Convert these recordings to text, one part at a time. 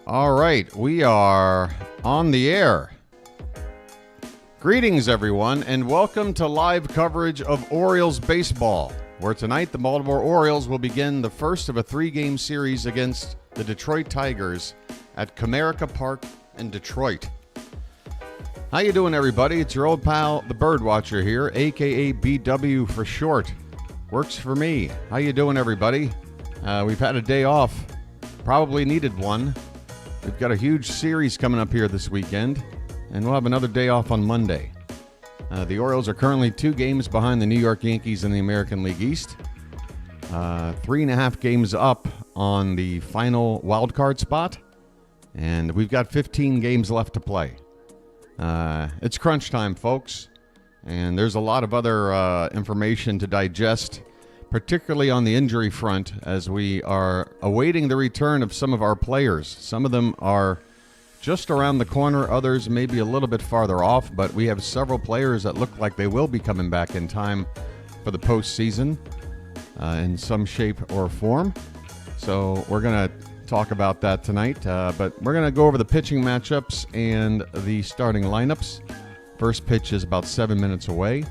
All right, we are on the air. Greetings, everyone, and welcome to live coverage of Orioles baseball, where tonight the Baltimore Orioles will begin the first of a three-game series against the Detroit Tigers at Comerica Park in Detroit. How you doing, everybody? It's your old pal, the Birdwatcher here, a.k.a. BW for short. Works for me. How you doing, everybody? We've had a day off. Probably needed one. We've got a huge series coming up here this weekend, and we'll have another day off on Monday. The Orioles are currently 2 games behind the New York Yankees in the American League East. 3.5 games up on the final wild card spot, and we've got 15 games left to play. It's crunch time, folks, and there's a lot of other information to digest, particularly on the injury front, as we are awaiting the return of some of our players. Some of them are just around the corner, others maybe a little bit farther off, but we have several players that look like they will be coming back in time for the postseason in some shape or form. So we're going to talk about that tonight, but we're going to go over the pitching matchups and the starting lineups. First pitch is about 7 minutes away.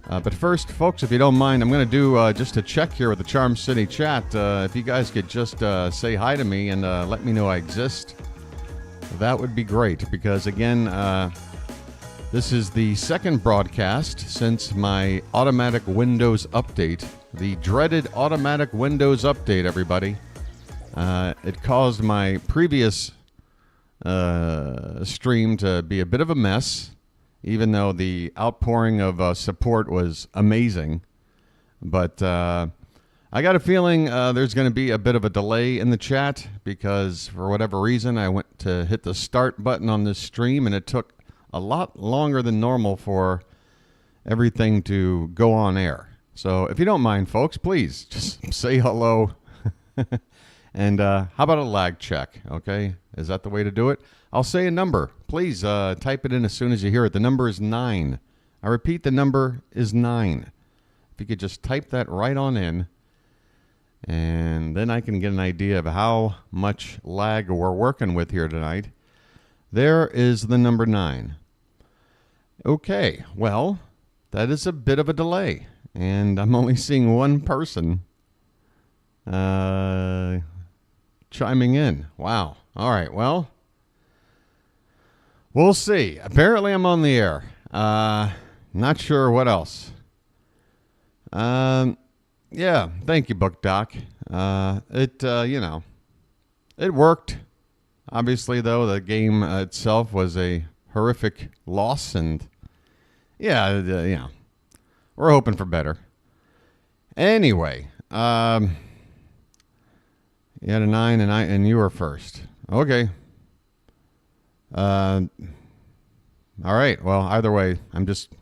But first, folks, if you don't mind, I'm going to do just a check here with the Charm City chat. If you guys could just say hi to me and let me know I exist, that would be great. Because, again, this is the second broadcast since my automatic Windows update. The dreaded automatic Windows update, everybody. It caused my previous stream to be a bit of a mess, even though the outpouring of support was amazing. But I got a feeling there's going to be a bit of a delay in the chat because for whatever reason I went to hit the start button on this stream and it took a lot longer than normal for everything to go on air. So if you don't mind, folks, please just say hello. And how about a lag check, okay? Is that the way to do it? I'll say a number. Please type it in as soon as you hear it. The number is 9. I repeat, the number is 9. If you could just type that right on in, and then I can get an idea of how much lag we're working with here tonight. There is the number 9. Okay, well, that is a bit of a delay, and I'm only seeing one person chiming in. Wow. All right, well, we'll see. Apparently I'm on the air. Not sure what else. Yeah, thank you, Book Doc. It worked. Obviously, though, the game itself was a horrific loss, and we're hoping for better. Anyway, you had a 9, and you were first. Okay. All right. Well, either way, I'm just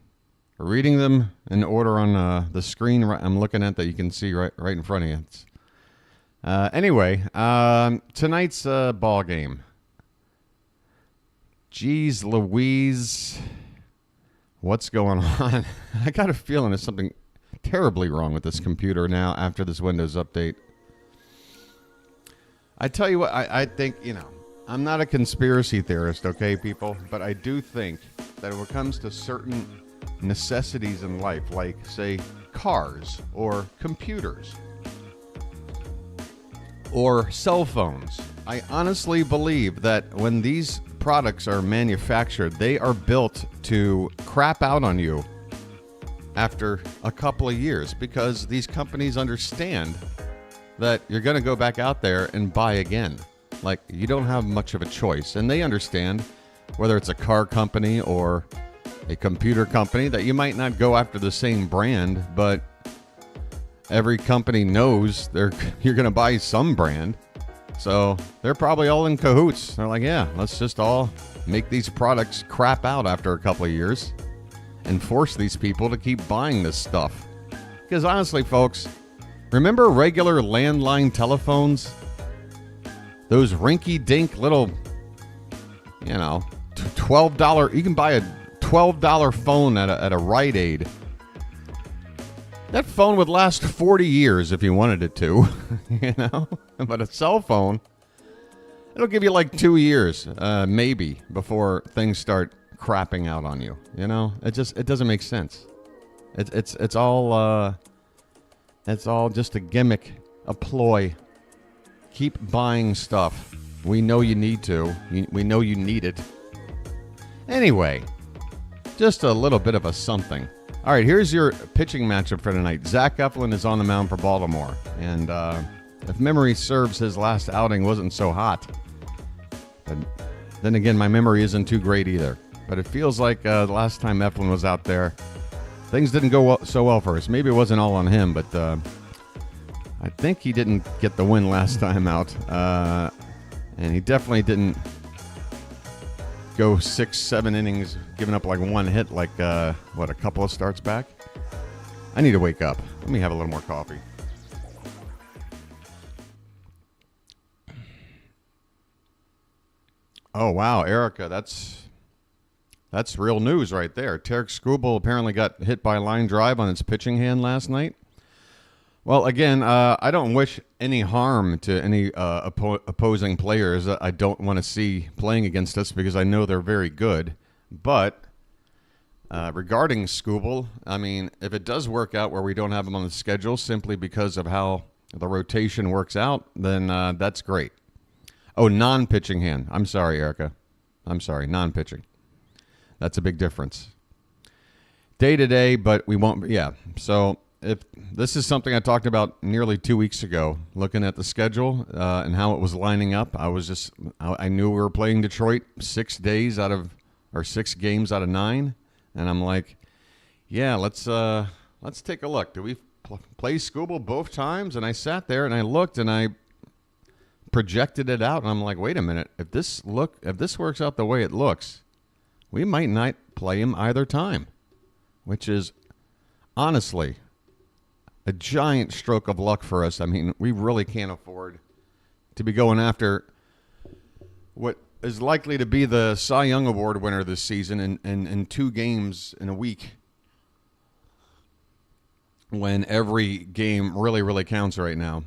reading them in order on the screen I'm looking at that you can see right in front of you. Anyway, tonight's ball game. Jeez Louise, what's going on? I got a feeling there's something terribly wrong with this computer now after this Windows update. I tell you what, I think, I'm not a conspiracy theorist, okay, people? But I do think that when it comes to certain necessities in life, like, say, cars or computers or cell phones, I honestly believe that when these products are manufactured, they are built to crap out on you after a couple of years because these companies understand that you're going to go back out there and buy again. Like, you don't have much of a choice. And they understand, whether it's a car company or a computer company, that you might not go after the same brand, but every company knows you're going to buy some brand. So they're probably all in cahoots. They're like, yeah, let's just all make these products crap out after a couple of years and force these people to keep buying this stuff. Because honestly, folks, remember regular landline telephones? Those rinky-dink little, $12, you can buy a $12 phone at a Rite Aid. That phone would last 40 years if you wanted it to, But a cell phone, It'll give you like 2 years, maybe, before things start crapping out on you. You know, it doesn't make sense. It's all just a gimmick, a ploy. Keep buying stuff. We know you need to. We know you need it. Anyway, just a little bit of a something. All right, here's your pitching matchup for tonight. Zach Eflin is on the mound for Baltimore, and if memory serves, his last outing wasn't so hot. But then again, my memory isn't too great either. But it feels like the last time Eflin was out there, things didn't go so well for us. Maybe it wasn't all on him, but I think he didn't get the win last time out. And he definitely didn't go 6-7 innings, giving up like one hit like, a couple of starts back? I need to wake up. Let me have a little more coffee. Oh, wow, Erica, that's real news right there. Tarik Skubal apparently got hit by a line drive on its pitching hand last night. Well, again, I don't wish any harm to any opposing players that I don't want to see playing against us because I know they're very good. But regarding Skubal, I mean, if it does work out where we don't have him on the schedule simply because of how the rotation works out, then that's great. Oh, non-pitching hand. I'm sorry, Erica. I'm sorry, non-pitching. That's a big difference. Day-to-day, but we won't. Yeah, so if this is something I talked about nearly 2 weeks ago, looking at the schedule and how it was lining up, I knew we were playing Detroit 6 games out of 9, and I'm like, yeah, let's take a look. Do we play Skubal both times? And I sat there and I looked and I projected it out, and I'm like, wait a minute, if this works out the way it looks, we might not play him either time, which is honestly a giant stroke of luck for us. I mean, we really can't afford to be going after what is likely to be the Cy Young Award winner this season in 2 games in a week, when every game really, really counts right now.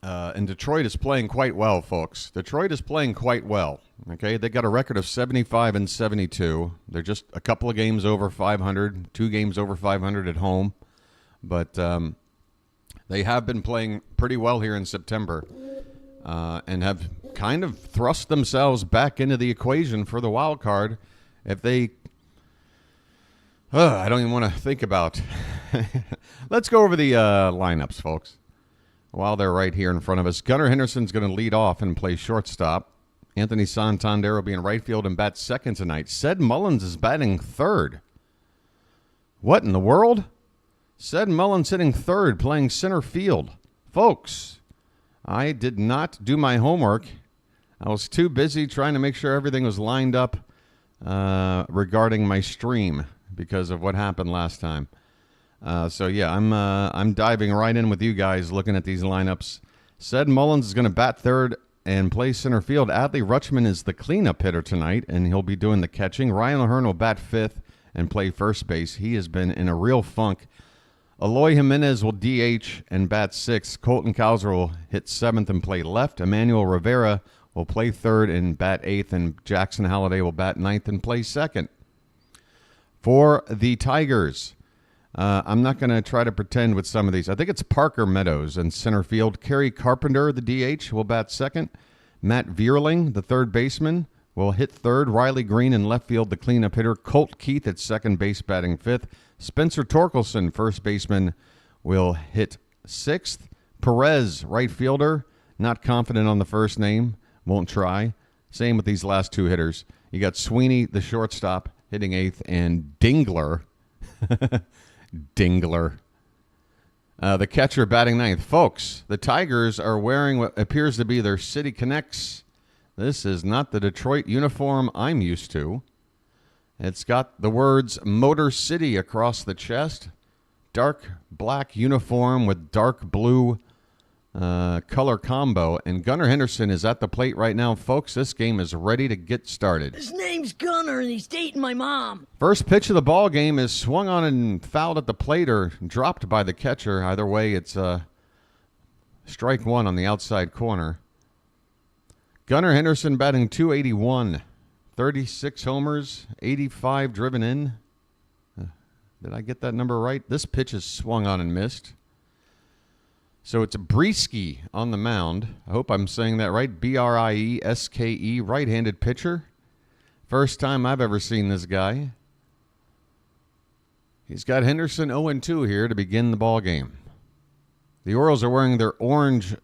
And Detroit is playing quite well, folks. Detroit is playing quite well. Okay, they got a record of 75-72. They're just a couple of games over 500, 2 games over 500 at home. But they have been playing pretty well here in September and have kind of thrust themselves back into the equation for the wild card. If they... I don't even want to think about... Let's go over the lineups, folks. While they're right here in front of us, Gunnar Henderson's going to lead off and play shortstop. Anthony Santander will be in right field and bat second tonight. Ced Mullins is batting third. What in the world? Ced Mullins hitting third, playing center field. Folks, I did not do my homework. I was too busy trying to make sure everything was lined up regarding my stream because of what happened last time. So yeah, I'm diving right in with you guys looking at these lineups. Ced Mullins is going to bat third and play center field. Adley Rutschman is the cleanup hitter tonight, and he'll be doing the catching. Ryan O'Hearn will bat fifth and play first base. He has been in a real funk. Eloy Jimenez will DH and bat sixth. Colton Cowser will hit seventh and play left. Emmanuel Rivera will play third and bat eighth, and Jackson Halliday will bat ninth and play second. For the Tigers, I'm not going to try to pretend with some of these. I think it's Parker Meadows in center field. Kerry Carpenter, the DH, will bat second. Matt Vierling, the third baseman, will hit third. Riley Green in left field, the cleanup hitter. Colt Keith at second base, batting fifth. Spencer Torkelson, first baseman, will hit sixth. Perez, right fielder, not confident on the first name, won't try. Same with these last 2 hitters. You got Sweeney, the shortstop, hitting eighth, and Dingler. Dingler. The catcher batting ninth. Folks, the Tigers are wearing what appears to be their City Connects. This is not the Detroit uniform I'm used to. It's got the words Motor City across the chest. Dark black uniform with dark blue color combo. And Gunnar Henderson is at the plate right now. Folks, this game is ready to get started. His name's Gunnar, and he's dating my mom. First pitch of the ball game is swung on and fouled at the plate or dropped by the catcher. Either way, it's strike one on the outside corner. Gunnar Henderson batting .281, 36 homers, 85 driven in. Did I get that number right? This pitch is swung on and missed. So it's Brieske on the mound. I hope I'm saying that right. Brieske, right-handed pitcher. First time I've ever seen this guy. He's got Henderson 0-2 here to begin the ball game. The Orioles are wearing their orange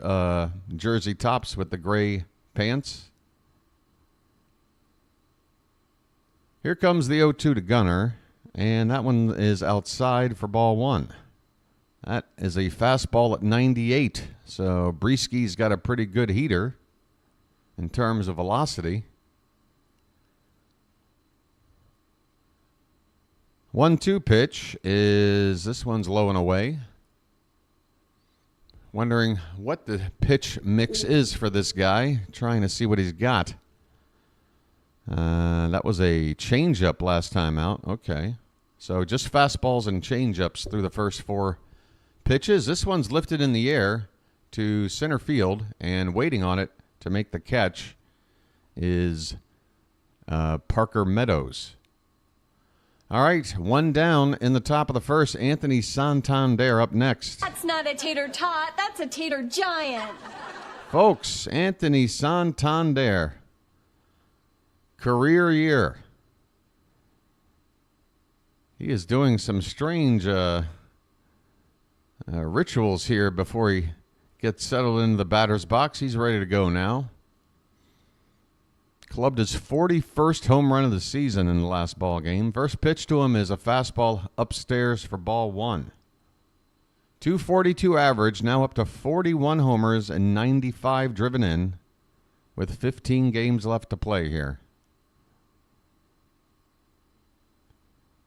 jersey tops with the gray pants. Here comes the 0-2 to Gunnar, and that one is outside for ball one. That is a fastball at 98, so Brieske's got a pretty good heater in terms of velocity. 1-2 pitch is, this one's low and away. Wondering what the pitch mix is for this guy, trying to see what he's got. That was a changeup last time out. Okay. So just fastballs and changeups through the first four pitches. This one's lifted in the air to center field, and waiting on it to make the catch is Parker Meadows. All right, one down in the top of the first. Anthony Santander up next. That's not a tater tot, that's a tater giant. Folks, Anthony Santander, career year. He is doing some strange rituals here before he gets settled into the batter's box. He's ready to go now. Clubbed his 41st home run of the season in the last ball game. First pitch to him is a fastball upstairs for ball one. 242 average, now up to 41 homers and 95 driven in with 15 games left to play here.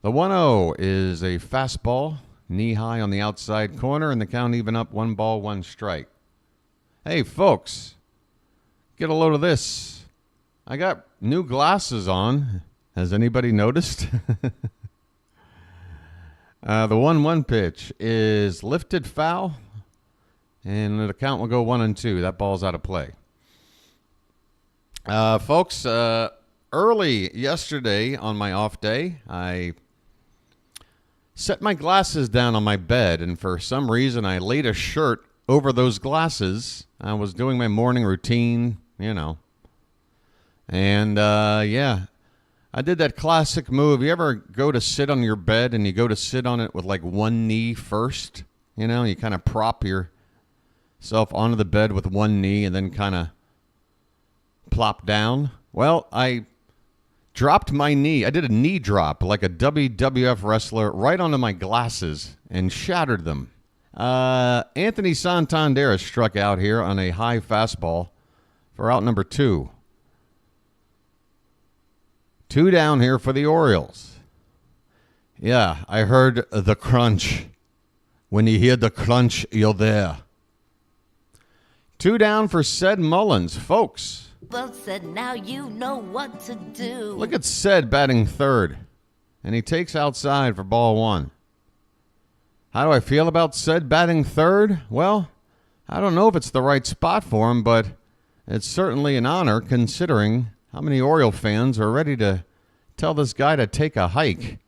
The 1-0 is a fastball, knee high on the outside corner, and the count even up, 1 ball, 1 strike. Hey, folks, get a load of this. I got new glasses on. Has anybody noticed? The 1-1 pitch is lifted foul, and the count will go 1-2. That ball's out of play. Folks, early yesterday on my off day, I set my glasses down on my bed, and for some reason I laid a shirt over those glasses. I was doing my morning routine, you know. And, yeah, I did that classic move. You ever go to sit on your bed and you go to sit on it with like one knee first? You know, you kind of prop yourself onto the bed with one knee and then kind of plop down. Well, I dropped my knee. I did a knee drop like a WWF wrestler right onto my glasses and shattered them. Anthony Santander has struck out here on a high fastball for out number 2. 2 down here for the Orioles. Yeah, I heard the crunch. When you hear the crunch, you're there. 2 down for Ced Mullins. Folks, Both said, now you know what to do. look at Ced batting third. And he takes outside for ball 1. How do I feel about Ced batting third? Well, I don't know if it's the right spot for him, but it's certainly an honor considering how many Oriole fans are ready to tell this guy to take a hike?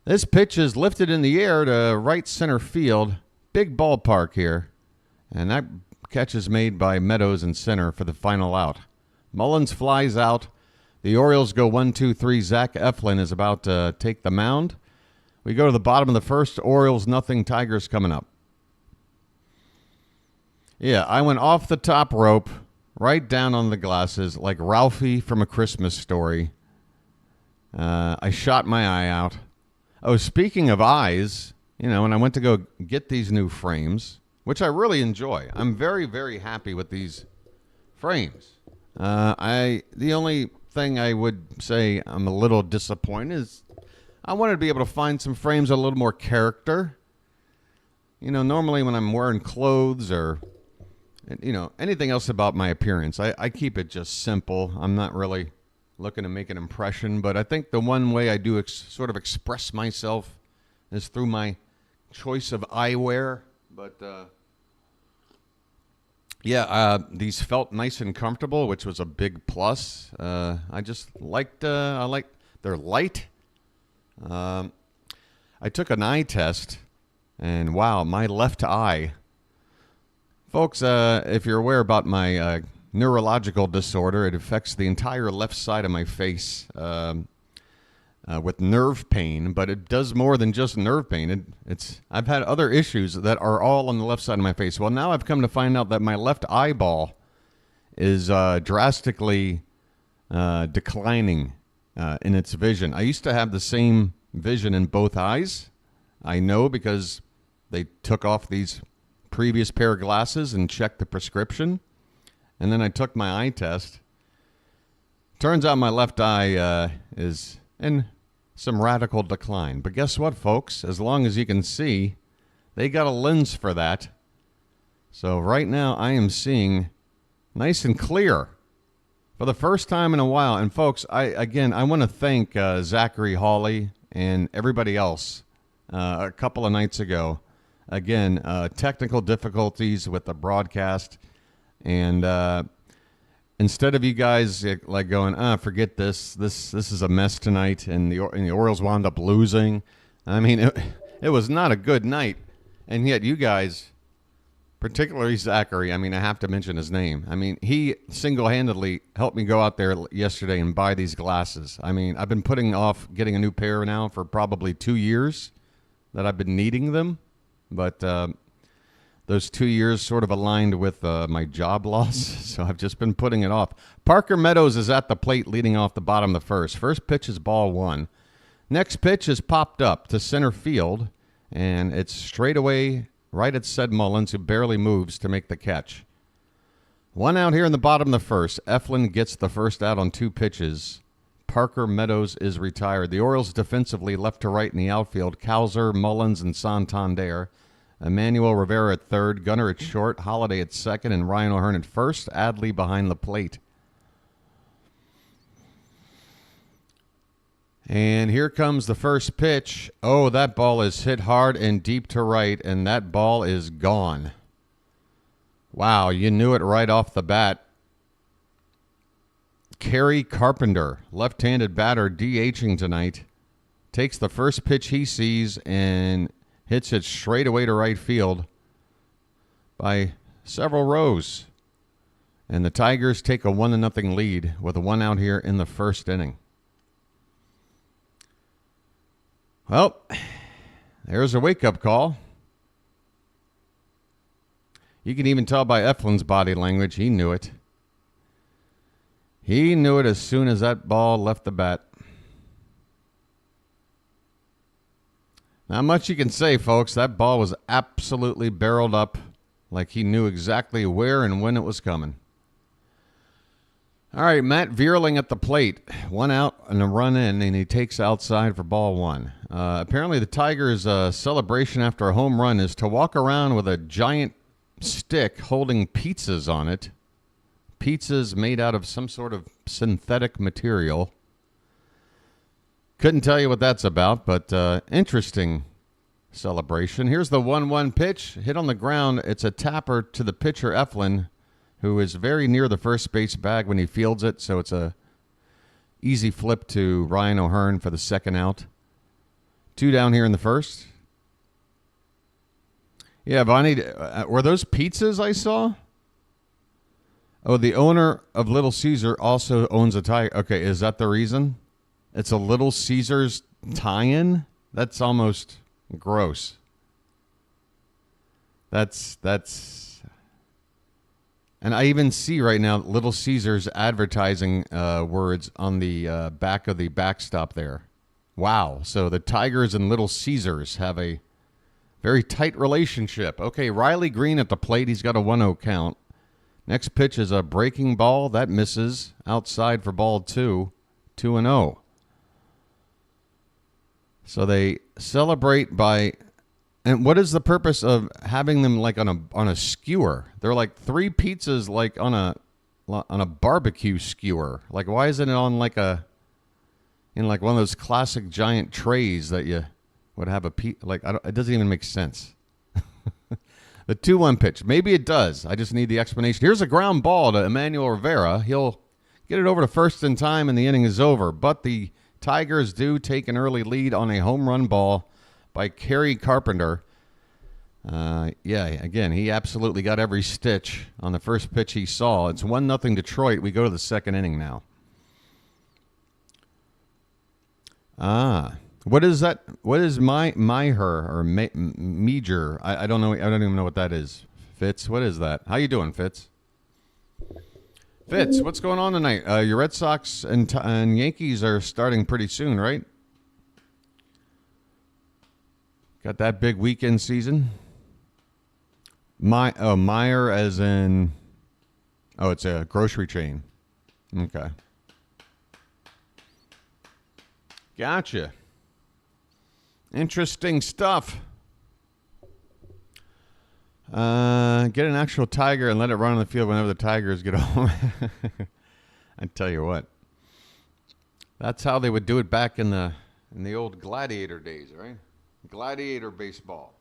This pitch is lifted in the air to right center field. Big ballpark here. And that catch is made by Meadows in center for the final out. Mullins flies out. The Orioles go 1-2-3. Zach Eflin is about to take the mound. We go to the bottom of the first. Orioles nothing. Tigers coming up. Yeah, I went off the top rope, right down on the glasses, like Ralphie from A Christmas Story. I shot my eye out. Oh, speaking of eyes, you know, when I went to go get these new frames, which I really enjoy. I'm very, very happy with these frames. The only thing I would say I'm a little disappointed is I wanted to be able to find some frames with a little more character. You know, normally when I'm wearing clothes or, you know, anything else about my appearance, I keep it just simple. I'm not really looking to make an impression, but I think the one way I do sort of express myself is through my choice of eyewear. But, Yeah, these felt nice and comfortable, which was a big plus. I just liked, they're light. I took an eye test, and wow, my left eye. Folks, if you're aware about my neurological disorder, it affects the entire left side of my face with nerve pain, but it does more than just nerve pain. I've had other issues that are all on the left side of my face. Well, now I've come to find out that my left eyeball is drastically declining in its vision. I used to have the same vision in both eyes. I know because they took off these previous pair of glasses and checked the prescription. And then I took my eye test. Turns out my left eye is in some radical decline. But guess what, folks? As long as you can see, they got a lens for that. So right now I am seeing nice and clear for the first time in a while. And folks, I want to thank Zachary Hawley and everybody else a couple of nights ago. Again, technical difficulties with the broadcast. And instead of you guys like going, forget this is a mess tonight, and the Orioles wound up losing. I mean, it was not a good night. And yet you guys, particularly Zachary, I mean, I have to mention his name. I mean, he single-handedly helped me go out there yesterday and buy these glasses. I mean, I've been putting off getting a new pair now for probably 2 years that I've been needing them. But those 2 years sort of aligned with my job loss, so I've just been putting it off. Parker Meadows is at the plate leading off the bottom of the first. First pitch is ball one. Next pitch is popped up to center field, and it's straight away right at Ced Mullins, who barely moves to make the catch. One out here in the bottom of the first. Eflin gets the first out on 2 pitches. Parker Meadows is retired. The Orioles defensively left to right in the outfield. Cowser, Mullins, and Santander. Emmanuel Rivera at third, Gunnar at short, Holiday at second, and Ryan O'Hearn at first. Adley behind the plate. And here comes the first pitch. Oh, that ball is hit hard and deep to right, and that ball is gone. Wow, you knew it right off the bat. Kerry Carpenter, left-handed batter, DHing tonight, takes the first pitch he sees and hits it straight away to right field by several rows. And the Tigers take a 1-0 lead with a 1 out here in the first inning. Well, there's a wake-up call. You can even tell by Eflin's body language. He knew it. He knew it as soon as that ball left the bat. Not much you can say, folks. That ball was absolutely barreled up like he knew exactly where and when it was coming. All right, Matt Vierling at the plate. 1 out and a run in, and he takes outside for ball one. Apparently the Tigers' celebration after a home run is to walk around with a giant stick holding pizzas on it. Pizzas made out of some sort of synthetic material. Couldn't tell you what that's about, but interesting celebration. Here's the 1-1 pitch. Hit on the ground. It's a tapper to the pitcher, Eflin, who is very near the first base bag when he fields it, so it's a easy flip to Ryan O'Hearn for the second out. 2 down here in the first. Yeah, Bonnie, were those pizzas I saw? Oh, the owner of Little Caesar also owns a Tiger. Okay, is that the reason? It's a Little Caesars tie-in? That's almost gross. That's... And I even see right now Little Caesars advertising words on the back of the backstop there. Wow. So the Tigers and Little Caesars have a very tight relationship. Okay, Riley Green at the plate. He's got a 1-0 count. Next pitch is a breaking ball. That misses outside for ball 2. 2-0. So they celebrate by... And what is the purpose of having them like on a skewer? They're like 3 pizzas like on a barbecue skewer. Like, why isn't it on like in like one of those classic giant trays that you would have it doesn't even make sense. The 2-1 pitch. Maybe it does. I just need the explanation. Here's a ground ball to Emmanuel Rivera. He'll get it over to first in time, and the inning is over. But the Tigers do take an early lead on a home run ball by Kerry Carpenter. Again, he absolutely got every stitch on the first pitch he saw. It's 1-0 Detroit. We go to the second inning now. What is that? What is her or Meager? I don't know. I don't even know what that is. Fitz, what is that? How you doing, Fitz? Fitz, what's going on tonight? Your Red Sox and Yankees are starting pretty soon, right? Got that big weekend season. Meyer as in, it's a grocery chain. Okay. Gotcha. Interesting stuff. Get an actual tiger and let it run on the field whenever the Tigers get home. I tell you what. That's how they would do it back in the old gladiator days, right? Gladiator baseball.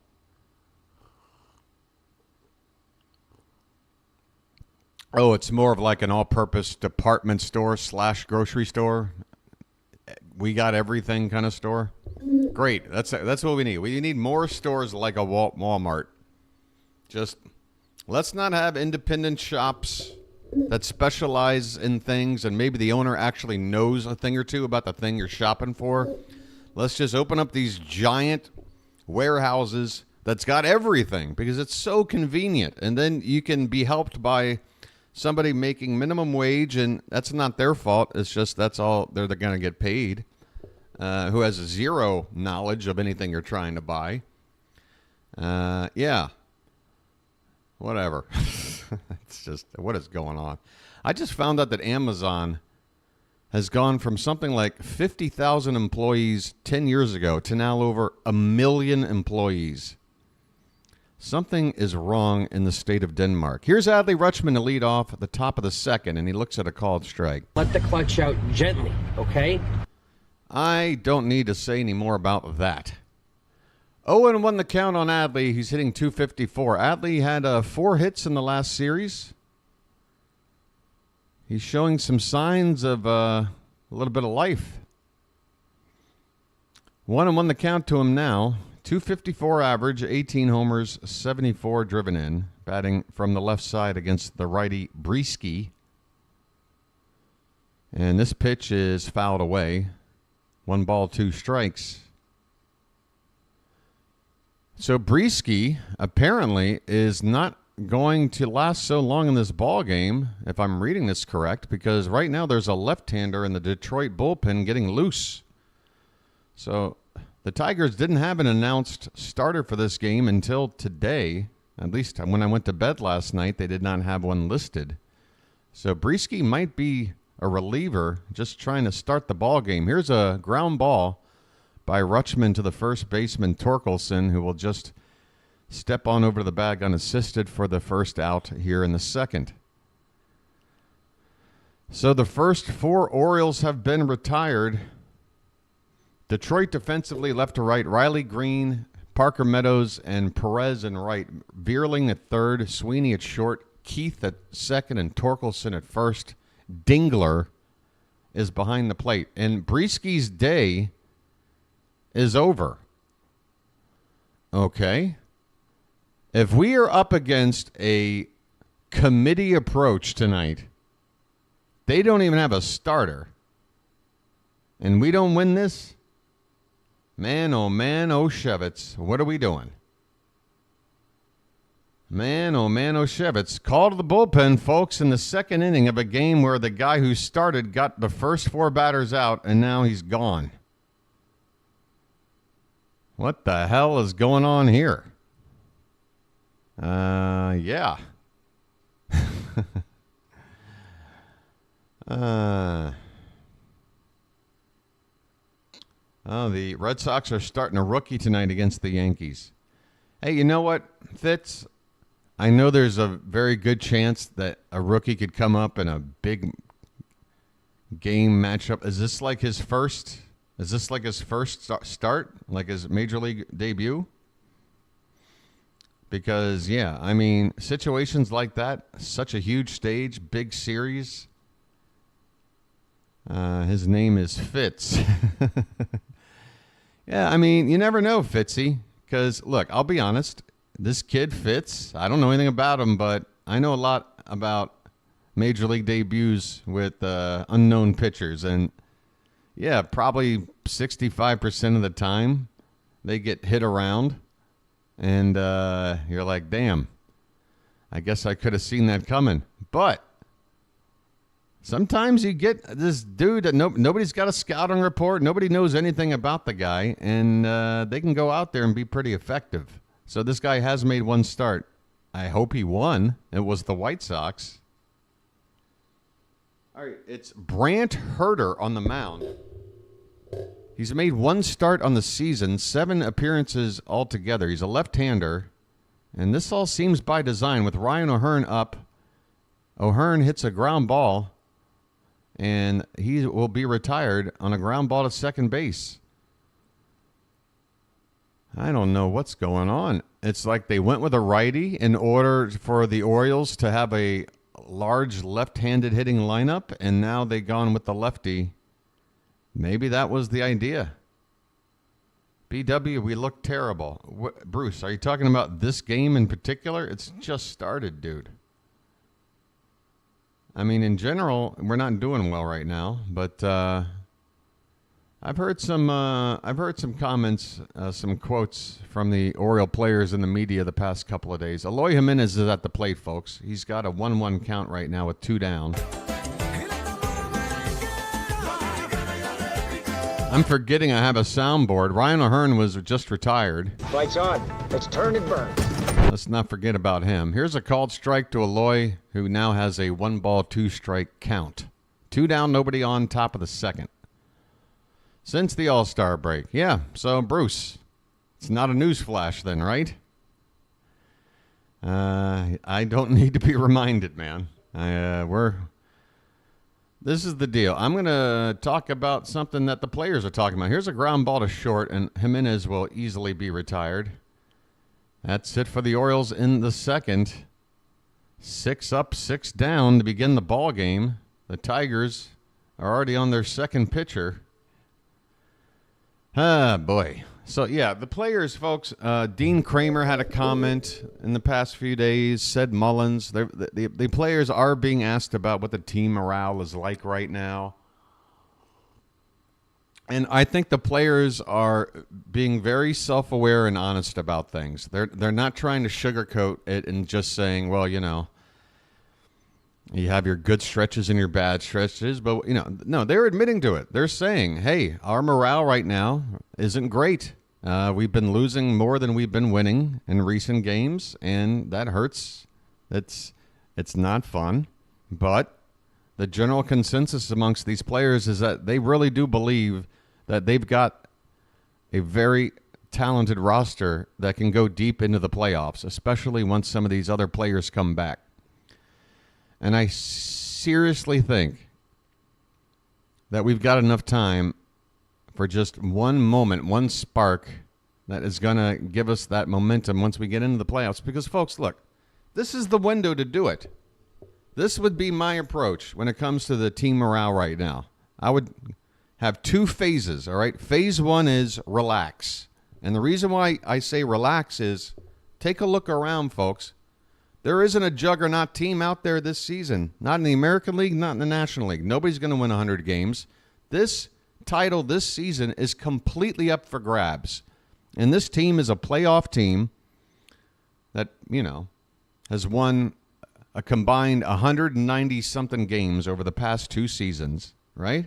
Oh, it's more of like an all-purpose department store / grocery store. We got everything kind of store. Great. That's what we need. We need more stores like a Walmart. Just let's not have independent shops that specialize in things and maybe the owner actually knows a thing or two about the thing you're shopping for. Let's just open up these giant warehouses that's got everything because it's so convenient. And then you can be helped by somebody making minimum wage, and that's not their fault. It's just that's all they're going to get paid, who has zero knowledge of anything you're trying to buy. Whatever. It's just, what is going on? I just found out that Amazon has gone from something like 50,000 employees 10 years ago to now over 1 million employees. Something is wrong in the state of Denmark. Here's Adley Rutschman to lead off at the top of the second, and he looks at a called strike. Let the clutch out gently, okay? I don't need to say any more about that. 0-1 the count on Adley. He's hitting .254. Adley had 4 hits in the last series. He's showing some signs of a little bit of life. 1-1 the count to him now. .254 average, 18 homers, 74 driven in. Batting from the left side against the righty Brieske. And this pitch is fouled away. 1 ball, 2 strikes. So Brieske apparently is not going to last so long in this ball game, if I'm reading this correct, because right now there's a left-hander in the Detroit bullpen getting loose. So the Tigers didn't have an announced starter for this game until today. At least when I went to bed last night, they did not have one listed. So Brieske might be a reliever just trying to start the ball game. Here's a ground ball by Rutschman to the first baseman, Torkelson, who will just step on over to the bag unassisted for the first out here in the second. So the first 4 Orioles have been retired. Detroit defensively left to right, Riley Green, Parker Meadows, and Perez in right. Vierling at third, Sweeney at short, Keith at second, and Torkelson at first. Dingler is behind the plate. And Brieske's day is over. Okay. If we are up against a committee approach tonight, they don't even have a starter, and we don't win this, man, oh Shevitz, what are we doing? Man, oh Shevitz. Call to the bullpen, folks, in the second inning of a game where the guy who started got the first 4 batters out, and now he's gone. What the hell is going on here? Yeah. The Red Sox are starting a rookie tonight against the Yankees. Hey, you know what, Fitz? I know there's a very good chance that a rookie could come up in a big game matchup. Is this like his first? Is this like his first start? Like his major league debut? because, yeah, I mean, situations like that, such a huge stage, big series. His name is Fitz. Yeah, I mean, you never know, Fitzy, because, look, I'll be honest. This kid, Fitz, I don't know anything about him, but I know a lot about major league debuts with unknown pitchers. And, yeah, probably 65% of the time they get hit around. And you're like, damn, I guess I could have seen that coming. But sometimes you get this dude that nobody's got a scouting report. Nobody knows anything about the guy, and they can go out there and be pretty effective. So this guy has made one start. I hope he won. It was the White Sox. All right, it's Brant Herter on the mound. He's made one start on the season, 7 appearances altogether. He's a left-hander, and this all seems by design. With Ryan O'Hearn up, O'Hearn hits a ground ball, and he will be retired on a ground ball to second base. I don't know what's going on. It's like they went with a righty in order for the Orioles to have a large left-handed hitting lineup, and now they've gone with the lefty. Maybe that was the idea. BW, we look terrible. Bruce, are you talking about this game in particular? It's just started, dude. I mean, in general, we're not doing well right now, but I've heard some comments, some quotes from the Oriole players in the media the past couple of days. Eloy Jimenez is at the plate, folks. He's got a 1-1 count right now with 2 down. I'm forgetting I have a soundboard. Ryan O'Hearn was just retired. Lights on. Let's turn and burn. Let's not forget about him. Here's a called strike to Eloy, who now has a 1-ball, 2-strike count. 2 down, nobody on, top of the second. Since the All-Star break. Yeah, so Bruce, it's not a news flash then, right? I don't need to be reminded, man. This is the deal. I'm going to talk about something that the players are talking about. Here's a ground ball to short, and Jimenez will easily be retired. That's it for the Orioles in the second. 6 up, 6 down to begin the ball game. The Tigers are already on their second pitcher. Ah, boy. So, yeah, the players, folks, Dean Kramer had a comment in the past few days, said Mullins. The players are being asked about what the team morale is like right now. And I think the players are being very self-aware and honest about things. They're not trying to sugarcoat it and just saying, well, you know, you have your good stretches and your bad stretches. But, you know, no, they're admitting to it. They're saying, hey, our morale right now isn't great. We've been losing more than we've been winning in recent games, and that hurts. It's not fun. But the general consensus amongst these players is that they really do believe that they've got a very talented roster that can go deep into the playoffs, especially once some of these other players come back. And I seriously think that we've got enough time for just one moment, one spark that is going to give us that momentum once we get into the playoffs. Because, folks, look, this is the window to do it. This would be my approach when it comes to the team morale right now. I would have 2 phases, all right? Phase 1 is relax. And the reason why I say relax is take a look around, folks. There isn't a juggernaut team out there this season. Not in the American League, not in the National League. Nobody's going to win 100 games. This title this season is completely up for grabs. And this team is a playoff team that, you know, has won a combined 190-something games over the past 2 seasons, right?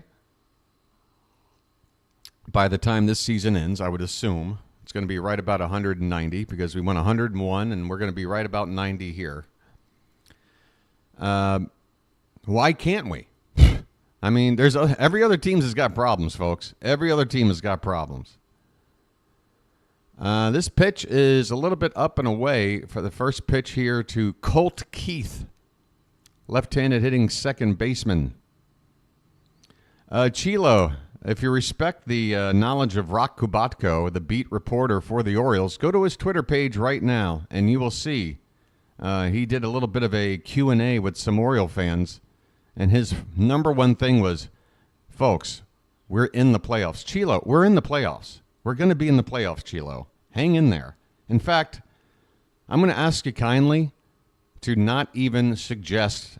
By the time this season ends, I would assume it's going to be right about 190 because we won 101, and we're going to be right about 90 here. Why can't we? I mean, every other team has got problems, folks. Every other team has got problems. This pitch is a little bit up and away for the first pitch here to Colt Keith, left-handed hitting second baseman. Chilo, If you respect the knowledge of Rock Kubatko, the beat reporter for the Orioles, go to his Twitter page right now, and you will see he did a little bit of a Q&A with some Oriole fans, and his number one thing was, folks, we're in the playoffs. Chilo, we're in the playoffs. We're going to be in the playoffs, Chilo. Hang in there. In fact, I'm going to ask you kindly to not even suggest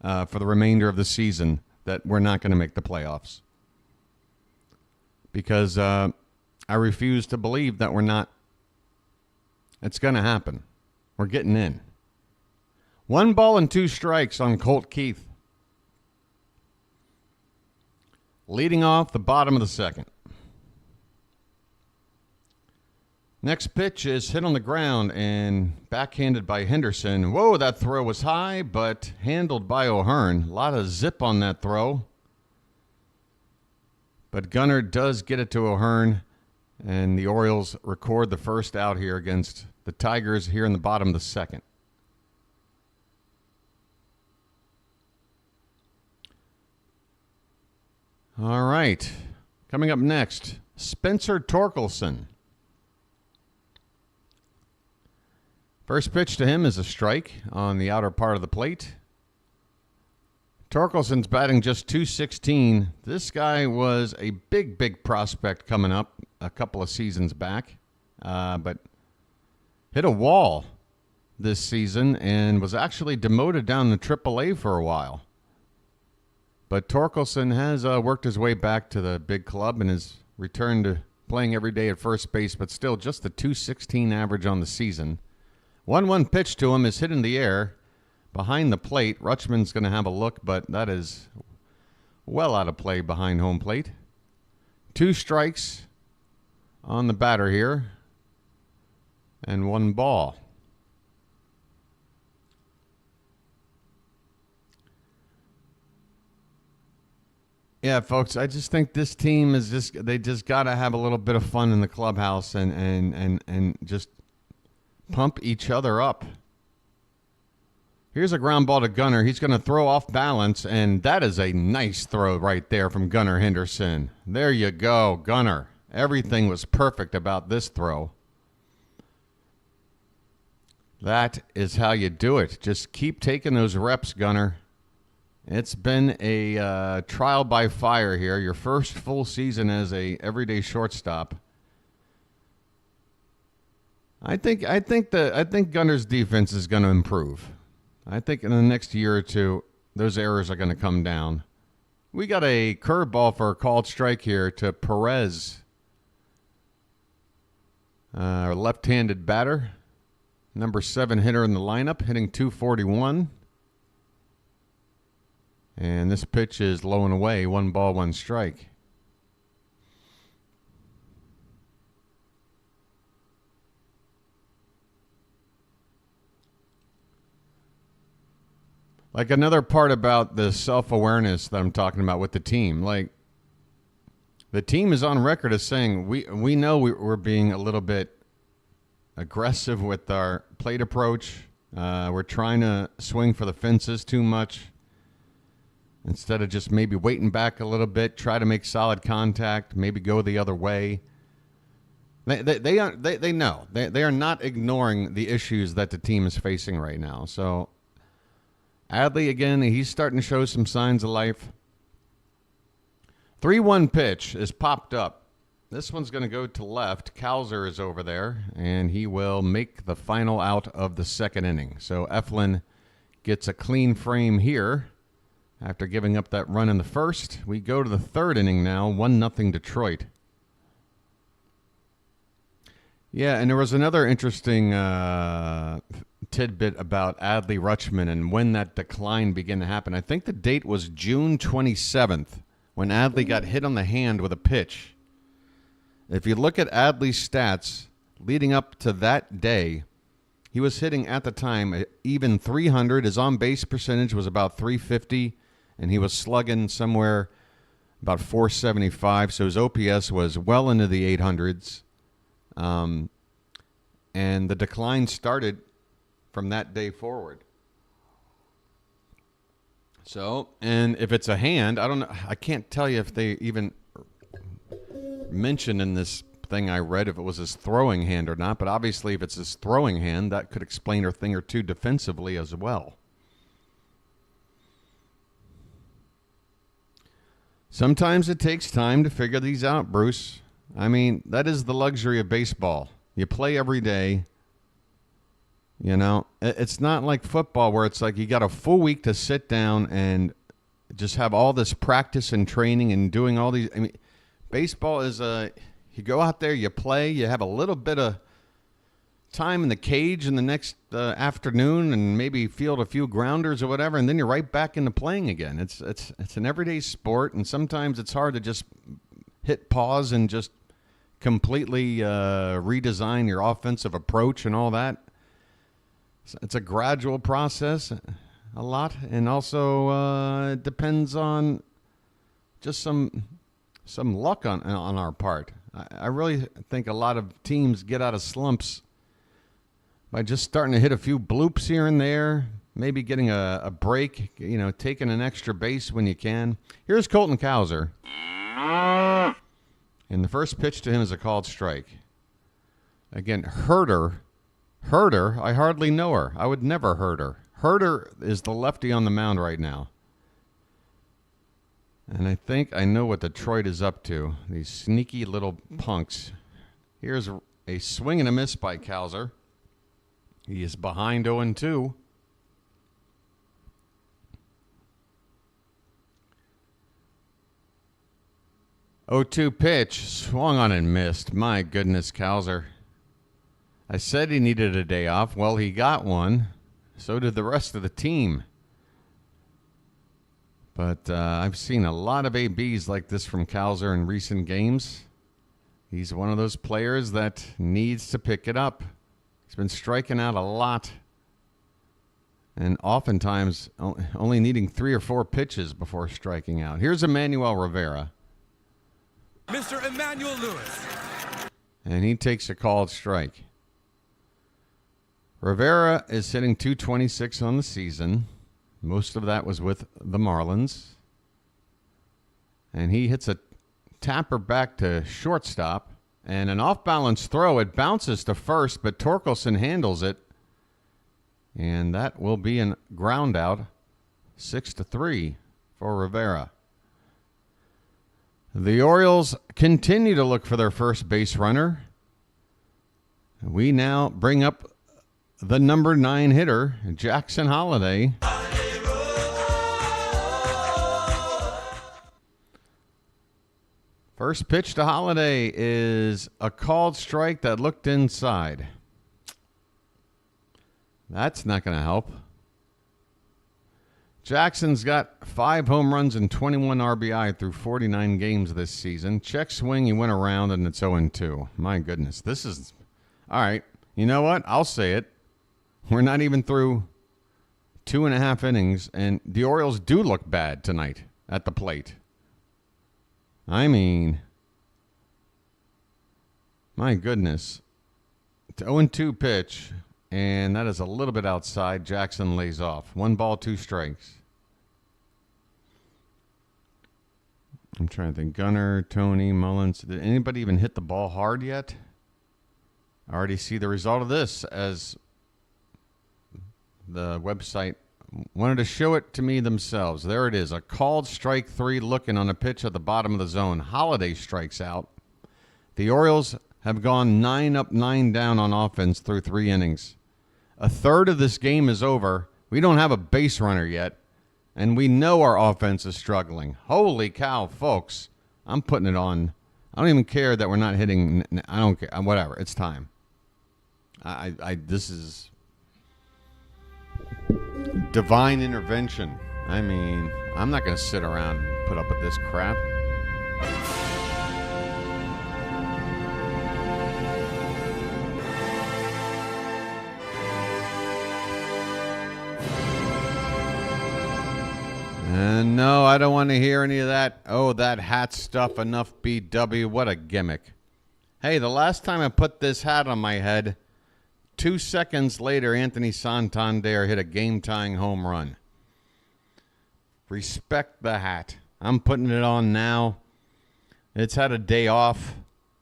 for the remainder of the season that we're not going to make the playoffs. Because I refuse to believe that we're not. It's going to happen. We're getting in. 1 ball and 2 strikes on Colt Keith. Leading off the bottom of the second. Next pitch is hit on the ground and backhanded by Henderson. Whoa, that throw was high, but handled by O'Hearn. A lot of zip on that throw. But Gunnar does get it to O'Hearn, and the Orioles record the first out here against the Tigers here in the bottom of the second. All right. Coming up next, Spencer Torkelson. First pitch to him is a strike on the outer part of the plate. Torkelson's batting just .216. This guy was a big prospect coming up a couple of seasons back, but hit a wall this season and was actually demoted down to AAA for a while. But Torkelson has worked his way back to the big club and has returned to playing every day at first base, but still just the .216 average on the season. 1-1 pitch to him is hit in the air behind the plate. Rutschman's going to have a look, but that is well out of play behind home plate. 2 strikes on the batter here and 1 ball. Yeah, folks, I just think this team is they just got to have a little bit of fun in the clubhouse and just pump each other up. Here's a ground ball to Gunnar. He's going to throw off balance, and that is a nice throw right there from Gunnar Henderson. There you go, Gunnar. Everything was perfect about this throw. That is how you do it. Just keep taking those reps, Gunnar. It's been a trial by fire here. Your first full season as a everyday shortstop. I think Gunnar's defense is going to improve. I think in the next year or two, those errors are going to come down. We got a curveball for a called strike here to Perez, our left-handed batter, number 7 hitter in the lineup, hitting .241. And this pitch is low and away, 1 ball, 1 strike. Like another part about the self-awareness that I'm talking about with the team, like the team is on record as saying we know we're being a little bit aggressive with our plate approach. We're trying to swing for the fences too much instead of just maybe waiting back a little bit, try to make solid contact, maybe go the other way. They know. They are not ignoring the issues that the team is facing right now. So Adley, again, he's starting to show some signs of life. 3-1 pitch is popped up. This one's going to go to left. Cowser is over there, and he will make the final out of the second inning. So Eflin gets a clean frame here after giving up that run in the first. We go to the third inning now, 1-0 Detroit. Yeah, and there was another interesting tidbit about Adley Rutschman and when that decline began to happen. I think the date was June 27th when Adley got hit on the hand with a pitch. If you look at Adley's stats leading up to that day, he was hitting at the time even .300. His on-base percentage was about .350, and he was slugging somewhere about .475. So his OPS was well into the 800s. And the decline started from that day forward. So, and if it's a hand, I don't know. I can't tell you if they even mention in this thing I read if it was his throwing hand or not, but obviously if it's his throwing hand, that could explain a thing or two defensively as well. Sometimes it takes time to figure these out, Bruce. I mean, that is the luxury of baseball. You play every day. You know, it's not like football where it's like you got a full week to sit down and just have all this practice and training and doing all these. I mean, baseball is you go out there, you play, you have a little bit of time in the cage in the next afternoon and maybe field a few grounders or whatever, and then you're right back into playing again. It's an everyday sport, and sometimes it's hard to just hit pause and just completely redesign your offensive approach and all that. It's a gradual process, a lot, and also it depends on just some luck on our part. I really think a lot of teams get out of slumps by just starting to hit a few bloops here and there, maybe getting a break, you know, taking an extra base when you can. Here's Colton Cowser. And the first pitch to him is a called strike. Again, Herder, I hardly know her. I would never hurt her. Herder is the lefty on the mound right now. And I think I know what Detroit is up to. These sneaky little punks. Here's a swing and a miss by Cowser. He is behind 0-2. (0-2) pitch. Swung on and missed. My goodness, Cowser. I said he needed a day off. Well, he got one. So did the rest of the team. But I've seen a lot of ABs like this from Cowser in recent games. He's one of those players that needs to pick it up. He's been striking out a lot. And oftentimes only needing 3 or 4 pitches before striking out. Here's Emmanuel Rivera. Mr. Emmanuel Lewis. And he takes a called strike. Rivera is hitting .226 on the season. Most of that was with the Marlins. And he hits a tapper back to shortstop. And an off-balance throw. It bounces to first, but Torkelson handles it. And that will be a ground out. 6-3 for Rivera. The Orioles continue to look for their first base runner. We now bring up the number 9 hitter, Jackson Holliday. First pitch to Holliday is a called strike that looked inside. That's not going to help. Jackson's got 5 home runs and 21 RBI through 49 games this season. Check swing, he went around, and it's 0-2. My goodness, this is... All right, you know what? I'll say it. We're not even through 2.5 innings, and the Orioles do look bad tonight at the plate. I mean, my goodness. It's 0-2 pitch, and that is a little bit outside. Jackson lays off. 1 ball, 2 strikes. I'm trying to think. Gunnar, Tony, Mullins. Did anybody even hit the ball hard yet? I already see the result of this as the website wanted to show it to me themselves. There it is. A called strike 3 looking on a pitch at the bottom of the zone. Holliday strikes out. The Orioles have gone 9 up, 9 down on offense through 3 innings. A third of this game is over. We don't have a base runner yet, and we know our offense is struggling. Holy cow, folks. I'm putting it on. I don't even care that we're not hitting. I don't care. Whatever. It's time. This is divine intervention. I mean, I'm not going to sit around and put up with this crap. And no, I don't want to hear any of that. Oh, that hat stuff, enough BW. What a gimmick. Hey, the last time I put this hat on my head, 2 seconds later, Anthony Santander hit a game-tying home run. Respect the hat. I'm putting it on now. It's had a day off.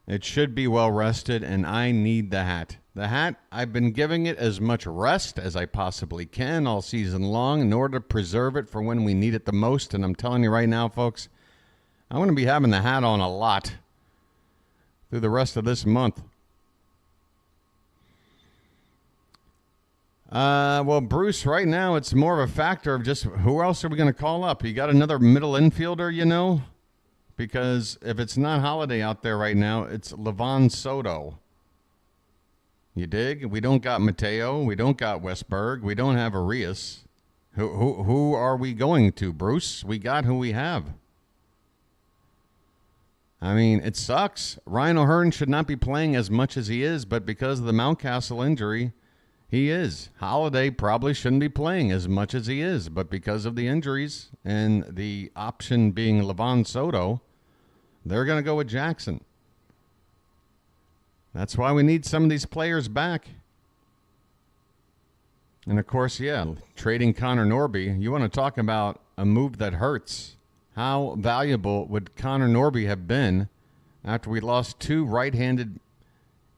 It should be well rested, and I need the hat. The hat, I've been giving it as much rest as I possibly can all season long in order to preserve it for when we need it the most. And I'm telling you right now, folks, I'm going to be having the hat on a lot through the rest of this month. Well, Bruce, right now it's more of a factor of just who else are we going to call up? You got another middle infielder, you know? Because if it's not Holiday out there right now, it's Livan Soto. You dig? We don't got Mateo. We don't got Westberg. We don't have Arias. Who are we going to, Bruce? We got who we have. I mean, it sucks. Ryan O'Hearn should not be playing as much as he is, but because of the Mountcastle injury, he is. Holiday probably shouldn't be playing as much as he is, but because of the injuries and the option being Livan Soto, they're going to go with Jackson. That's why we need some of these players back. And, of course, yeah, trading Connor Norby. You want to talk about a move that hurts. How valuable would Connor Norby have been after we lost two right-handed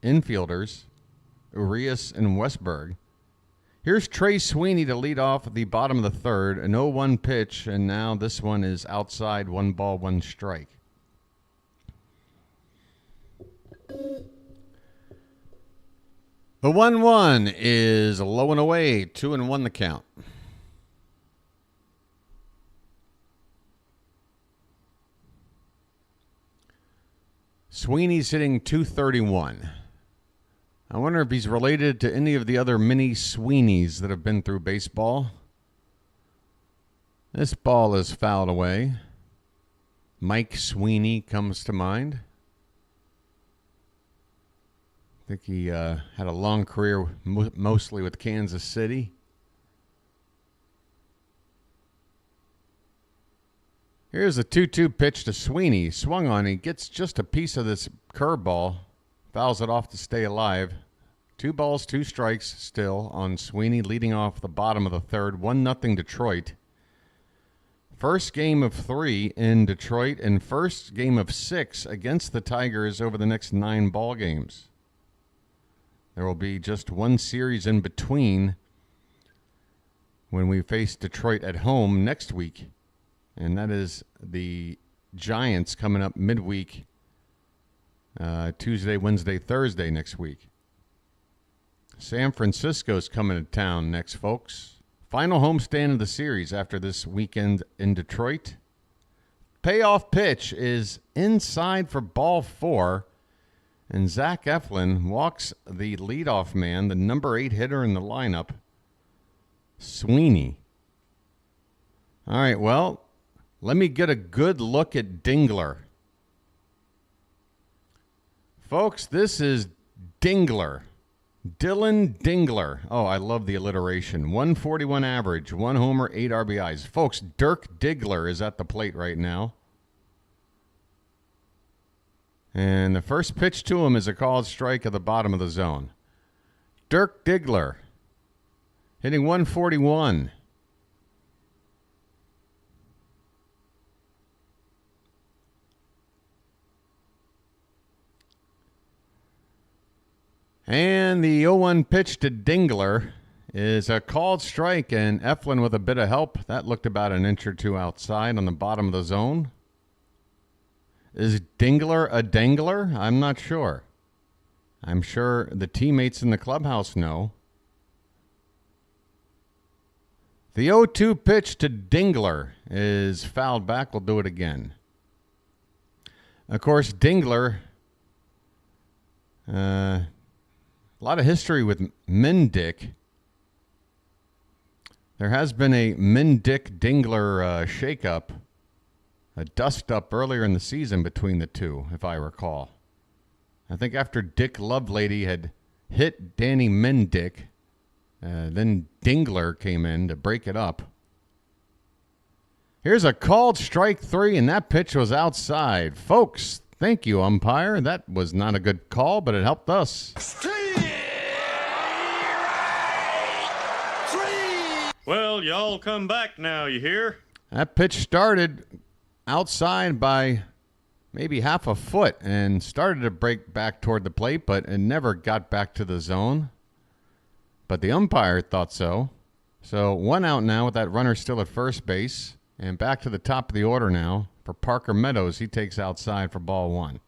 infielders, Urias and Westberg? Here's Trey Sweeney to lead off the bottom of the third, an 0-1 pitch, and now this one is outside, 1 ball, 1 strike. The 1-1 is low and away, 2-1 the count. Sweeney's hitting .231. I wonder if he's related to any of the other mini Sweeneys that have been through baseball. This ball is fouled away. Mike Sweeney comes to mind. I think he had a long career mostly with Kansas City. Here's a 2-2 pitch to Sweeney. Swung on. He gets just a piece of this curveball. Fouls it off to stay alive. 2 balls, 2 strikes still on Sweeney, leading off the bottom of the third. 1-0 Detroit. First game of 3 in Detroit and first game of 6 against the Tigers over the next 9 ball games. There will be just one series in between when we face Detroit at home next week, and that is the Giants coming up midweek, Tuesday, Wednesday, Thursday next week. San Francisco's coming to town next, folks. Final homestand of the series after this weekend in Detroit. Payoff pitch is inside for ball 4. And Zach Eflin walks the leadoff man, the number 8 hitter in the lineup, Sweeney. All right, well, let me get a good look at Dingler. Folks, this is Dingler. Dylan Dingler. Oh, I love the alliteration. 141 average, 1 homer, 8 RBIs. Folks, Dirk Diggler is at the plate right now. And the first pitch to him is a called strike at the bottom of the zone. Dirk Diggler hitting 141. And the 0-1 pitch to Dingler is a called strike, and Eflin with a bit of help. That looked about an inch or two outside on the bottom of the zone. Is Dingler a dangler? I'm not sure. I'm sure the teammates in the clubhouse know. The 0-2 pitch to Dingler is fouled back. We'll do it again. Of course, Dingler, a lot of history with Mendick. There has been a Mendick-Dingler shakeup. A dust-up earlier in the season between the two, if I recall. I think after Dick Lovelady had hit Danny Mendick, then Dingler came in to break it up. Here's a called strike 3, and that pitch was outside. Folks, thank you, umpire. That was not a good call, but it helped us. Well, y'all come back now, you hear? That pitch started outside by maybe half a foot and started to break back toward the plate, but it never got back to the zone. But the umpire thought so. So 1 out now with that runner still at first base. And back to the top of the order now for Parker Meadows. He takes outside for ball 1.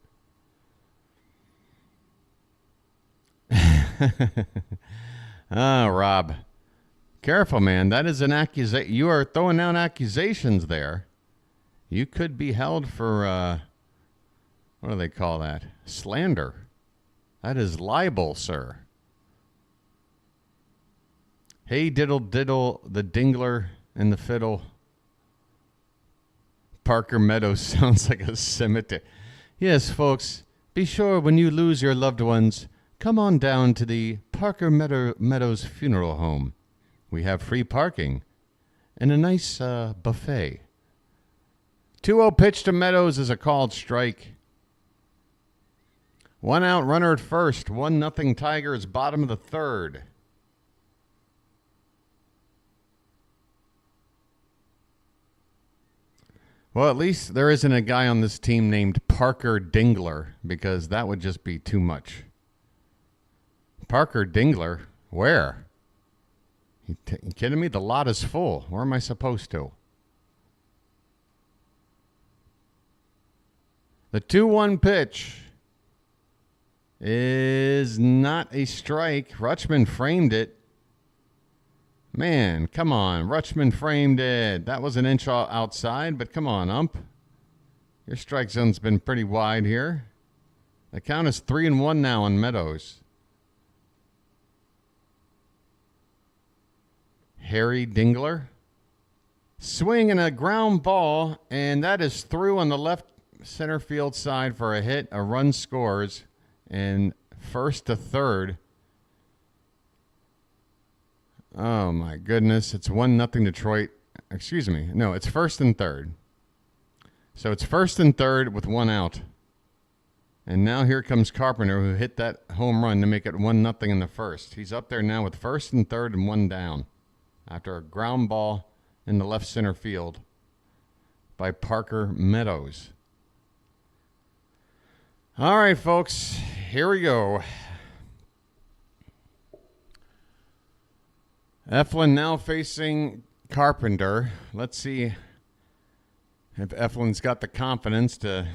Oh, Rob. Careful, man. That is an accusation. You are throwing out accusations there. You could be held for, what do they call that? Slander. That is libel, sir. Hey, diddle, diddle, the dingler and the fiddle. Parker Meadows sounds like a cemetery. Yes, folks, be sure when you lose your loved ones, come on down to the Parker Meadows Funeral Home. We have free parking and a nice buffet. 2-0 pitch to Meadows is a called strike. 1 out, runner at first. 1-0 Tigers, bottom of the third. Well, at least there isn't a guy on this team named Parker Dingler, because that would just be too much. Parker Dingler? Where? You kidding me? The lot is full. Where am I supposed to? The 2-1 pitch is not a strike. Rutschman framed it. Man, come on. Rutschman framed it. That was an inch outside, but come on, ump. Your strike zone's been pretty wide here. The count is 3-1 now on Meadows. Harry Dingler. Swing and a ground ball, and that is through on the left center field side for a hit. A run scores, and first to third. Oh, my goodness. It's 1-0 Detroit. Excuse me. No, it's first and third. So it's first and third with 1 out. And now here comes Carpenter, who hit that home run to make it 1-0 in the first. He's up there now with first and third and 1 down after a ground ball in the left center field by Parker Meadows. All right, folks. Here we go. Eflin now facing Carpenter. Let's see if Eflin's got the confidence to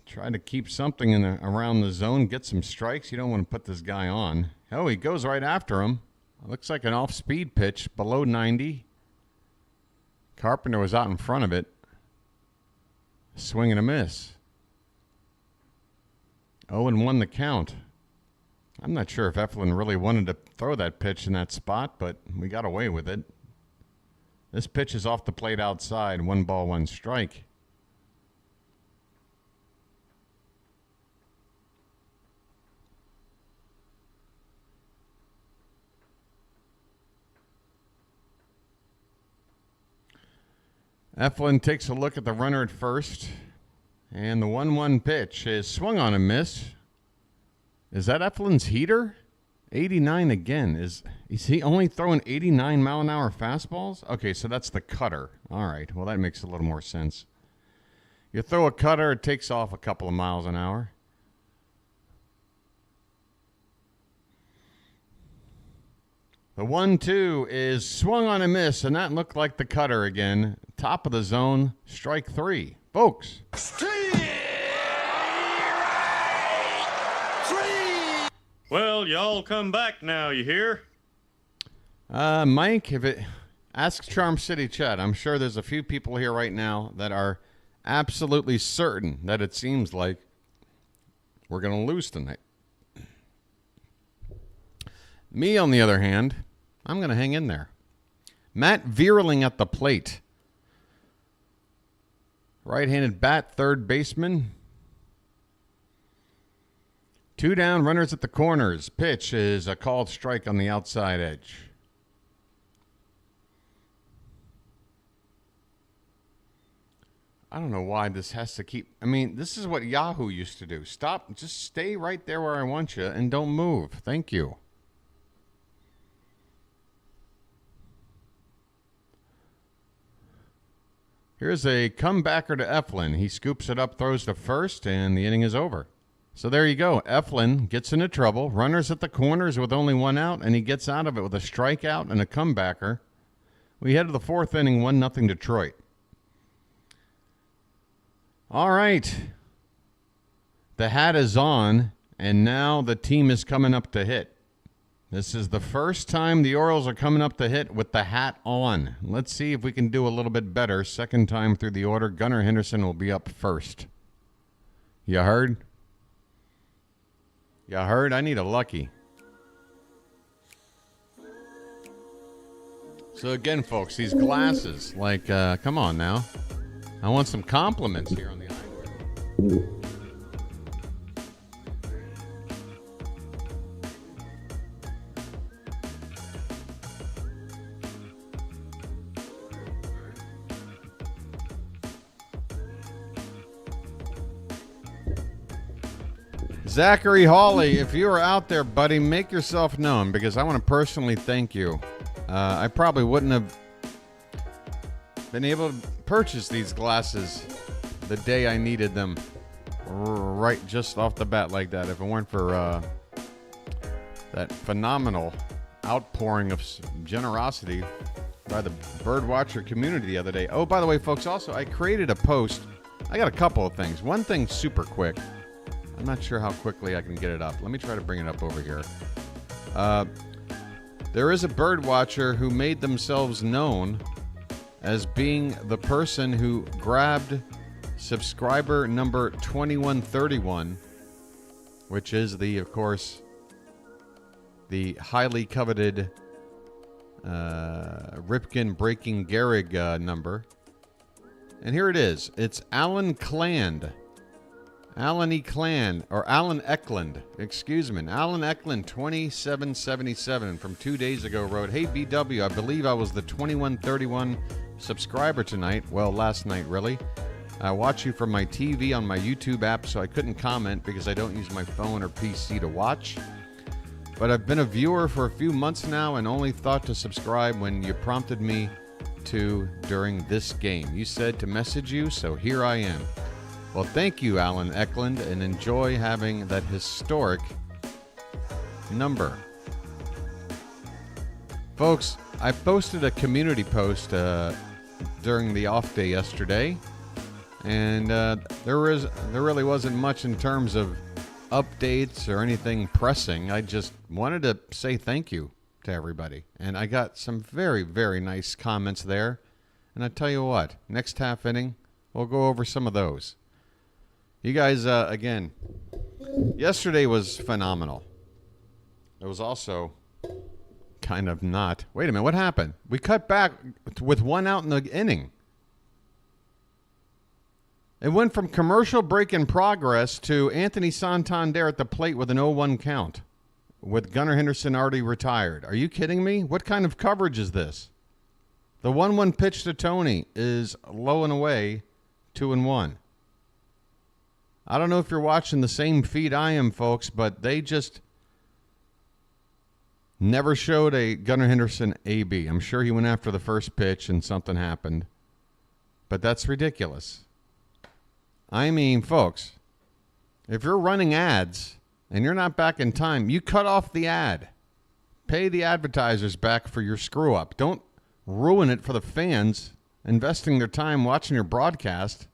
try to keep something around the zone, get some strikes. You don't want to put this guy on. Oh, he goes right after him. Looks like an off-speed pitch, below 90. Carpenter was out in front of it. Swing and a miss. 0-1 the count. I'm not sure if Eflin really wanted to throw that pitch in that spot, but we got away with it. This pitch is off the plate outside. 1 ball, 1 strike. Eflin takes a look at the runner at first, and the 1-1 pitch is swung on and miss. Is that Eflin's heater? 89 again. Is he only throwing 89 mile an hour fastballs? Okay, so that's the cutter. All right, well, that makes a little more sense. You throw a cutter, it takes off a couple of miles an hour. The 1-2 is swung on a miss, and that looked like the cutter again. Top of the zone, strike 3. Folks. Well, y'all come back now, you hear? Mike, ask Charm City Chat. I'm sure there's a few people here right now that are absolutely certain that it seems like we're going to lose tonight. Me, on the other hand, I'm going to hang in there. Matt Vierling at the plate. Right-handed bat, third baseman. 2 down, runners at the corners. Pitch is a called strike on the outside edge. I don't know why this has to keep... I mean, this is what Yahoo used to do. Stop, just stay right there where I want you and don't move. Thank you. Here's a comebacker to Eflin. He scoops it up, throws to first, and the inning is over. So there you go. Eflin gets into trouble. Runners at the corners with only one out, and he gets out of it with a strikeout and a comebacker. We head to the fourth inning, 1-0 Detroit. All right. The hat is on, and now the team is coming up to hit. This is the first time the Orioles are coming up to hit with the hat on. Let's see if we can do a little bit better. Second time through the order, Gunnar Henderson will be up first. You heard? You heard? I need a lucky. So again, folks, these glasses, like, come on now. I want some compliments here on the eyewear. Zachary Hawley, if you are out there, buddy, make yourself known because I want to personally thank you. I probably wouldn't have been able to purchase these glasses the day I needed them right just off the bat like that if it weren't for that phenomenal outpouring of generosity by the birdwatcher community the other day. Oh, by the way, folks, also, I created a post. I got a couple of things. One thing super quick. I'm not sure how quickly I can get it up. Let me try to bring it up over here. There is a bird watcher who made themselves known as being the person who grabbed subscriber number 2131, which is of course, the highly coveted Ripken Breaking Gehrig number. And here it is. It's Alan Cland. Alan Eklund, Alan Eklund, excuse me. Alan Eklund, 2777 from 2 days ago wrote, "Hey BW, I believe I was the 2131 subscriber tonight. Well, last night, really. I watch you from my TV on my YouTube app, so I couldn't comment because I don't use my phone or PC to watch. But I've been a viewer for a few months now and only thought to subscribe when you prompted me to during this game. You said to message you, so here I am." Well, thank you, Alan Eklund, and enjoy having that historic number. Folks, I posted a community post during the off day yesterday, and there really wasn't much in terms of updates or anything pressing. I just wanted to say thank you to everybody, and I got some very, very nice comments there. And I tell you what, next half inning, we'll go over some of those. You guys, again, yesterday was phenomenal. It was also kind of not. Wait a minute, what happened? We cut back with one out in the inning. It went from commercial break in progress to Anthony Santander at the plate with an 0-1 count, with Gunnar Henderson already retired. Are you kidding me? What kind of coverage is this? The 1-1 pitch to Tony is low and away, 2-1. I don't know if you're watching the same feed I am, folks, but they just never showed a Gunnar Henderson AB. I'm sure he went after the first pitch and something happened, but that's ridiculous. I mean, folks, if you're running ads and you're not back in time, you cut off the ad. Pay the advertisers back for your screw up. Don't ruin it for the fans investing their time watching your broadcast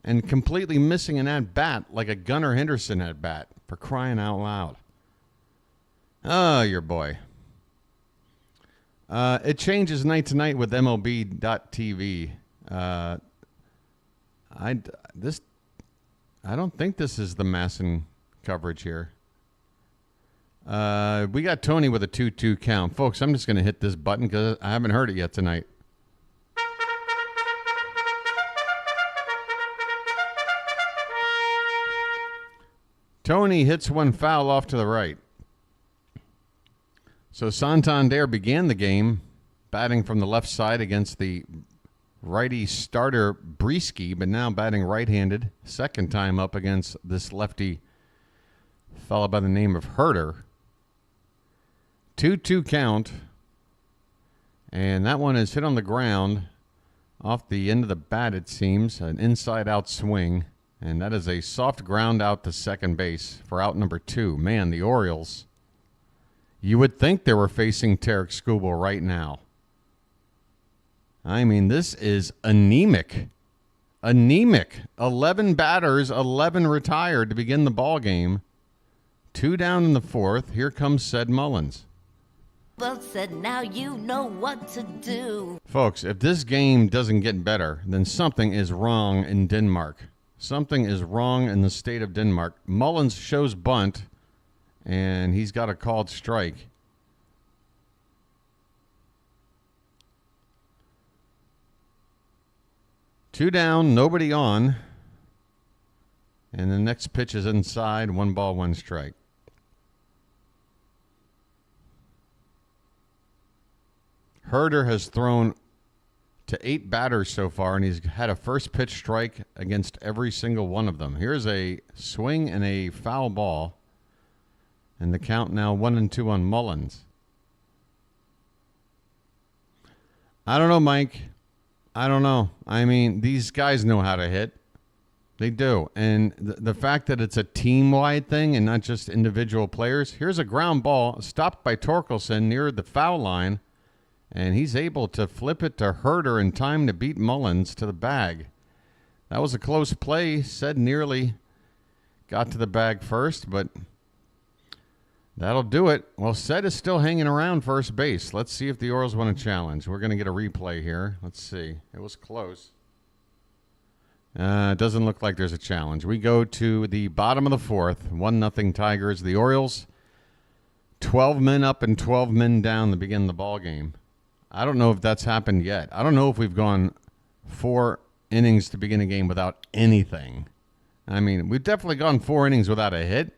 and completely missing an at-bat like a Gunnar Henderson at-bat, for crying out loud. Oh, your boy. It changes night to night with MLB.TV. I don't think this is the Masson coverage here. We got Tony with a 2-2 count. Folks, I'm just going to hit this button because I haven't heard it yet tonight. Tony hits one foul off to the right. So Santander began the game batting from the left side against the righty starter Breesky, but now batting right-handed. Second time up against this lefty fellow by the name of Herter. 2-2 count. And that one is hit on the ground. Off the end of the bat, it seems. An inside-out swing. And that is a soft ground out to second base for out number 2. Man, the Orioles. You would think they were facing Tarik Skubak right now. I mean, this is anemic. Anemic. 11 batters, 11 retired to begin the ball game. 2 down in the 4th. Here comes Ced Mullins. Well said, now you know what to do. Folks, if this game doesn't get better, then something is wrong in Denmark. Something is wrong in the state of Denmark. Mullins shows bunt, and he's got a called strike. Two down, nobody on. And the next pitch is inside, 1 ball, 1 strike. Herder has thrown to 8 batters so far, and he's had a first pitch strike against every single one of them. Here's a swing and a foul ball, and the count now 1-2 on Mullins. I don't know, Mike. I don't know. I mean, these guys know how to hit. They do. And the fact that it's a team-wide thing and not just individual players. Here's a ground ball stopped by Torkelson near the foul line. And he's able to flip it to Herder in time to beat Mullins to the bag. That was a close play. Ced nearly got to the bag first, but that'll do it. Well, Ced is still hanging around first base. Let's see if the Orioles want a challenge. We're going to get a replay here. Let's see. It was close. It doesn't look like there's a challenge. We go to the bottom of the 4th. 1-0 Tigers. The Orioles, 12 men up and 12 men down to begin the ball game. I don't know if that's happened yet. I don't know if we've gone 4 innings to begin a game without anything. I mean, we've definitely gone 4 innings without a hit.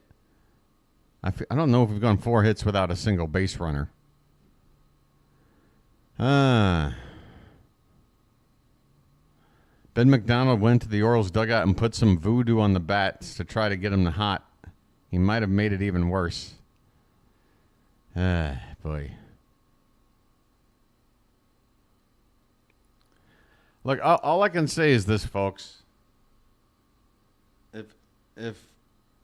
I don't know if we've gone 4 hits without a single base runner. Ben McDonald went to the Orioles dugout and put some voodoo on the bats to try to get him hot. He might have made it even worse. Boy. Look, all I can say is this, folks. If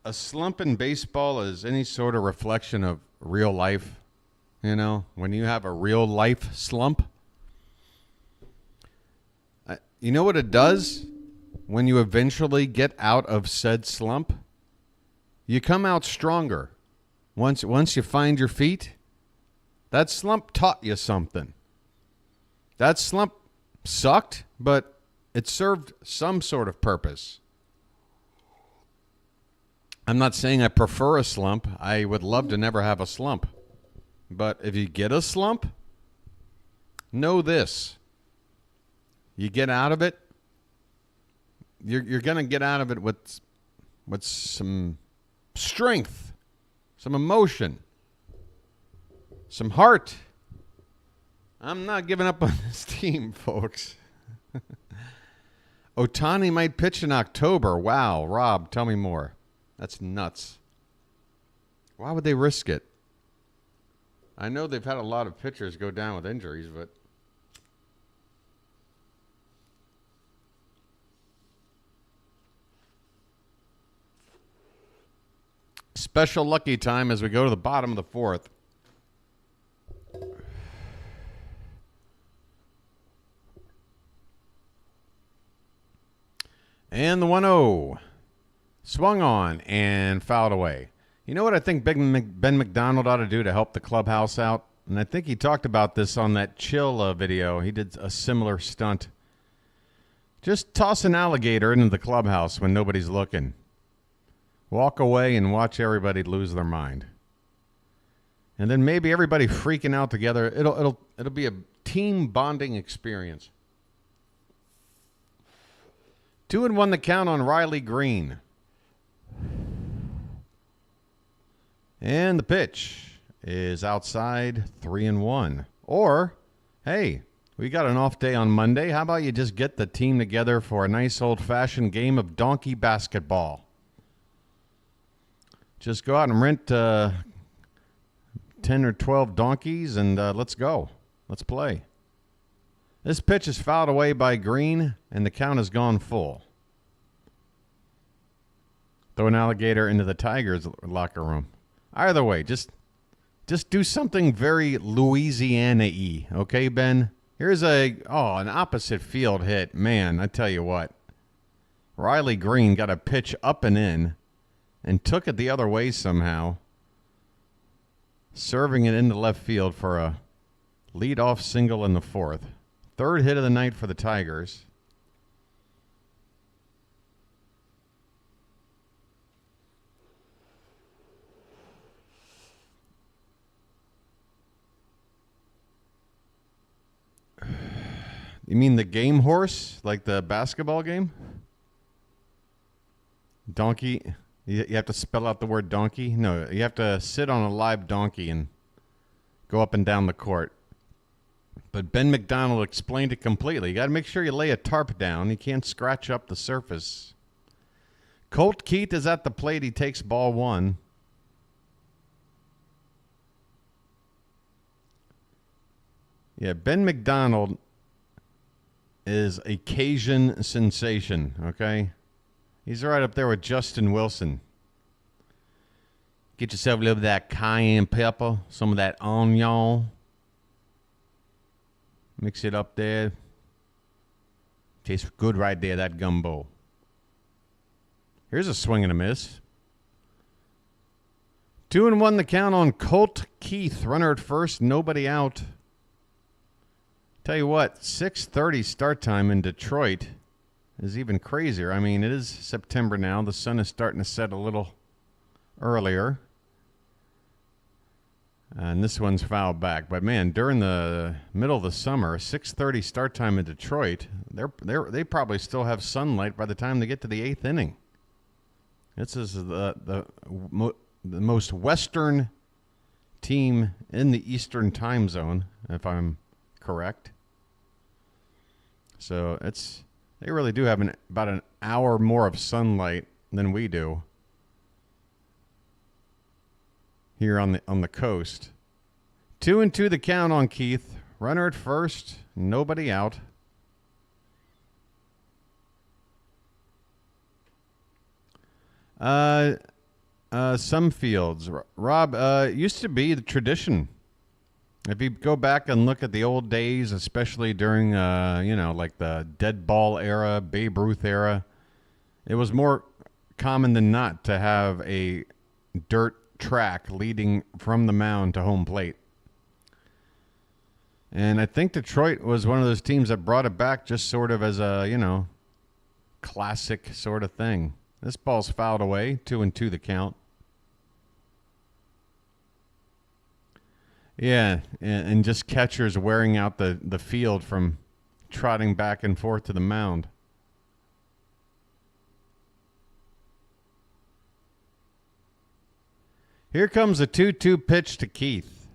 a slump in baseball is any sort of reflection of real life, you know, when you have a real life slump, you know what it does when you eventually get out of said slump? You come out stronger. Once you find your feet, that slump taught you something. That slump sucked, but it served some sort of purpose. I'm not saying I prefer a slump. I would love to never have a slump. But if you get a slump, know this. You get out of it, you're going to get out of it with some strength, some emotion, some heart. I'm not giving up on this team, folks. Ohtani might pitch in October. Wow. Rob, tell me more. That's nuts. Why would they risk it? I know they've had a lot of pitchers go down with injuries, but special lucky time as we go to the bottom of the 4th. And the 1-0 swung on and fouled away. You know what I think Ben McDonald ought to do to help the clubhouse out? And I think he talked about this on that Chill video. He did a similar stunt. Just toss an alligator into the clubhouse when nobody's looking. Walk away and watch everybody lose their mind. And then maybe everybody freaking out together. It'll be a team bonding experience. 2-1 the count on Riley Green. And the pitch is outside, 3-1. Or, hey, we got an off day on Monday. How about you just get the team together for a nice old-fashioned game of donkey basketball? Just go out and rent 10 or 12 donkeys and let's go. Let's play. This pitch is fouled away by Green, and the count has gone full. Throw an alligator into the Tigers' locker room. Either way, just do something very Louisiana-y, okay, Ben? Here's an opposite field hit. Man, I tell you what. Riley Green got a pitch up and in and took it the other way somehow, serving it into left field for a leadoff single in the fourth. Third hit of the night for the Tigers. You mean the game horse, like the basketball game? Donkey? You have to spell out the word donkey? No, you have to sit on a live donkey and go up and down the court. But Ben McDonald explained it completely. You got to make sure you lay a tarp down. You can't scratch up the surface. Colt Keith is at the plate. He takes ball one. Yeah, Ben McDonald is a Cajun sensation, okay? He's right up there with Justin Wilson. Get yourself a little bit of that cayenne pepper, some of that onion. Mix it up there. Tastes good right there, that gumbo. Here's a swing and a miss. 2-1 the count on Colt Keith. Runner at first, nobody out. Tell you what, 6:30 start time in Detroit is even crazier. I mean, it is September now. The sun is starting to set a little earlier. And this one's fouled back. But, man, during the middle of the summer, 6:30 start time in Detroit, they probably still have sunlight by the time they get to the eighth inning. This is the most western team in the Eastern time zone, if I'm correct. So they really do have about an hour more of sunlight than we do here on the coast. 2-2 the count on Keith. Runner at first, nobody out. Some fields, Rob, used to be the tradition. If you go back and look at the old days, especially during, like the dead ball era, Babe Ruth era, it was more common than not to have a dirt track leading from the mound to home plate. And I think Detroit was one of those teams that brought it back just sort of as a, classic sort of thing. This ball's fouled away, 2-2 the count. Yeah, and just catchers wearing out the field from trotting back and forth to the mound. Here comes a 2-2 pitch to Keith.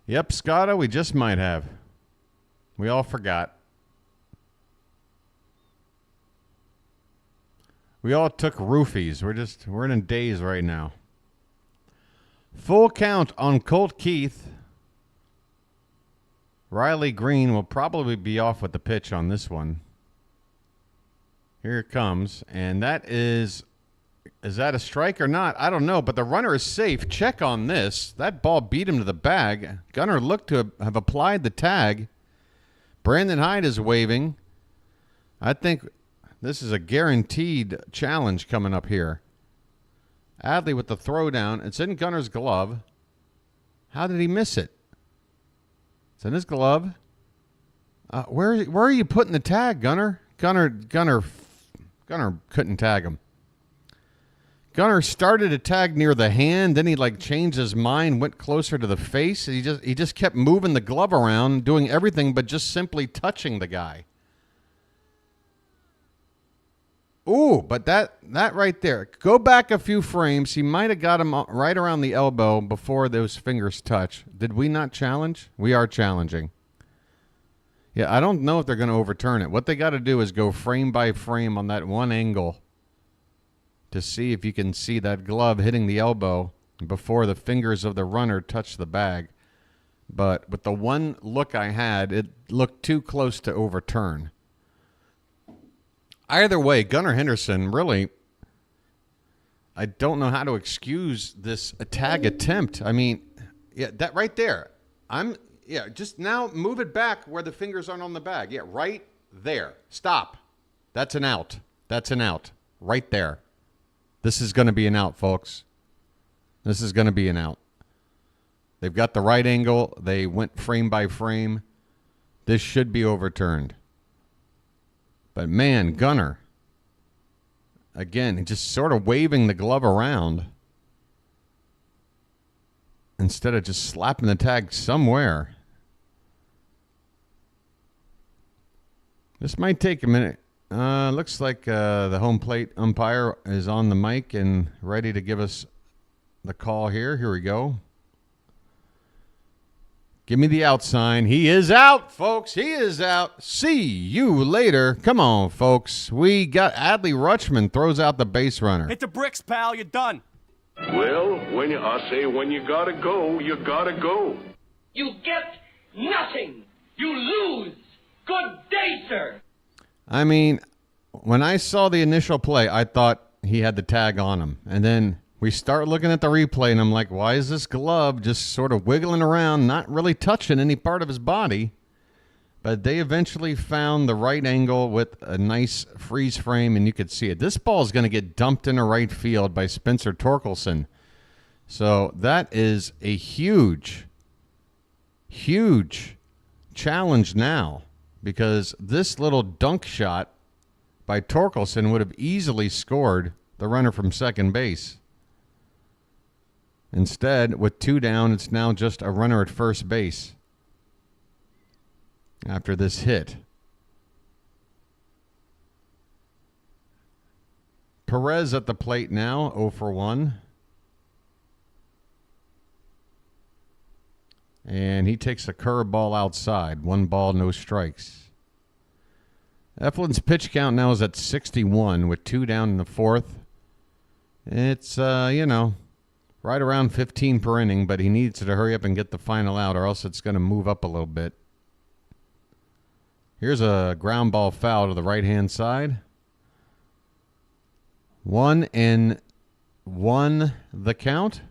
Yep, Scotto, we just might have. We all forgot. We all took roofies. We're in a daze right now. Full count on Colt Keith. Riley Green will probably be off with the pitch on this one. Here it comes. And that is that a strike or not? I don't know, but the runner is safe. Check on this. That ball beat him to the bag. Gunnar looked to have applied the tag. Brandon Hyde is waving. I think this is a guaranteed challenge coming up here. Adley with the throwdown. It's in Gunnar's glove. How did he miss it? It's in his glove. Where are you putting the tag, Gunnar? Gunnar couldn't tag him. Gunnar started a tag near the hand, then he changed his mind, went closer to the face. He just kept moving the glove around, doing everything but just simply touching the guy. Ooh, but that right there. Go back a few frames. He might have got him right around the elbow before those fingers touch. Did we not challenge? We are challenging. Yeah, I don't know if they're going to overturn it. What they got to do is go frame by frame on that one angle to see if you can see that glove hitting the elbow before the fingers of the runner touch the bag. But with the one look I had, it looked too close to overturn. Either way, Gunnar Henderson really, I don't know how to excuse this tag attempt. I mean, yeah, that right there. Just now move it back where the fingers aren't on the bag. Yeah, right there. Stop. That's an out. That's an out. Right there. This is going to be an out, folks. This is going to be an out. They've got the right angle. They went frame by frame. This should be overturned. But, man, Gunnar, again, just sort of waving the glove around instead of just slapping the tag somewhere. This might take a minute. Looks like the home plate umpire is on the mic and ready to give us the call here. Here we go. Give me the out sign. He is out, folks. He is out. See you later. Come on, folks. We got Adley Rutschman throws out the base runner. Hit the bricks, pal. You're done. Well, when you gotta go, you gotta go. You get nothing. You lose. Good day, sir. I mean, when I saw the initial play, I thought he had the tag on him. And then we start looking at the replay, and I'm like, why is this glove just sort of wiggling around, not really touching any part of his body? But they eventually found the right angle with a nice freeze frame, and you could see it. This ball is going to get dumped into right field by Spencer Torkelson. So that is a huge, huge challenge now, because this little dunk shot by Torkelson would have easily scored the runner from second base. Instead, with 2 down, it's now just a runner at first base after this hit. Perez at the plate now, 0 for 1. And he takes a curveball outside. 1 ball, no strikes. Eflin's pitch count now is at 61 with 2 down in the 4th. It's, right around 15 per inning, but he needs to hurry up and get the final out, or else it's going to move up a little bit. Here's a ground ball foul to the right-hand side. 1-1 the count.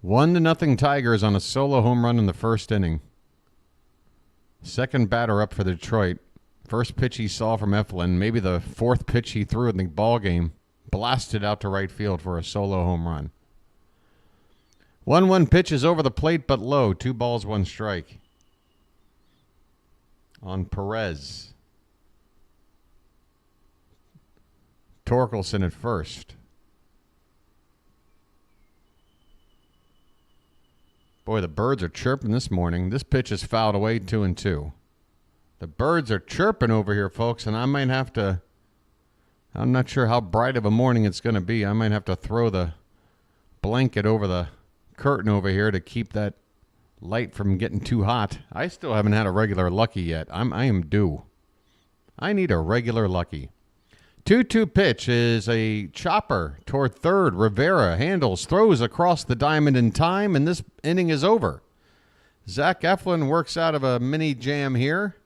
One to nothing Tigers on a solo home run in the first inning. Second batter up for Detroit. First pitch he saw from Eflin, maybe the 4th pitch he threw in the ball game, blasted out to right field for a solo home run. 1-1 pitch is over the plate but low. 2 balls, 1 strike. On Perez. Torkelson at first. Boy, the birds are chirping this morning. This pitch is fouled away, 2-2. The birds are chirping over here, folks, and I might have to, I'm not sure how bright of a morning it's going to be. I might have to throw the blanket over the curtain over here to keep that light from getting too hot. I still haven't had a regular Lucky yet. I am due. I need a regular Lucky. 2-2 pitch is a chopper toward third. Rivera handles, throws across the diamond in time, and this inning is over. Zach Eflin works out of a mini jam here.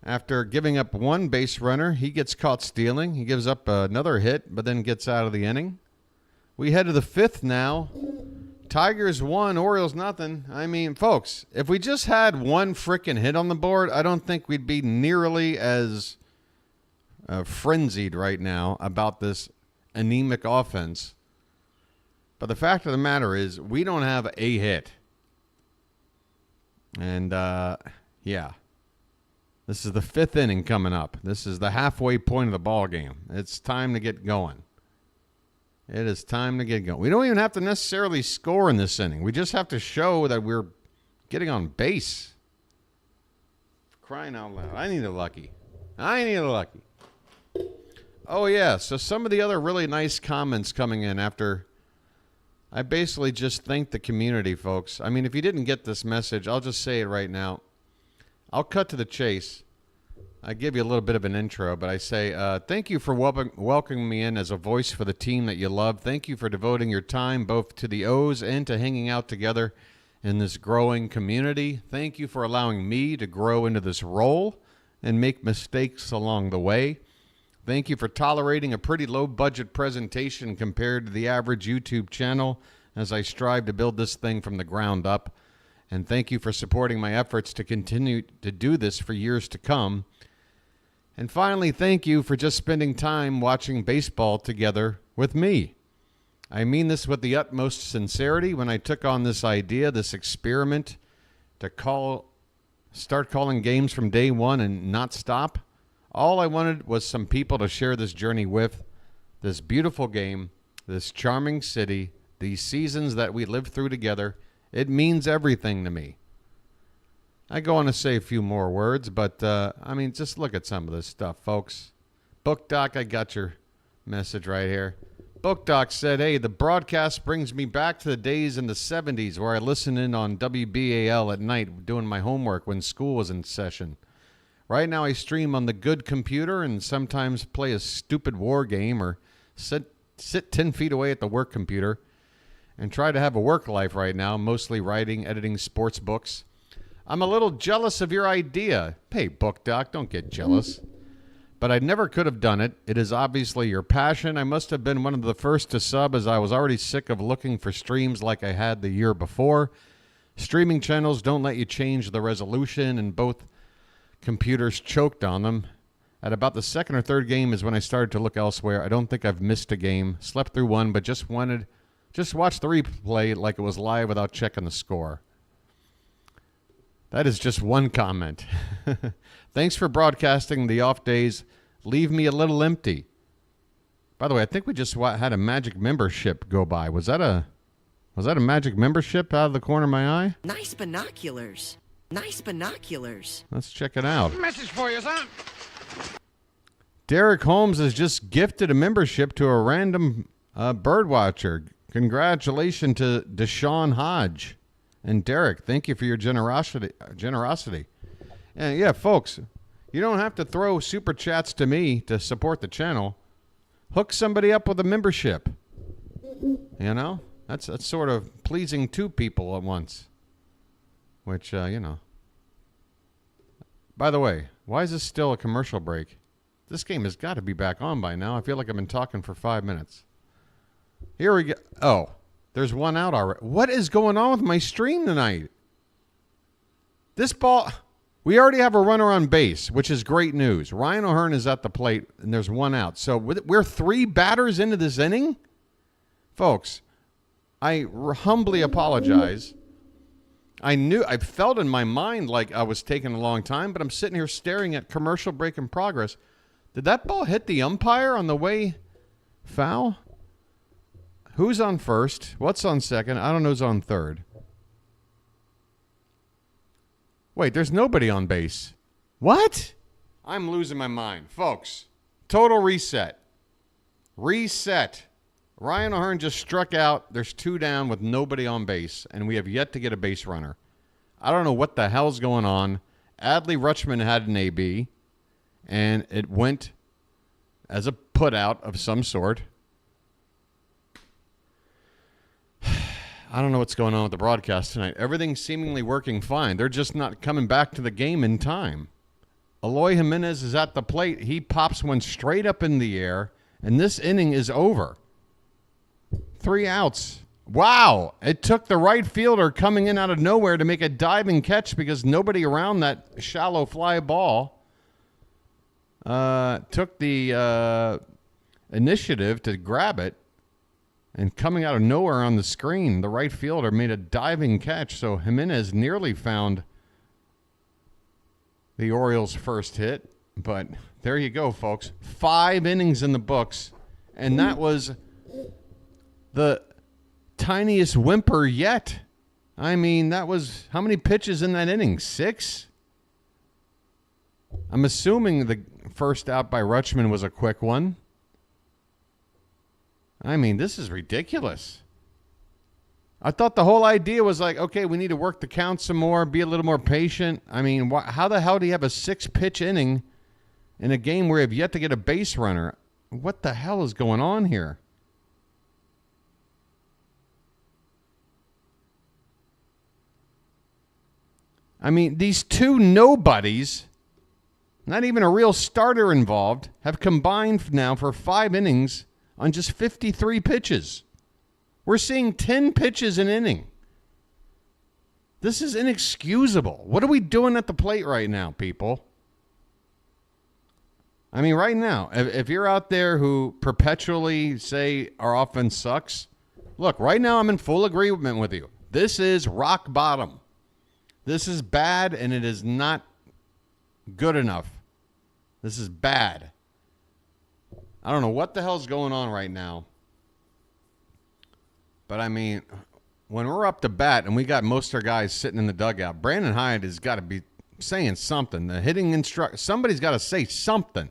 After giving up 1 base runner, he gets caught stealing. He gives up another hit, but then gets out of the inning. We head to the 5th now. Tigers 1, Orioles nothing. I mean, folks, if we just had 1 frickin' hit on the board, I don't think we'd be nearly as frenzied right now about this anemic offense. But the fact of the matter is, we don't have a hit. And, yeah. This is the 5th inning coming up. This is the halfway point of the ball game. It's time to get going. It is time to get going. We don't even have to necessarily score in this inning. We just have to show that we're getting on base. For crying out loud. I need a Lucky. Oh, yeah. So some of the other really nice comments coming in after I basically just thanked the community, folks. I mean, if you didn't get this message, I'll just say it right now. I'll cut to the chase. I give you a little bit of an intro, but I say thank you for welcoming me in as a voice for the team that you love. Thank you for devoting your time both to the O's and to hanging out together in this growing community. Thank you for allowing me to grow into this role and make mistakes along the way. Thank you for tolerating a pretty low-budget presentation compared to the average YouTube channel as I strive to build this thing from the ground up. And thank you for supporting my efforts to continue to do this for years to come. And finally, thank you for just spending time watching baseball together with me. I mean this with the utmost sincerity. When I took on this idea, this experiment to start calling games from day one and not stop, all I wanted was some people to share this journey with, this beautiful game, this charming city, these seasons that we lived through together. It means everything to me. I go on to say a few more words, but, just look at some of this stuff, folks. Book Doc, I got your message right here. Book Doc said, hey, the broadcast brings me back to the days in the 70s where I listened in on WBAL at night doing my homework when school was in session. Right now I stream on the good computer and sometimes play a stupid war game or sit 10 feet away at the work computer and try to have a work life right now, mostly writing, editing sports books. I'm a little jealous of your idea. Hey, Book Doc, don't get jealous. But I never could have done it. It is obviously your passion. I must have been one of the first to sub as I was already sick of looking for streams like I had the year before. Streaming channels don't let you change the resolution, and both computers choked on them. At about the second or third game is when I started to look elsewhere. I don't think I've missed a game. Slept through one, but just watch the replay like it was live without checking the score. That is just one comment. Thanks for broadcasting the off days. Leave me a little empty. By the way, I think we just had a magic membership go by. Was that a magic membership out of the corner of my eye? Nice binoculars. Nice binoculars. Let's check it out. Message for you, son. Derek Holmes has just gifted a membership to a random bird watcher. Congratulations to Deshaun Hodge. And Derek, thank you for your generosity. And yeah, folks, you don't have to throw super chats to me to support the channel. Hook somebody up with a membership. You know, that's sort of pleasing two people at once. Which, By the way, why is this still a commercial break? This game has got to be back on by now. I feel like I've been talking for 5 minutes. Here we go. Oh. There's one out already. What is going on with my stream tonight? This ball, we already have a runner on base, which is great news. Ryan O'Hearn is at the plate, and there's one out. So we're 3 batters into this inning? Folks, I humbly apologize. I felt in my mind like I was taking a long time, but I'm sitting here staring at commercial break in progress. Did that ball hit the umpire on the way foul? Who's on first? What's on second? I don't know who's on third. Wait, there's nobody on base. What? I'm losing my mind. Folks, total reset. Reset. Ryan O'Hearn just struck out. There's 2 down with nobody on base, and we have yet to get a base runner. I don't know what the hell's going on. Adley Rutschman had an AB, and it went as a putout of some sort. I don't know what's going on with the broadcast tonight. Everything's seemingly working fine. They're just not coming back to the game in time. Eloy Jimenez is at the plate. He pops one straight up in the air, and this inning is over. 3 outs. Wow. It took the right fielder coming in out of nowhere to make a diving catch because nobody around that shallow fly ball took the initiative to grab it. And coming out of nowhere on the screen, the right fielder made a diving catch. So Jimenez nearly found the Orioles' first hit. But there you go, folks. 5 innings in the books. And that was the tiniest whimper yet. I mean, that was how many pitches in that inning? 6? I'm assuming the first out by Rutschman was a quick one. I mean, this is ridiculous. I thought the whole idea was like, okay, we need to work the count some more, be a little more patient. I mean, how the hell do you have a 6-pitch inning in a game where you have yet to get a base runner. What the hell is going on here? I mean, these two nobodies, not even a real starter involved, have combined now for 5 innings on just 53 pitches. We're seeing 10 pitches an inning. This is inexcusable. What are we doing at the plate right now, people? I mean, right now, if you're out there who perpetually say our offense sucks, look, right now I'm in full agreement with you. This is rock bottom. This is bad, and it is not good enough. This is bad. I don't know what the hell's going on right now. But, I mean, when we're up to bat and we got most of our guys sitting in the dugout, Brandon Hyde has got to be saying something. The hitting somebody's got to say something.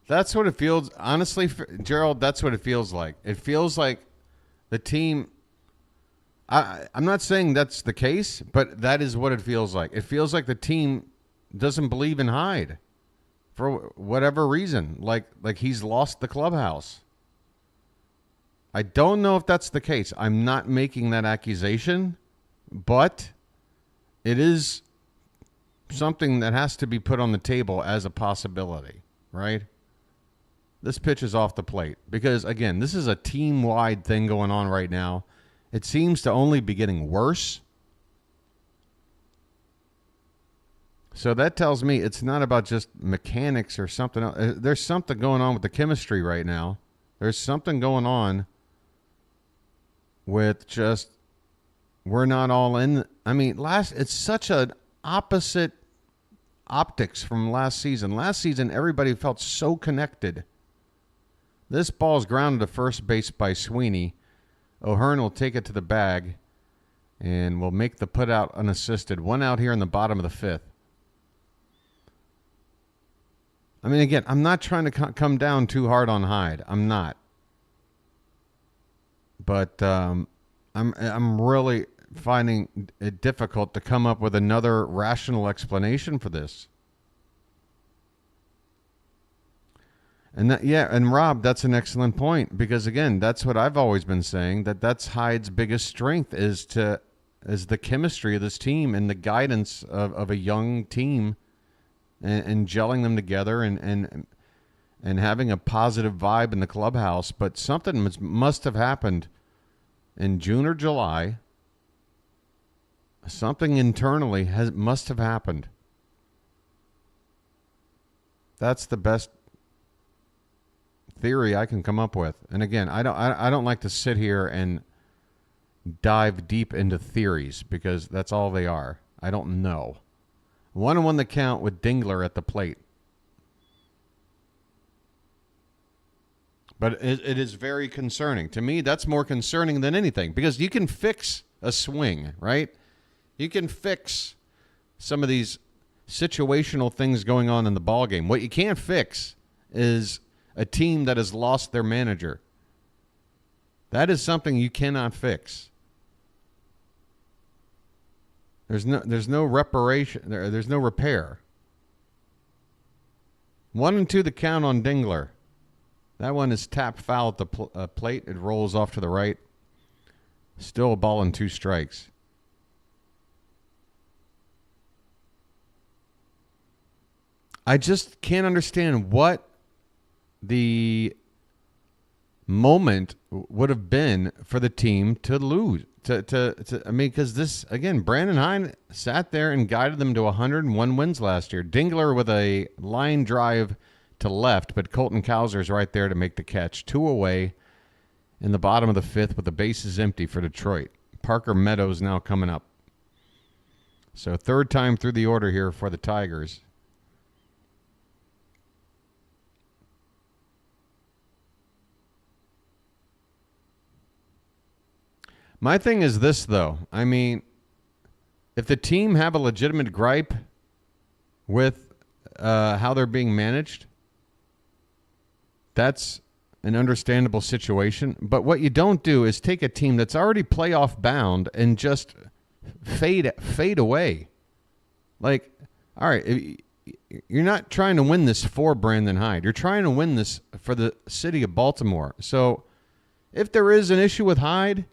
That's what it feels. Honestly, Gerald, that's what it feels like. It feels like the team. I'm not saying that's the case, but that is what it feels like. It feels like the team doesn't believe in Hyde for whatever reason. Like he's lost the clubhouse. I don't know if that's the case. I'm not making that accusation, but it is something that has to be put on the table as a possibility, right? This pitch is off the plate because, again, this is a team-wide thing going on right now. It seems to only be getting worse. So that tells me it's not about just mechanics or something else. There's something going on with the chemistry right now. There's something going on with just we're not all in. I mean, it's such an opposite optics from last season. Last season, everybody felt so connected. This ball's grounded to first base by Sweeney. O'Hearn will take it to the bag and will make the put out unassisted. 1 out here in the bottom of the 5th. I mean, again, I'm not trying to come down too hard on Hyde. I'm not. But I'm really finding it difficult to come up with another rational explanation for this. And Rob, that's an excellent point because, again, that's what I've always been saying, that's Hyde's biggest strength is the chemistry of this team and the guidance of a young team and gelling them together and having a positive vibe in the clubhouse. But something must have happened in June or July. Something internally must have happened. That's the best theory I can come up with. And again, I don't like to sit here and dive deep into theories because that's all they are. I don't know. 1-1 the count with Dingler at the plate. But it is very concerning. To me, that's more concerning than anything because you can fix a swing, right? You can fix some of these situational things going on in the ballgame. What you can't fix is a team that has lost their manager. That is something you cannot fix. There's no reparation. There's no repair. 1-2 the count on Dingler. That one is tapped foul at the plate. It rolls off to the right. Still a ball and 2 strikes. I just can't understand what the moment would have been for the team to lose. I mean, because this, again, Brandon Hyde sat there and guided them to 101 wins last year. Dingler with a line drive to left, but Colton Cowser's right there to make the catch. 2 away in the bottom of the 5th with the bases empty for Detroit. Parker Meadows now coming up. So 3rd time through the order here for the Tigers. My thing is this, though. I mean, if the team have a legitimate gripe with how they're being managed, that's an understandable situation. But what you don't do is take a team that's already playoff bound and just fade away. Like, all right, you're not trying to win this for Brandon Hyde. You're trying to win this for the city of Baltimore. So if there is an issue with Hyde,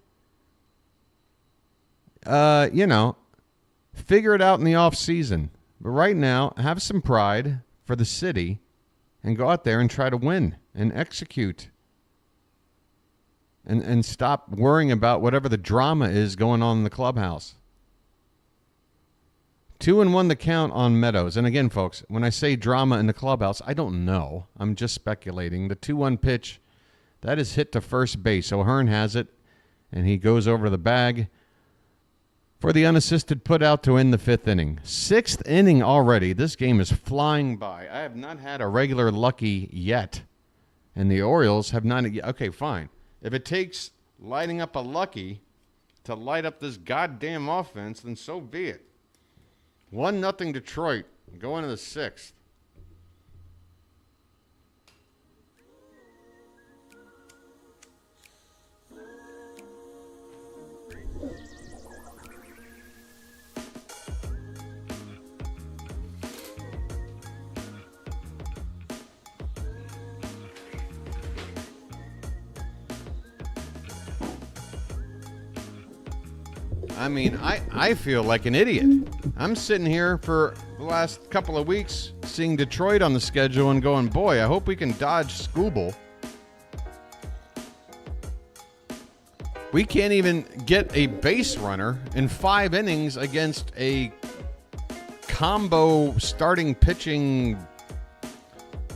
figure it out in the off season. But right now, have some pride for the city and go out there and try to win and execute. And stop worrying about whatever the drama is going on in the clubhouse. 2-1 the count on Meadows. And again, folks, when I say drama in the clubhouse, I don't know. I'm just speculating. The 2-1 pitch, that is hit to first base. O'Hearn has it, and he goes over to the bag for the unassisted put out to end the 5th inning. 6th inning already. This game is flying by. I have not had a regular lucky yet, and the Orioles have not. Okay, fine. If it takes lighting up a lucky to light up this goddamn offense, then so be it. 1-0 Detroit, going to the 6th. I mean, I feel like an idiot. I'm sitting here for the last couple of weeks seeing Detroit on the schedule and going, boy, I hope we can dodge Skubal. We can't even get a base runner in 5 innings against a combo starting pitching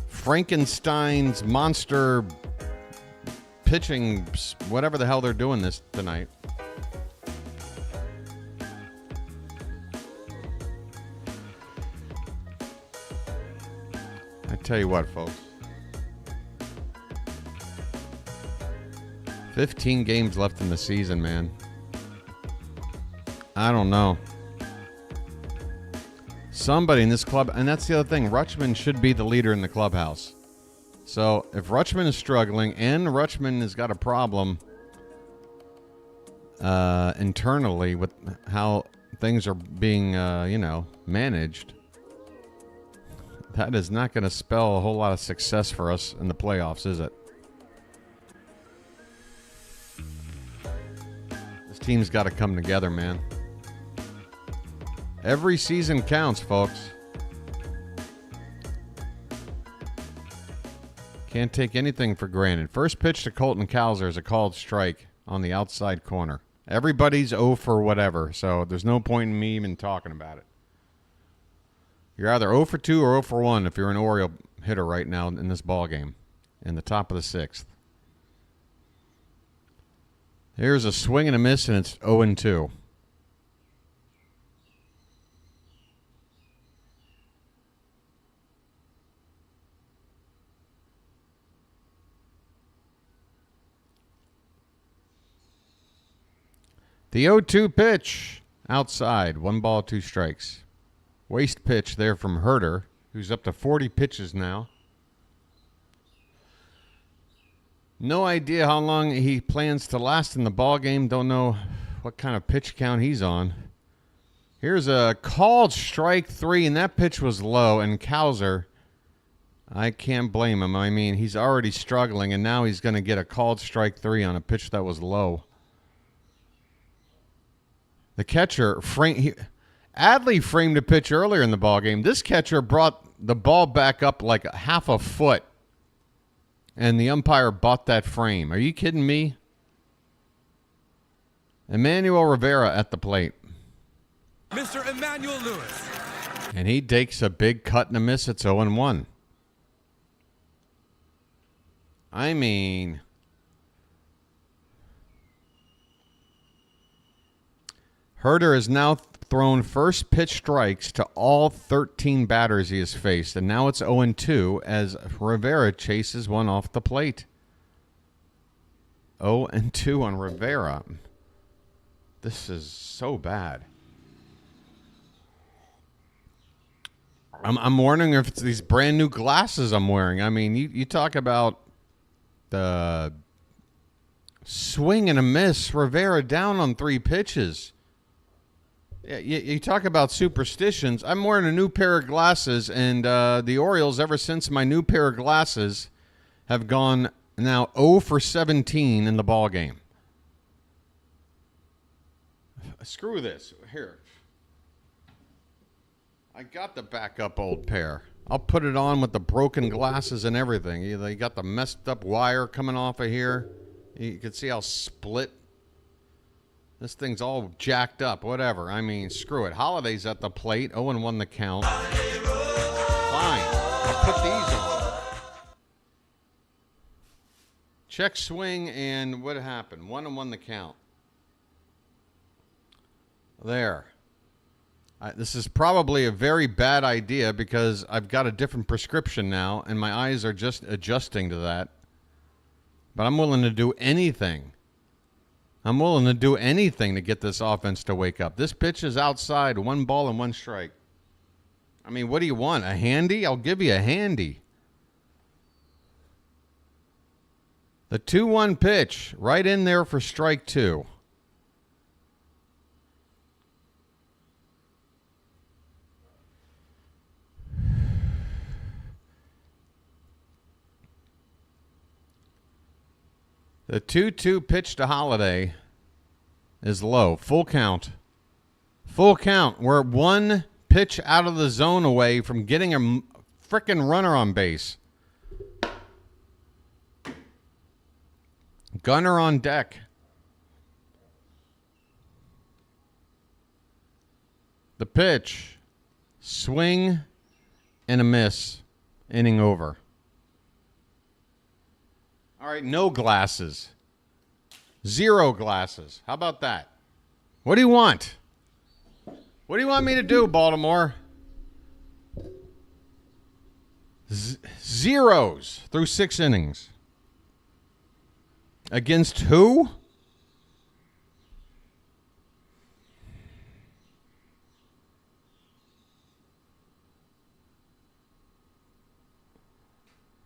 Frankenstein's monster pitching, whatever the hell they're doing this tonight. Tell you what, folks. 15 games left in the season, man. I don't know. Somebody in this club, and that's the other thing, Rutschman should be the leader in the clubhouse. So if Rutschman is struggling and Rutschman has got a problem internally with how things are being, managed, that is not going to spell a whole lot of success for us in the playoffs, is it? This team's got to come together, man. Every season counts, folks. Can't take anything for granted. First pitch to Colton Cowser is a called strike on the outside corner. Everybody's 0 for whatever, so there's no point in me even talking about it. You're either 0 for 2 or 0 for 1 if you're an Oriole hitter right now in this ballgame, in the top of the 6th. Here's a swing and a miss, and it's 0-2. The 0-2 pitch outside, 1 ball, 2 strikes. Waste pitch there from Herter, who's up to 40 pitches now. No idea how long he plans to last in the ballgame. Don't know what kind of pitch count he's on. Here's a called strike 3, and that pitch was low. And Cowser, I can't blame him. I mean, he's already struggling, and now he's going to get a called strike 3 on a pitch that was low. The catcher, Adley framed a pitch earlier in the ballgame. This catcher brought the ball back up like a half a foot, and the umpire bought that frame. Are you kidding me? Emmanuel Rivera at the plate. Mr. Emmanuel Lewis. And he takes a big cut and a miss. It's 0-1. I mean, Herter has now thrown first pitch strikes to all 13 batters he has faced, and now it's 0-2 as Rivera chases one off the plate. 0-2 on Rivera. This is so bad. I'm wondering if it's these brand new glasses I'm wearing. I mean, you talk about swing and a miss. Rivera down on 3 pitches. You talk about superstitions. I'm wearing a new pair of glasses, and the Orioles, ever since my new pair of glasses, have gone now 0 for 17 in the ball game. Screw this. Here. I got the backup old pair. I'll put it on with the broken glasses and everything. You got the messed up wire coming off of here. You can see how split. This thing's all jacked up. Whatever. I mean, screw it. Holiday's at the plate. 0-1 the count. Fine. I'll put these on. Check swing, and what happened? 1-1 the count. There. This is probably a very bad idea because I've got a different prescription now, and my eyes are just adjusting to that. But I'm willing to do anything. I'm willing to do anything to get this offense to wake up. This pitch is outside, 1 ball and 1 strike. I mean, what do you want? A handy? I'll give you a handy. The 2-1 pitch, right in there for strike 2. The 2-2 pitch to Holiday is low. Full count. Full count. We're 1 pitch out of the zone away from getting a frickin' runner on base. Gunner on deck. The pitch. Swing and a miss. Inning over. All right, no glasses. 0 glasses. How about that? What do you want? What do you want me to do, Baltimore? Zeros through 6 innings. Against who?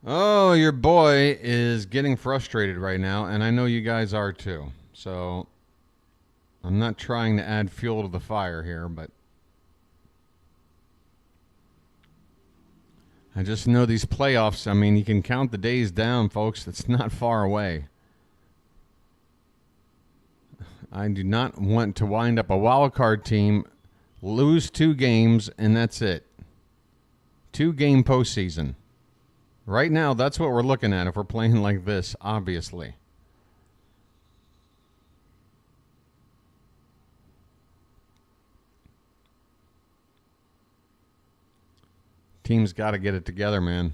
Oh, your boy is getting frustrated right now, and I know you guys are too. So I'm not trying to add fuel to the fire here, but I just know these playoffs, I mean, you can count the days down, folks. It's not far away. I do not want to wind up a wild card team, lose 2 games, and that's it. 2-game postseason. Right now, that's what we're looking at if we're playing like this, obviously. Team's got to get it together, man.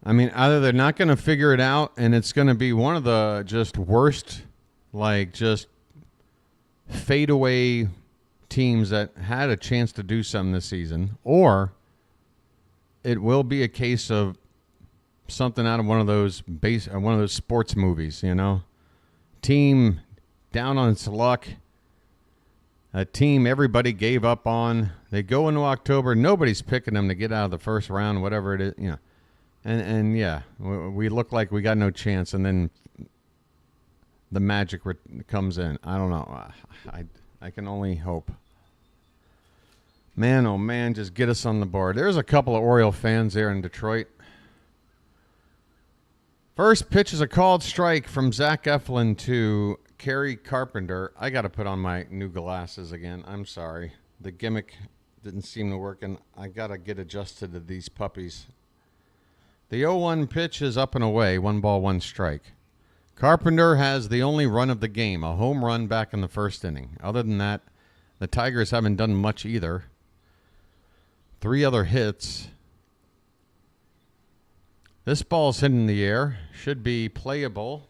I mean, either they're not going to figure it out and it's going to be one of the just worst, like just fadeaway teams that had a chance to do something this season, or it will be a case of something out of one of those sports movies, you know. Team down on its luck. A team everybody gave up on. They go into October. Nobody's picking them to get out of the first round, whatever it is, you know. And yeah, we look like we got no chance, and then the magic comes in. I don't know. I can only hope. Man, oh man, just get us on the board. There's a couple of Oriole fans there in Detroit. First pitch is a called strike from Zach Eflin to Kerry Carpenter. I got to put on my new glasses again. I'm sorry. The gimmick didn't seem to work, and I got to get adjusted to these puppies. The 0-1 pitch is up and away. 1 ball, 1 strike. Carpenter has the only run of the game, a home run back in the first inning. Other than that, the Tigers haven't done much either. 3 other hits. This ball's hit in the air. Should be playable.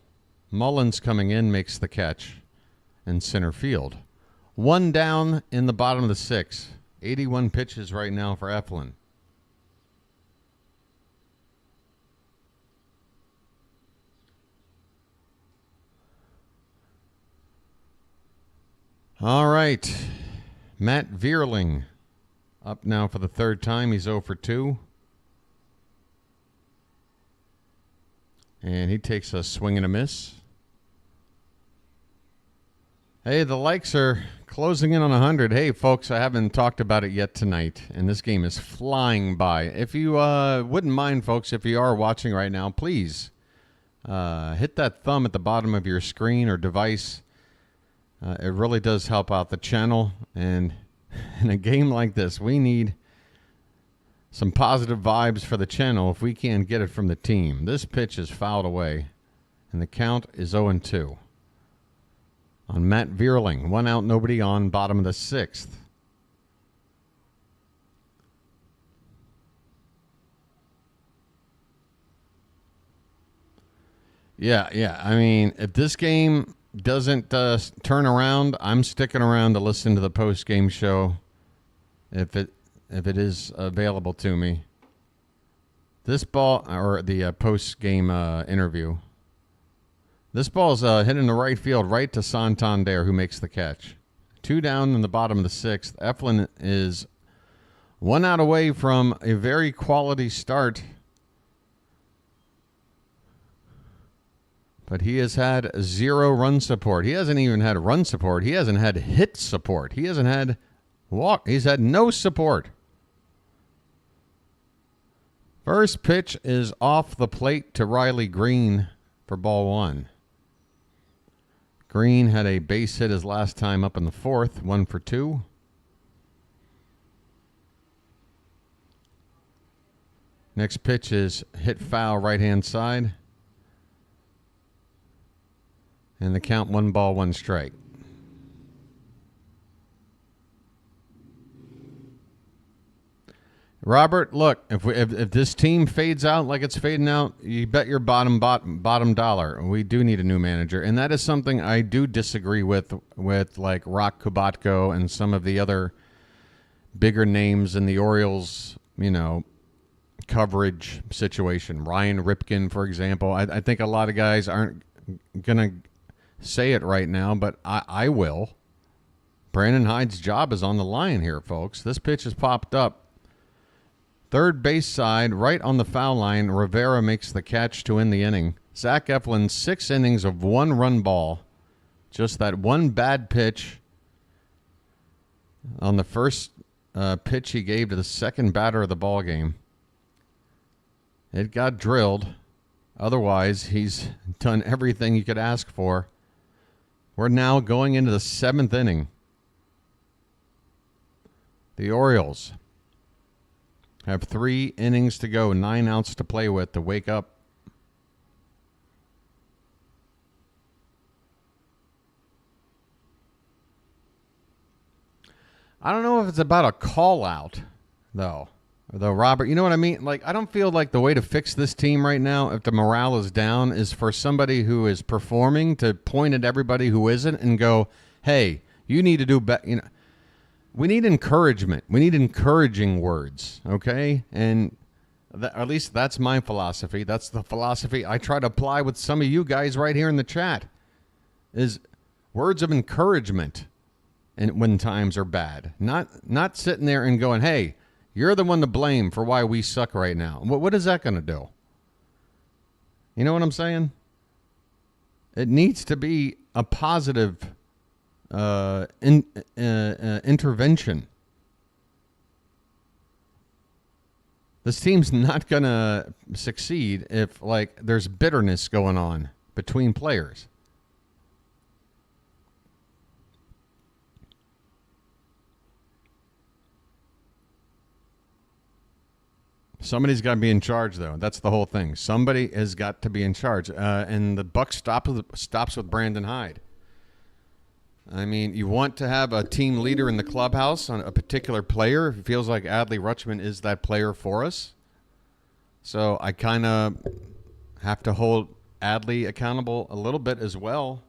Mullins coming in makes the catch in center field. 1 down in the bottom of the 6th. 81 pitches right now for Eflin. All right. Matt Vierling up now for the third time. He's 0 for 2. And he takes a swing and a miss. Hey, the likes are closing in on 100. Hey, folks, I haven't talked about it yet tonight, and this game is flying by. If you wouldn't mind, folks, if you are watching right now, please hit that thumb at the bottom of your screen or device. It really does help out the channel, and in a game like this, we need some positive vibes for the channel if we can't get it from the team. This pitch is fouled away, and the count is 0-2. On Matt Vierling, 1 out, nobody on, bottom of the 6th. Yeah. I mean, if this game doesn't turn around, I'm sticking around to listen to the post-game show if it is available to me. This ball, or the post-game interview. This ball's hit in the right field, right to Santander, who makes the catch. 2 down in the bottom of the 6th. Eflin is 1 out away from a very quality start. But he has had 0 run support. He hasn't even had run support. He hasn't had hit support. He hasn't had walk. He's had no support. First pitch is off the plate to Riley Green for ball 1. Green had a base hit his last time up in the 4th, 1 for 2. Next pitch is hit foul right-hand side. And the count 1 ball, 1 strike. Robert, look, if this team fades out like it's fading out, you bet your bottom dollar. We do need a new manager, and that is something I do disagree with like Rock Kubatko and some of the other bigger names in the Orioles, coverage situation. Ryan Ripken, for example. I think a lot of guys aren't gonna say it right now, but I will. Brandon Hyde's job is on the line here, folks. This pitch has popped up. Third base side, right on the foul line, Rivera makes the catch to end the inning. Zach Eflin, 6 innings of 1 run ball. Just that one bad pitch on the first pitch he gave to the second batter of the ball game. It got drilled. Otherwise, he's done everything you could ask for. We're now going into the 7th inning. The Orioles have 3 innings to go, 9 outs to play with to wake up. I don't know if it's about a call out, though, Robert. You know what I mean? Like, I don't feel like the way to fix this team right now, if the morale is down, is for somebody who is performing to point at everybody who isn't and go, hey, you need to do better. We need encouragement. We need encouraging words, okay? And at least that's my philosophy. That's the philosophy I try to apply with some of you guys right here in the chat, is words of encouragement and when times are bad. Not sitting there and going, hey, you're the one to blame for why we suck right now. What is that going to do? You know what I'm saying? It needs to be a positive intervention. This team's not going to succeed if, there's bitterness going on between players. Somebody's got to be in charge, though. That's the whole thing. Somebody has got to be in charge. And the buck stops with Brandon Hyde. I mean, you want to have a team leader in the clubhouse on a particular player. It feels like Adley Rutschman is that player for us. So I kind of have to hold Adley accountable a little bit as well.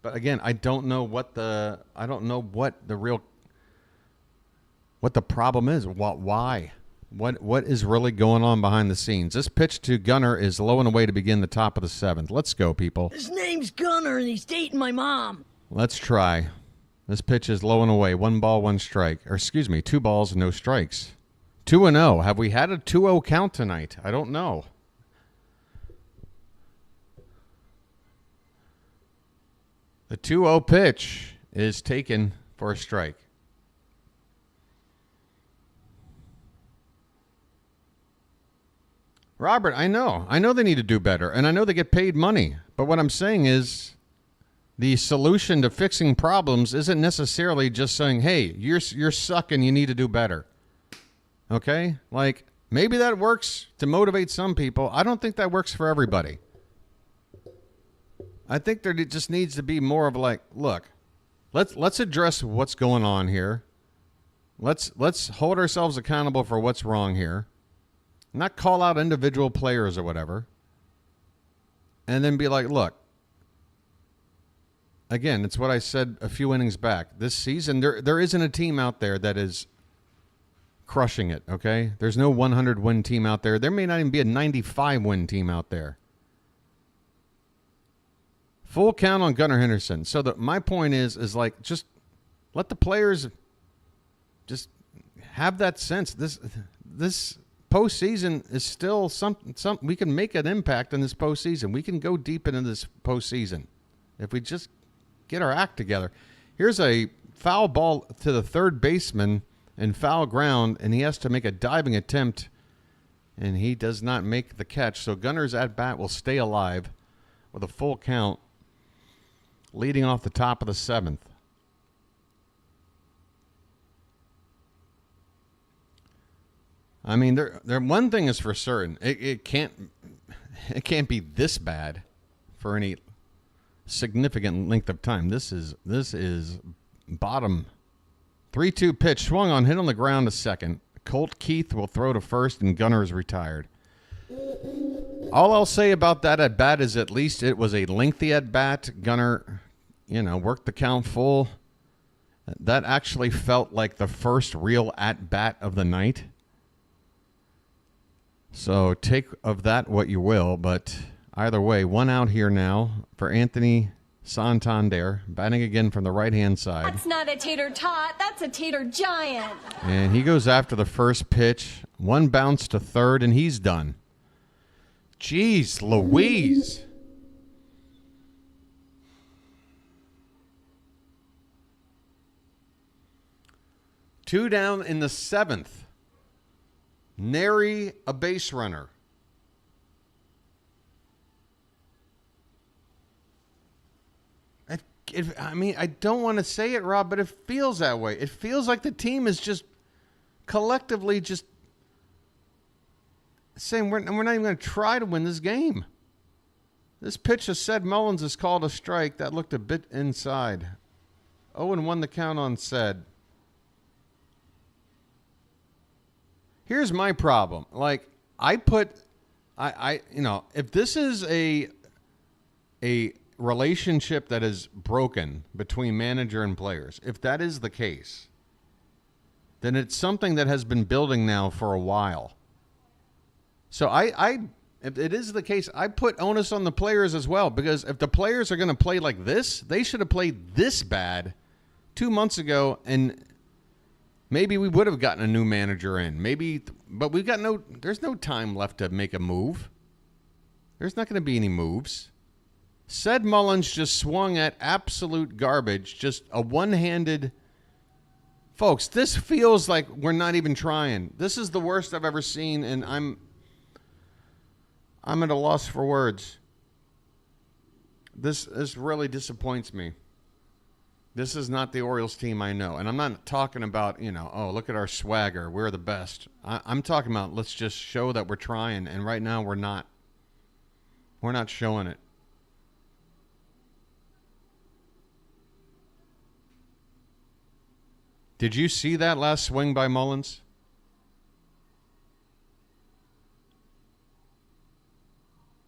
But again, I don't know what the problem is. Why? What is really going on behind the scenes? This pitch to Gunnar is low and away to begin the top of the 7th. Let's go, people. His name's Gunnar, and he's dating my mom. Let's try. This pitch is low and away. 1 ball, 1 strike. Or excuse me, 2 balls, no strikes. 2-0. Have we had a 2-0 count tonight? I don't know. The 2-0 pitch is taken for a strike. Robert, I know they need to do better, and I know they get paid money. But what I'm saying is the solution to fixing problems isn't necessarily just saying, hey, you're sucking, you need to do better. Okay? Like, maybe that works to motivate some people. I don't think that works for everybody. I think there just needs to be more of like, look, let's address what's going on here. Let's hold ourselves accountable for what's wrong here. Not call out individual players or whatever. And then be like, look, again, it's what I said a few innings back. This season, there isn't a team out there that is crushing it, okay? There's no 100-win team out there. There may not even be a 95-win team out there. Full count on Gunnar Henderson. So my point is like, just let the players just have that sense. This postseason is still something we can make an impact in this postseason. We can go deep into this postseason if we just get our act together. Here's a foul ball to the third baseman in foul ground, and he has to make a diving attempt, and he does not make the catch. So Gunnar's at bat will stay alive with a full count, leading off the top of the 7th. I mean, there. One thing is for certain: it can't be this bad for any significant length of time. This is bottom. 3-2 pitch swung on, hit on the ground to second. Colt Keith will throw to first, and Gunnar is retired. All I'll say about that at bat is at least it was a lengthy at bat. Gunnar, worked the count full. That actually felt like the first real at bat of the night. So take of that what you will, but either way, 1 out here now for Anthony Santander, batting again from the right-hand side. That's not a tater tot, that's a tater giant. And he goes after the first pitch. 1 bounce to third, and he's done. Jeez Louise. Two down in the 7th. Nary a base runner. I mean, I don't want to say it, Rob, but it feels that way. It feels like the team is just collectively just saying we're not even going to try to win this game. This pitch of Sed Mullins is called a strike. That looked a bit inside. 0-1 the count on Sed. Here's my problem. Like, if this is a relationship that is broken between manager and players, if that is the case, then it's something that has been building now for a while. So if it is the case, I put onus on the players as well, because if the players are going to play like this, they should have played this bad 2 months ago, and maybe we would have gotten a new manager in. But there's no time left to make a move. There's not going to be any moves. Sed Mullins just swung at absolute garbage, just a one-handed. Folks, this feels like we're not even trying. This is the worst I've ever seen, and I'm at a loss for words. This really disappoints me. This is not the Orioles team I know. And I'm not talking about, oh, look at our swagger. We're the best. I'm talking about let's just show that we're trying. And right now we're not. We're not showing it. Did you see that last swing by Mullins?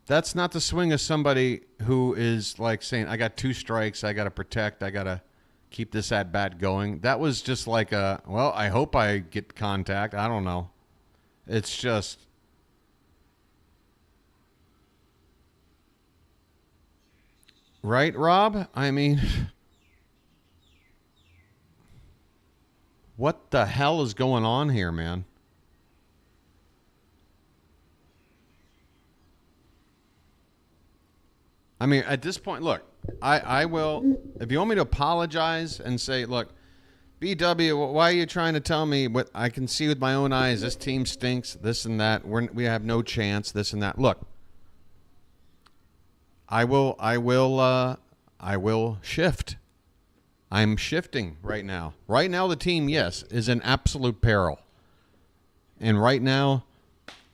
That's not the swing of somebody who is like saying, I got 2 strikes, I got to protect, I got to keep this at bat going. That was just like I hope I get contact. I don't know. It's just. Right, Rob? I mean, What the hell is going on here, man? I mean, at this point, look, I will, if you want me to apologize and say, look, BW, why are you trying to tell me what I can see with my own eyes? This team stinks, this and that. We have no chance, this and that. Look, I will shift. I'm shifting right now. Right now, the team, yes, is in absolute peril. And right now,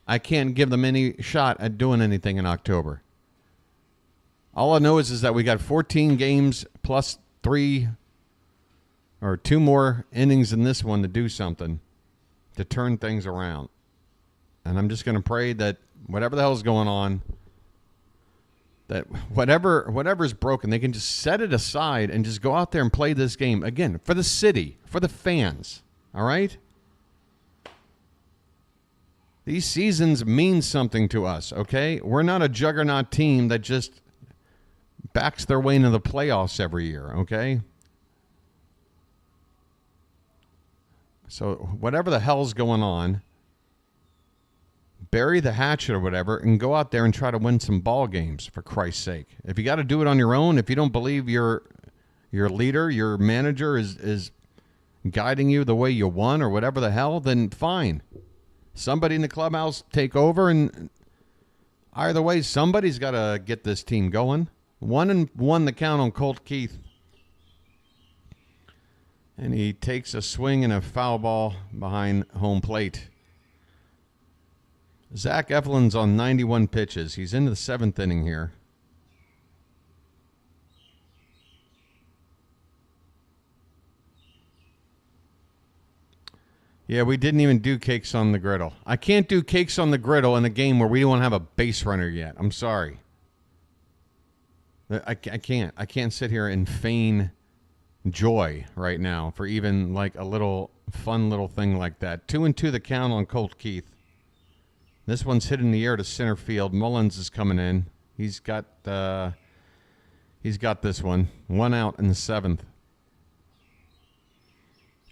I can't give them any shot at doing anything in October. All I know is that we got 14 games plus 3 or 2 more innings in this one to do something, to turn things around. And I'm just going to pray that whatever the hell is going on, that whatever's broken, they can just set it aside and just go out there and play this game again for the city, for the fans. All right? These seasons mean something to us, okay? We're not a juggernaut team that just backs their way into the playoffs every year, okay? So whatever the hell's going on, bury the hatchet or whatever and go out there and try to win some ball games, for Christ's sake. If you got to do it on your own, if you don't believe your leader, your manager is guiding you the way you want or whatever the hell, then fine. Somebody in the clubhouse take over, and either way, somebody's got to get this team going. 1-1 the count on Colt Keith. And he takes a swing and a foul ball behind home plate. Zach Eflin's on 91 pitches. He's into the 7th inning here. Yeah, we didn't even do cakes on the griddle. I can't do cakes on the griddle in a game where we don't have a base runner yet. I'm sorry. I can't. I can't sit here and feign joy right now for even like a little fun little thing like that. 2-2 the count on Colt Keith. This one's hit in the air to center field. Mullins is coming in. He's got this one. 1 out in the 7th.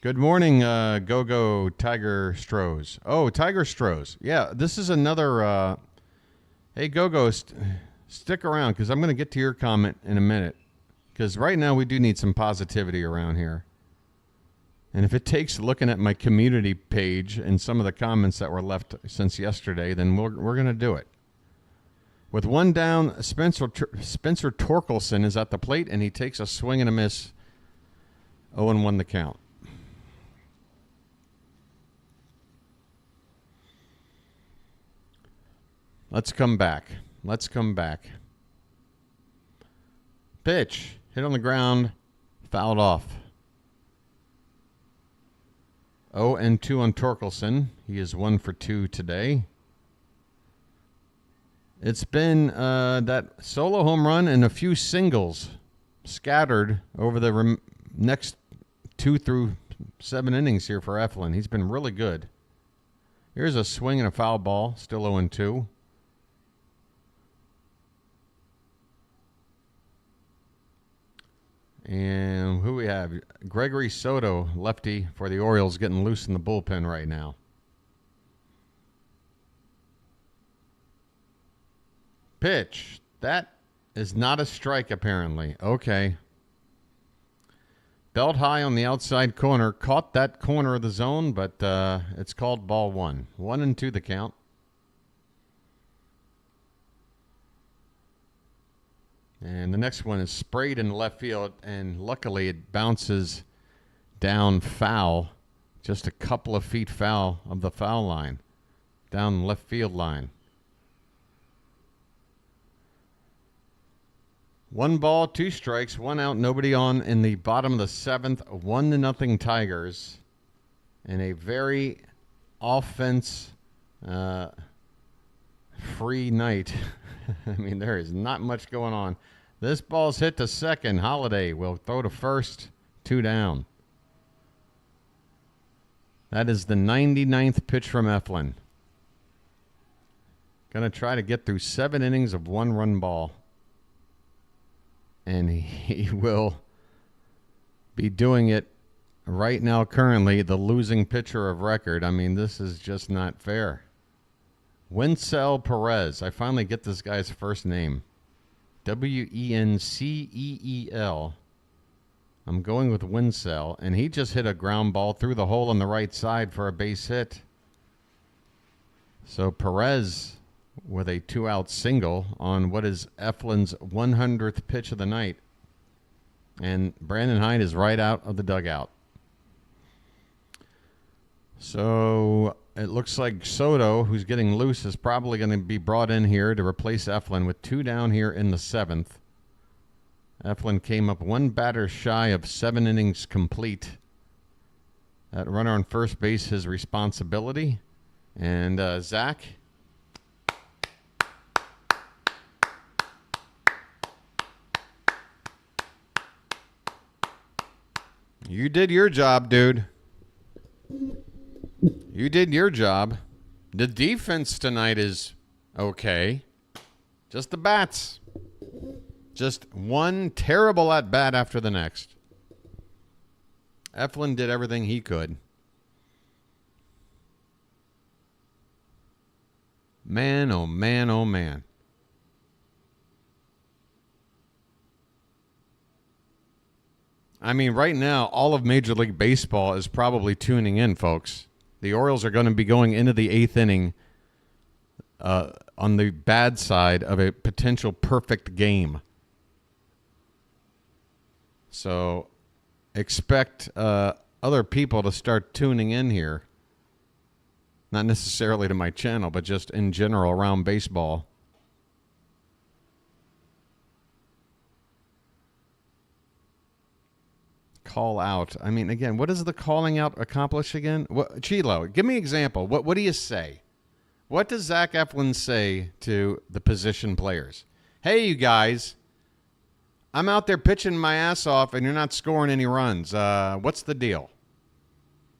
Good morning, Go-Go Tiger Strohs. Oh, Tiger Strohs. Yeah, this is another... hey, Go-Go, stick around, because I'm going to get to your comment in a minute. Because right now we do need some positivity around here. And if it takes looking at my community page and some of the comments that were left since yesterday, then we're going to do it. With 1 down, Spencer Torkelson is at the plate, and he takes a swing and a miss. 0-1 the count. Let's come back. Pitch. Hit on the ground. Fouled off. 0-2 on Torkelson. He is 1 for 2 today. It's been that solo home run and a few singles scattered over the next 2 through 7 innings here for Eflin. He's been really good. Here's a swing and a foul ball. Still 0-2. And who we have? Gregory Soto, lefty for the Orioles, getting loose in the bullpen right now. Pitch. That is not a strike, apparently. Okay. Belt high on the outside corner. Caught that corner of the zone, but it's called ball 1. 1-2 the count. And the next one is sprayed in left field, and luckily it bounces down foul, just a couple of feet foul of the foul line, down left field line. 1 ball, 2 strikes, 1 out, nobody on in the bottom of the 7th, 1-0 Tigers, and a very offense-free night. I mean, there is not much going on. This ball's hit to second. Holiday will throw to first. 2 down. That is the 99th pitch from Eflin. Going to try to get through 7 innings of 1-run ball. And he will be doing it right now, currently, the losing pitcher of record. I mean, this is just not fair. Wenceel Perez. I finally get this guy's first name. Wenceel. I'm going with Wenceel, and he just hit a ground ball through the hole on the right side for a base hit. So Perez with a 2-out single on what is Eflin's 100th pitch of the night. And Brandon Hyde is right out of the dugout. So it looks like Soto, who's getting loose, is probably going to be brought in here to replace Eflin with 2 down here in the 7th. Eflin came up 1 batter shy of 7 innings complete. That runner on first base, his responsibility. And Zach. You did your job, dude. You did your job. The defense tonight is okay. Just the bats. Just one terrible at-bat after the next. Eflin did everything he could. Man, oh man, oh man. I mean, right now, all of Major League Baseball is probably tuning in, folks. The Orioles are going to be going into the 8th inning on the bad side of a potential perfect game. So expect other people to start tuning in here. Not necessarily to my channel, but just in general around baseball. Call out. I mean, again, what does the calling out accomplish again? Chilo, give me an example. What do you say? What does Zach Eflin say to the position players? Hey, you guys, I'm out there pitching my ass off and you're not scoring any runs. What's the deal?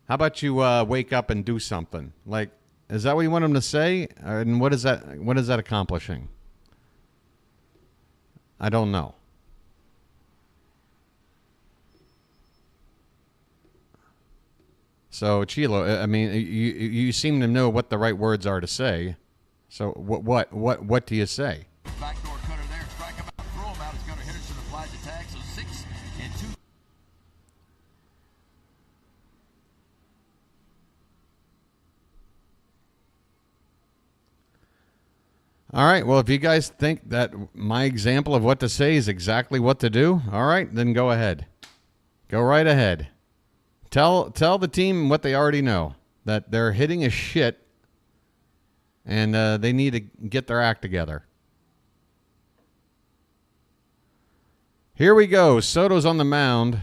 How about you wake up and do something? Like, is that what you want him to say? And what is that accomplishing? I don't know. So, Chilo, I mean, you seem to know what the right words are to say. So, what do you say? Backdoor cutter there, strike him out, throw him out. It's going to Henderson applies the tag, so 6 and 2. All right. Well, if you guys think that my example of what to say is exactly what to do, all right, then go ahead. Go right ahead. Tell the team what they already know, that they're hitting a shit and they need to get their act together. Here we go. Soto's on the mound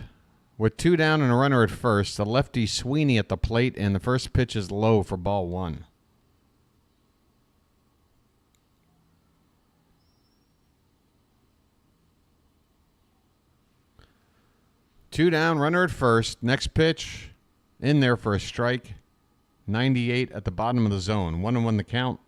with 2 down and a runner at first. The lefty Sweeney at the plate, and the first pitch is low for ball 1. Two down, runner at first. Next pitch, in there for a strike. 98 at the bottom of the zone. 1-1 the count.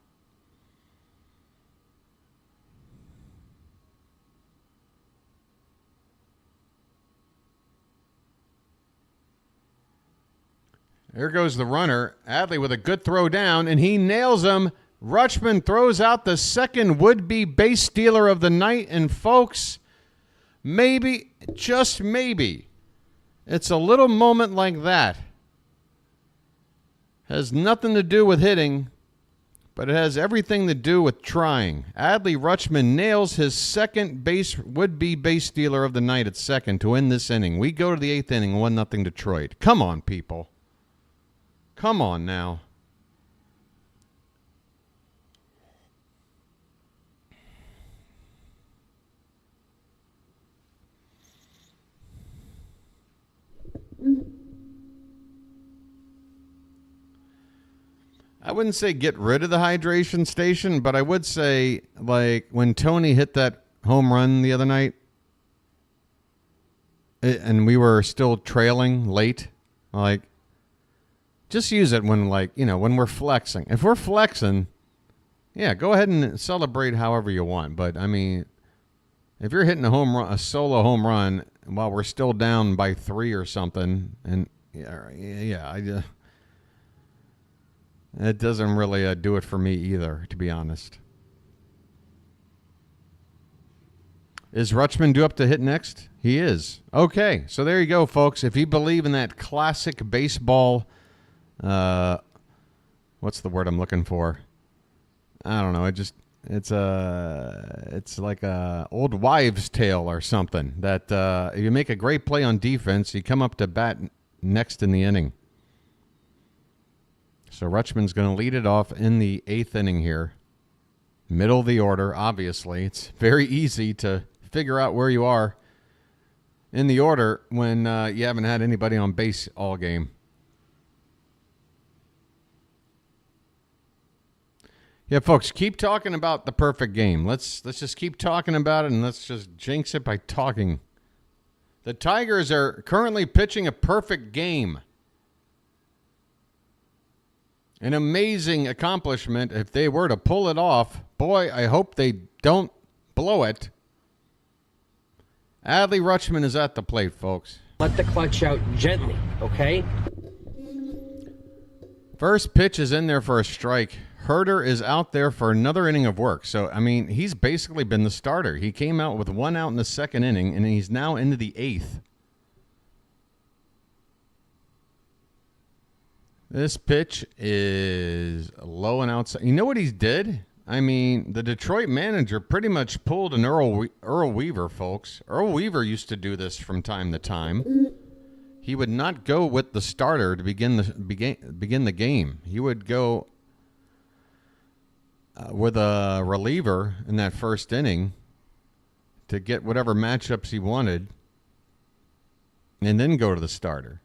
There goes the runner. Adley with a good throw down, and he nails him. Rutschman throws out the second would-be base stealer of the night, and folks, maybe, just maybe, it's a little moment like that. Has nothing to do with hitting, but it has everything to do with trying. Adley Rutschman nails his second would-be base stealer of the night at second to end this inning. We go to the 8th inning, 1-0 Detroit. Come on, people. Come on now. I wouldn't say get rid of the hydration station, but I would say, like, when Tony hit that home run the other night, and we were still trailing late, like, just use it when, like, you know, when we're flexing. If we're flexing, yeah, go ahead and celebrate however you want. But, I mean, if you're hitting a home run, a solo home run, while we're still down by 3 or something, and It doesn't really do it for me either, to be honest. Is Rutschman due up to hit next? He is. Okay, so there you go, folks. If you believe in that classic baseball, what's the word I'm looking for? I don't know. It's like a old wives' tale or something. That if you make a great play on defense, you come up to bat next in the inning. So Rutschman's going to lead it off in the 8th inning here. Middle of the order, obviously. It's very easy to figure out where you are in the order when you haven't had anybody on base all game. Yeah, folks, keep talking about the perfect game. Let's just keep talking about it, and let's just jinx it by talking. The Tigers are currently pitching a perfect game. An amazing accomplishment if they were to pull it off. Boy, I hope they don't blow it. Adley Rutschman is at the plate, folks. Let the clutch out gently, okay? First pitch is in there for a strike. Herder is out there for another inning of work. So, I mean, he's basically been the starter. He came out with 1 out in the 2nd inning, and he's now into the 8th. This pitch is low and outside. You know what he did? I mean, the Detroit manager pretty much pulled an Earl Weaver, folks. Earl Weaver used to do this from time to time. He would not go with the starter to begin the game. He would go with a reliever in that 1st inning to get whatever matchups he wanted and then go to the starter.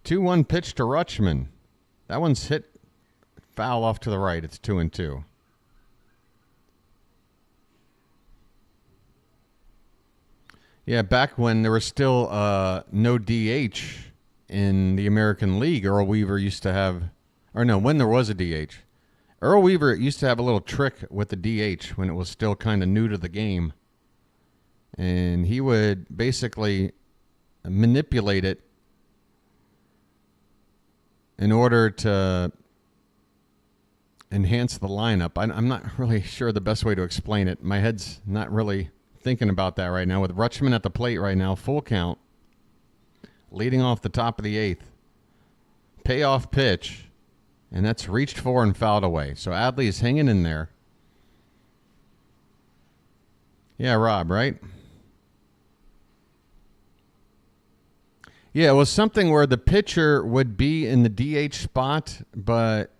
2-1 pitch to Rutschman. That one's hit foul off to the right. It's 2-2. Yeah, back when there was still no DH in the American League, Earl Weaver used to have, or no, when there was a DH, Earl Weaver used to have a little trick with the DH when it was still kind of new to the game. And he would basically manipulate it in order to enhance the lineup. I'm not really sure the best way to explain it. My head's not really thinking about that right now. With Rutschman at the plate right now, full count, leading off the top of the 8th. Payoff pitch, and that's reached for and fouled away. So Adley is hanging in there. Yeah, Rob, right? Yeah, it was something where the pitcher would be in the DH spot, but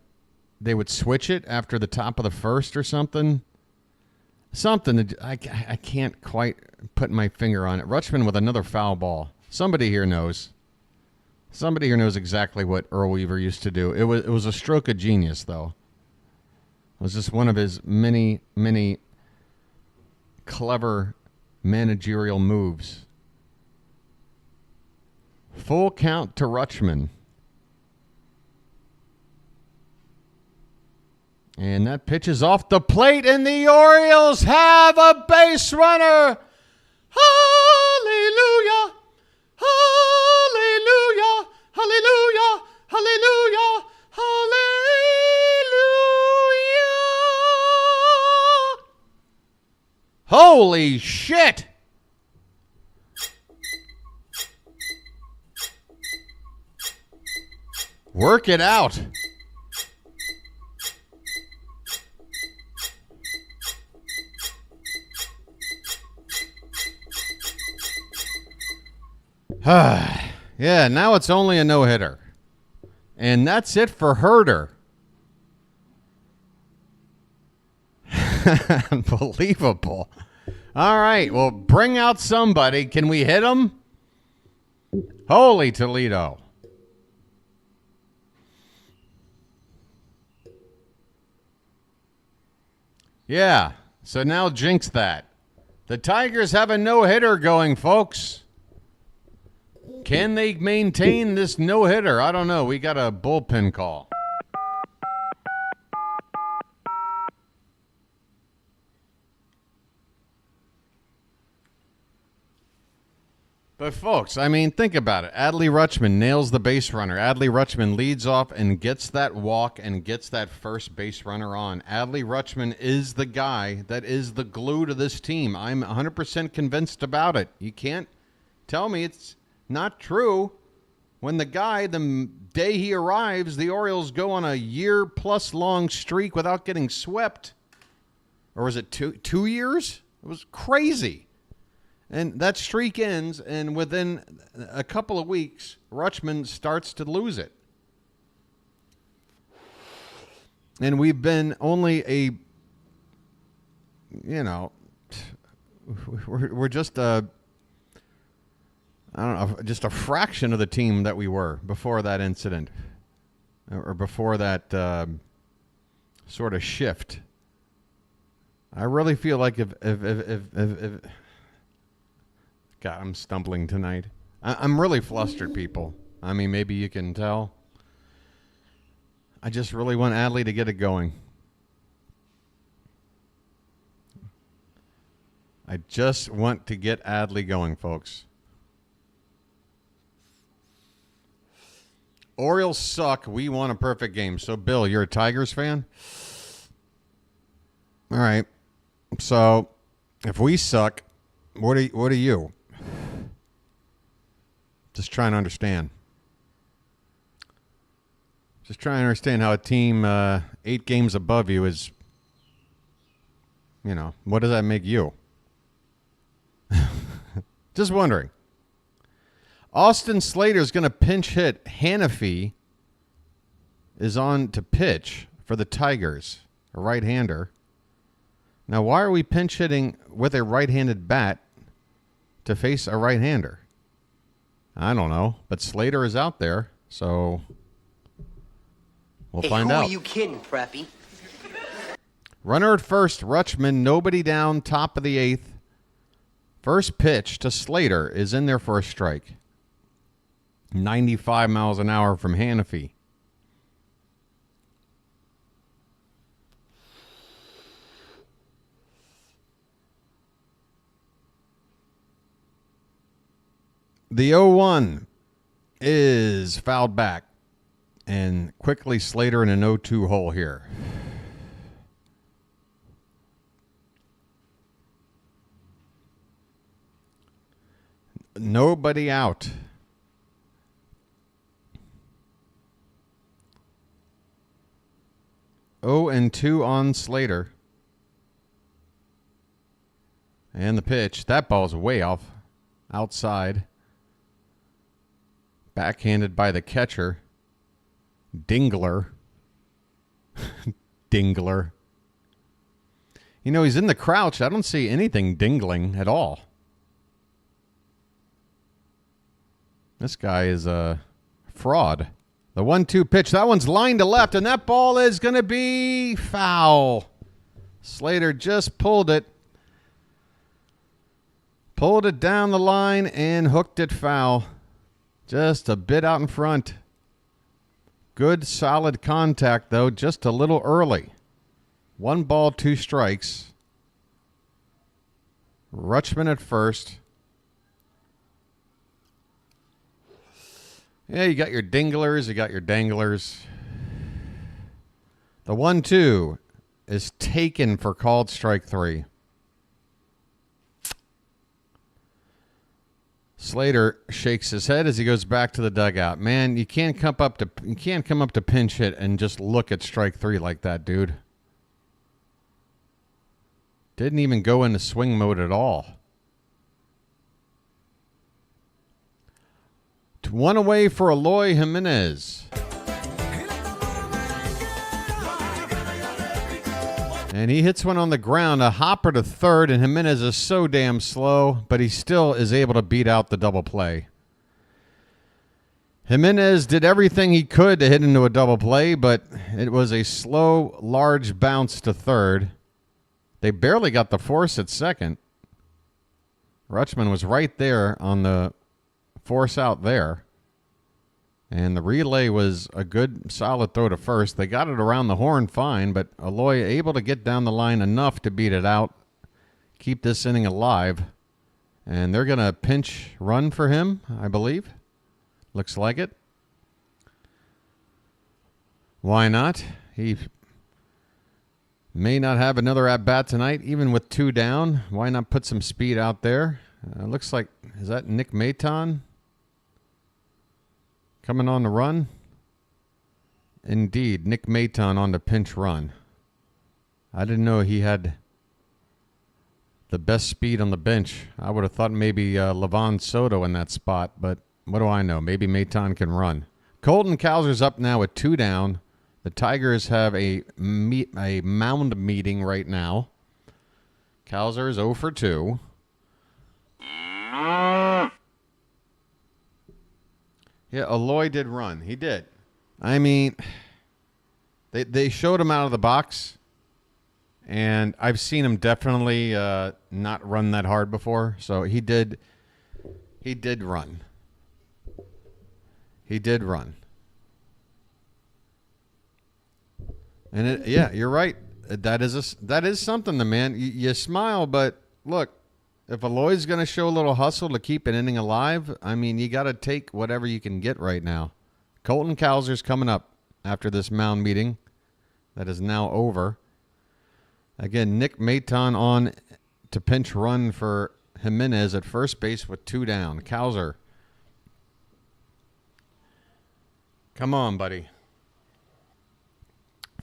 they would switch it after the top of the 1st or something. Something that I can't quite put my finger on it. Rutschman with another foul ball. Somebody here knows. Somebody here knows exactly what Earl Weaver used to do. It was a stroke of genius, though. It was just one of his many, many clever managerial moves. Full count to Rutschman. And that pitch is off the plate, and the Orioles have a base runner. Hallelujah! Hallelujah! Hallelujah! Hallelujah! Hallelujah! Holy shit! Work it out. Yeah, now it's only a no-hitter. And that's it for Herder. Unbelievable. All right, well, bring out somebody. Can we hit him? Holy Toledo. Yeah, so now jinx that. The Tigers have a no-hitter going, folks. Can they maintain this no-hitter? I don't know. We got a bullpen call. But, folks, I mean, think about it. Adley Rutschman nails the base runner. Adley Rutschman leads off and gets that walk and gets that first base runner on. Adley Rutschman is the guy that is the glue to this team. I'm 100% convinced about it. You can't tell me it's not true. When the guy, the day he arrives, the Orioles go on a year-plus long streak without getting swept. Or was it 2 years? It was crazy. And that streak ends, and within a couple of weeks, Rutschman starts to lose it. And we've been only we're just just a fraction of the team that we were before that incident, or before that sort of shift. I really feel like if God, I'm stumbling tonight. I'm really flustered, people. I mean, maybe you can tell. I just really want Adley to get it going. I just want to get Adley going, folks. Orioles suck. We want a perfect game. So, Bill, you're a Tigers fan? All right. So, if we suck, what are you? Just trying to understand. Just trying to understand how a team 8 games above you is, what does that make you? Just wondering. Austin Slater's going to pinch hit. Hannafy is on to pitch for the Tigers, a right-hander. Now, why are we pinch hitting with a right-handed bat to face a right-hander? I don't know, but Slater is out there, so we'll find out. Who are you kidding, Preppy? Runner at first, Rutschman, nobody down, top of the 8th. First pitch to Slater is in there for a strike. 95 miles an hour from Hannafy. The 0-1 is fouled back. And quickly Slater in an 0-2 hole here. Nobody out. Oh, and 2 on Slater. And the pitch. That ball's way off. Outside. Backhanded by the catcher. Dingler. Dingler. He's in the crouch. I don't see anything dingling at all. This guy is a fraud. The 1-2 pitch. That one's lined to left, and that ball is going to be foul. Slater just pulled it. Pulled it down the line and hooked it foul. Just a bit out in front. Good, solid contact, though, just a little early. 1 ball, 2 strikes. Rutschman at first. Yeah, you got your dinglers, you got your danglers. The 1-2 is taken for called strike 3. Slater shakes his head as he goes back to the dugout. Man, you can't come up to pinch hit and just look at strike 3 like that, dude. Didn't even go into swing mode at all. 1 away for Eloy Jimenez. And he hits one on the ground, a hopper to third, and Jimenez is so damn slow, but he still is able to beat out the double play. Jimenez did everything he could to hit into a double play, but it was a slow, large bounce to third. They barely got the force at second. Rutschman was right there on the force out there. And the relay was a good, solid throw to first. They got it around the horn fine, but Eloy able to get down the line enough to beat it out, keep this inning alive, And they're going to pinch run for him, I believe. Looks like it. Why not? He may not have another at-bat tonight, even with 2 down. Why not put some speed out there? Looks like, is that Nick Maton coming on the run? Indeed, Nick Maton on the pinch run. I didn't know he had the best speed on the bench. I would have thought maybe Levon Soto in that spot, but what do I know? Maybe Maton can run. Colton Cowser's up now with 2 down. The Tigers have a mound meeting right now. Cowser is 0 for 2. Yeah, Eloy did run. He did. I mean, they showed him out of the box, and I've seen him definitely not run that hard before. So he did run. He did run. And yeah, you're right. That is something, man. You smile, but look, if Eloy's going to show a little hustle to keep an inning alive, I mean, you got to take whatever you can get right now. Colton Cowser's coming up after this mound meeting that is now over. Again, Nick Maton on to pinch run for Jimenez at first base with 2 down. Cowser. Come on, buddy.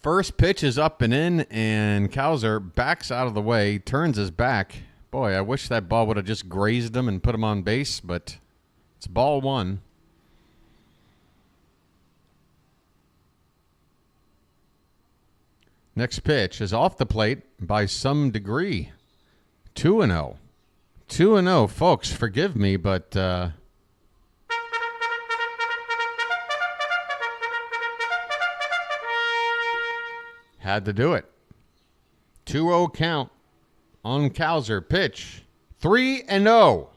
First pitch is up and in, and Cowser backs out of the way, turns his back. Boy, I wish that ball would have just grazed him and put him on base, but it's ball 1. Next pitch is off the plate by some degree. 2-0. 2-0, folks. Forgive me, but had to do it. 2-0 count on Cowser. Pitch. 3-0.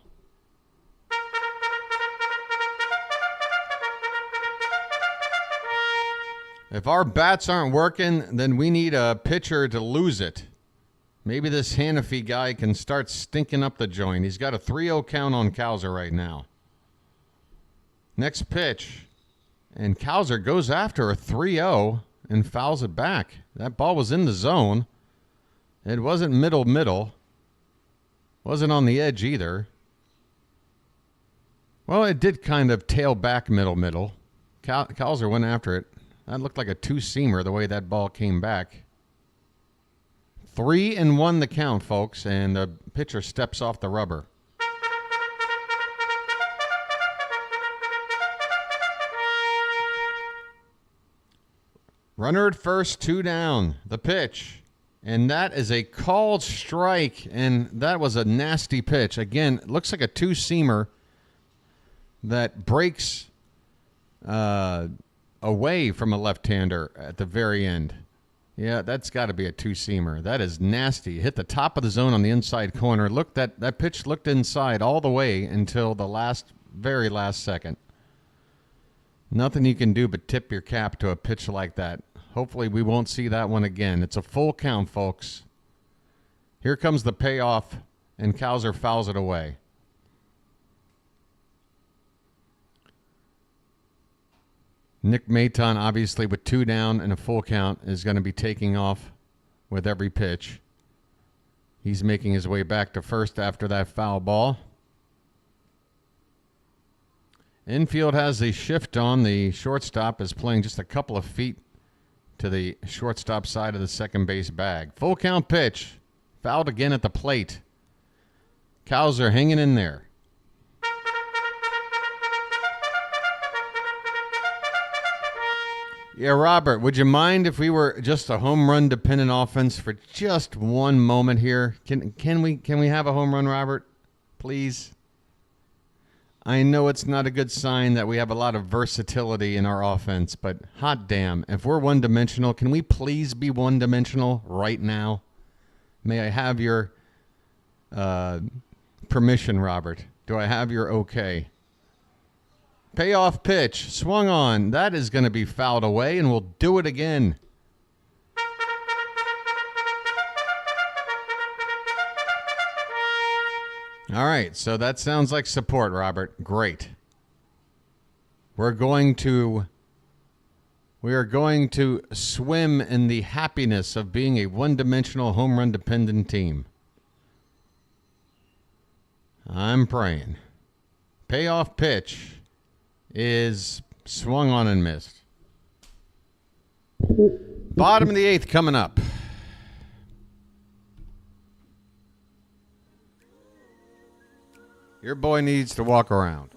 If our bats aren't working, then we need a pitcher to lose it. Maybe this Hannafy guy can start stinking up the joint. He's got a 3-0 count on Cowser right now. Next pitch. And Cowser goes after a 3-0 and fouls it back. That ball was in the zone. It wasn't middle. Wasn't on the edge either. Well, it did kind of tail back middle. Cowser went after it. That looked like a 2-seamer the way that ball came back. 3-1 the count, folks, and the pitcher steps off the rubber. Runner at first, 2 down. The pitch. And that is a called strike, and that was a nasty pitch. Again, it looks like a 2-seamer that breaks away from a left-hander at the very end. Yeah, that's got to be a 2-seamer. That is nasty. Hit the top of the zone on the inside corner. Look, that pitch looked inside all the way until the very last second. Nothing you can do but tip your cap to a pitch like that. Hopefully we won't see that one again. It's a full count, folks. Here comes the payoff, and Cowser fouls it away. Nick Maton, obviously, with 2 down and a full count, is going to be taking off with every pitch. He's making his way back to first after that foul ball. Infield has the shift on. The shortstop is playing just a couple of feet to the shortstop side of the second base bag. Full count pitch. Fouled again at the plate. Cowser hanging in there. Yeah, Robert, would you mind if we were just a home run dependent offense for just one moment here? Can we have a home run, Robert? Please. I know it's not a good sign that we have a lot of versatility in our offense, but hot damn, if we're one-dimensional, can we please be one-dimensional right now? May I have your permission, Robert? Do I have your okay? Payoff pitch, swung on. That is going to be fouled away, and we'll do it again. All right, so that sounds like support, Robert. Great. We are going to swim in the happiness of being a one-dimensional home run dependent team. I'm praying. Payoff pitch is swung on and missed. Bottom of the 8th coming up. Your boy needs to walk around.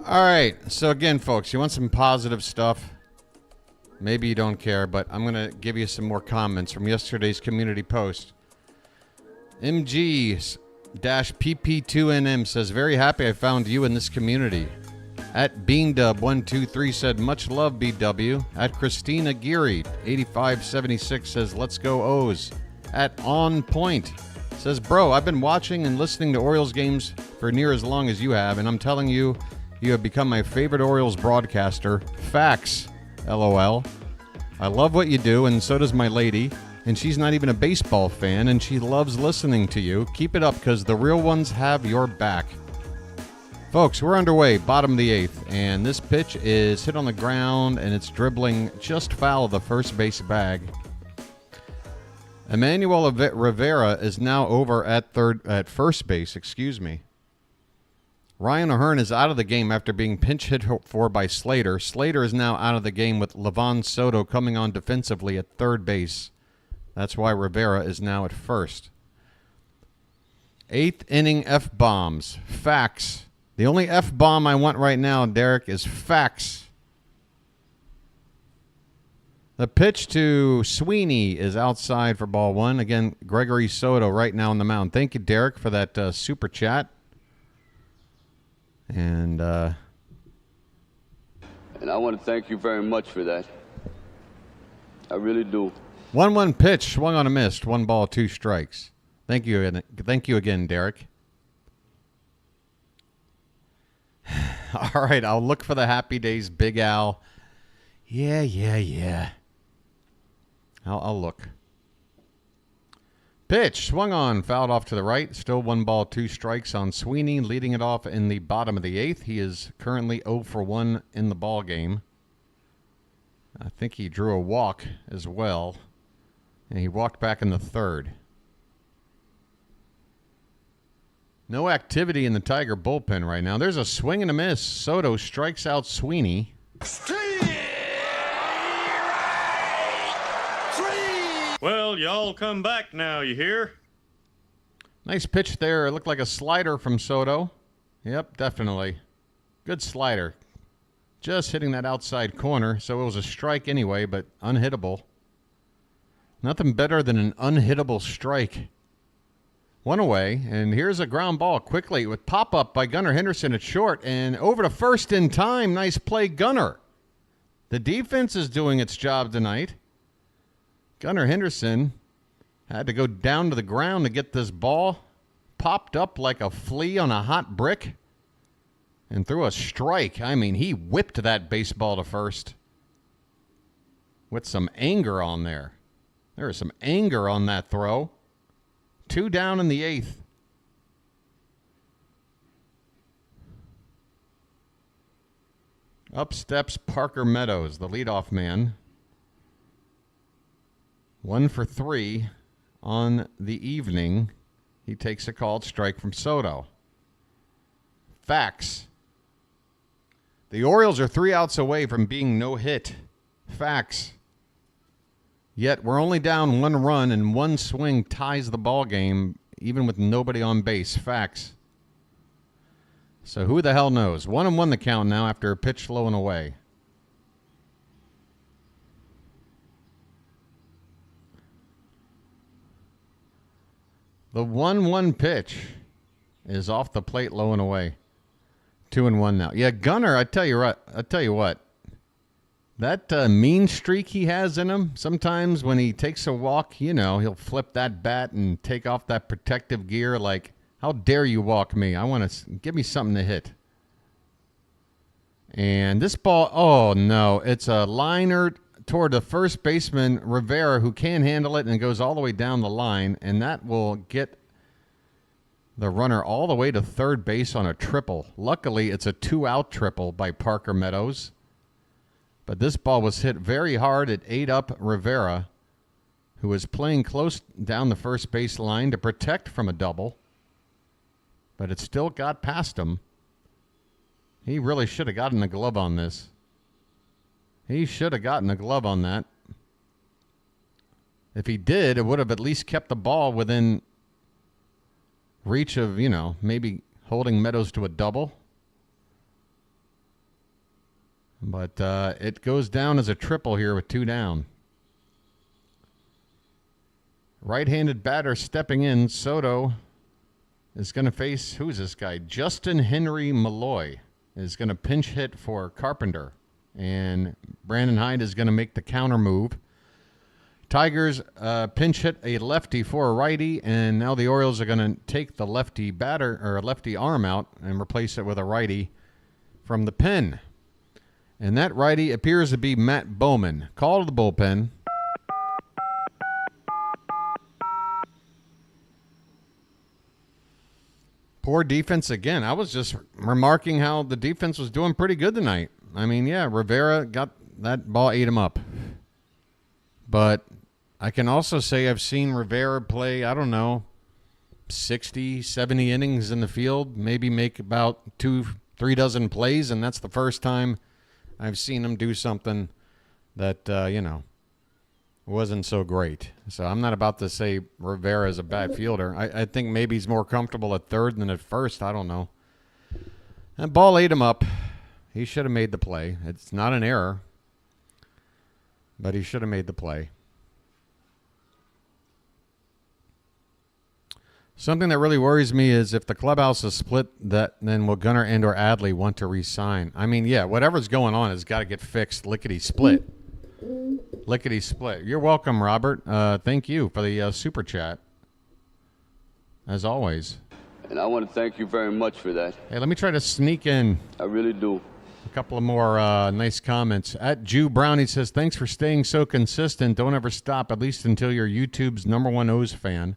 All right, so again, folks, you want some positive stuff? Maybe you don't care, but I'm going to give you some more comments from yesterday's community post. MG-PP2NM says, very happy I found you in this community. At BeanDub123 said, much love, BW. At Christina Geary, 8576 says, let's go O's. At On Point says, bro, I've been watching and listening to Orioles games for near as long as you have, and I'm telling you, you have become my favorite Orioles broadcaster. Facts, LOL. I love what you do, and so does my lady. And she's not even a baseball fan, and she loves listening to you. Keep it up, because the real ones have your back. Folks, we're underway, bottom of the 8th, and this pitch is hit on the ground, and it's dribbling just foul of the first base bag. Emmanuel Rivera is now over at first base, Ryan O'Hearn is out of the game after being pinch hit for by Slater. Slater is now out of the game with Livan Soto coming on defensively at third base. That's why Rivera is now at first. 8th inning F-bombs. Facts. The only F-bomb I want right now, Derek, is facts. The pitch to Sweeney is outside for ball 1. Again, Gregory Soto right now on the mound. Thank you, Derek, for that super chat. And I want to thank you very much for that. I really do. 1-1 pitch, swung on a miss. 1 ball, 2 strikes. Thank you again, Derek. All right, I'll look for the Happy Days, Big Al. Yeah. I'll look. Pitch, swung on, fouled off to the right. Still 1 ball, 2 strikes on Sweeney, leading it off in the bottom of the 8th. He is currently 0 for 1 in the ball game. I think he drew a walk as well, and he walked back in the 3rd. No activity in the Tiger bullpen right now. There's a swing and a miss. Soto strikes out Sweeney. Well, y'all come back now, you hear? Nice pitch there. It looked like a slider from Soto. Yep, definitely. Good slider. Just hitting that outside corner, so it was a strike anyway, but unhittable. Nothing better than an unhittable strike. 1 away, and here's a ground ball quickly with pop-up by Gunnar Henderson at short, and over to first in time. Nice play, Gunnar. The defense is doing its job tonight. Gunnar Henderson had to go down to the ground to get this ball. Popped up like a flea on a hot brick and threw a strike. I mean, he whipped that baseball to first with some anger on there. There was some anger on that throw. 2 down in the 8th. Up steps Parker Meadows, the leadoff man. 1 for 3 on the evening. He takes a called strike from Soto. Facts. The Orioles are 3 outs away from being no hit. Facts. Yet we're only down 1 run and 1 swing ties the ball game, even with nobody on base. Facts. So who the hell knows? 1-1 the count now after a pitch low and away. The 1-1 pitch is off the plate, low and away. 2-1 now. Yeah, Gunnar, I tell you what. That mean streak he has in him, sometimes when he takes a walk, you know, he'll flip that bat and take off that protective gear like, how dare you walk me? I want to give me something to hit. And this ball, oh no, it's a liner toward the first baseman, Rivera, who can't handle it and goes all the way down the line, and that will get the runner all the way to third base on a triple. Luckily, it's a 2-out triple by Parker Meadows. But this ball was hit very hard. It ate up Rivera, who was playing close down the first base line to protect from a double. But it still got past him. He really should have gotten a glove on this. He should have gotten a glove on that. If he did, it would have at least kept the ball within reach of, you know, maybe holding Meadows to a double. But it goes down as a triple here with 2 down. Right-handed batter stepping in. Soto is going to face, who's this guy? Justin Henry Malloy is going to pinch hit for Carpenter. And Brandon Hyde is going to make the counter move. Tigers pinch hit a lefty for a righty, and now the Orioles are going to take the lefty batter or lefty arm out and replace it with a righty from the pen. And that righty appears to be Matt Bowman. Call to the bullpen. Poor defense again. I was just remarking how the defense was doing pretty good tonight. I mean, yeah, Rivera got that ball, ate him up. But I can also say I've seen Rivera play, I don't know, 60, 70 innings in the field, maybe make about 2-3 dozen plays, and that's the first time I've seen him do something that, you know, wasn't so great. So I'm not about to say Rivera is a bad fielder. I think maybe he's more comfortable at third than at first. I don't know. That ball ate him up. He should have made the play. It's not an error, but he should have made the play. Something that really worries me is if the clubhouse is split, then will Gunnar and or Adley want to re-sign? I mean, yeah, whatever's going on has got to get fixed. Lickety-split. Lickety-split. You're welcome, Robert. Thank you for the super chat, as always. And I want to thank you very much for that. Hey, let me try to sneak in. I really do. A couple of more nice comments. At Jew Brownie says, thanks for staying so consistent. Don't ever stop, at least until you're YouTube's #1 O's fan.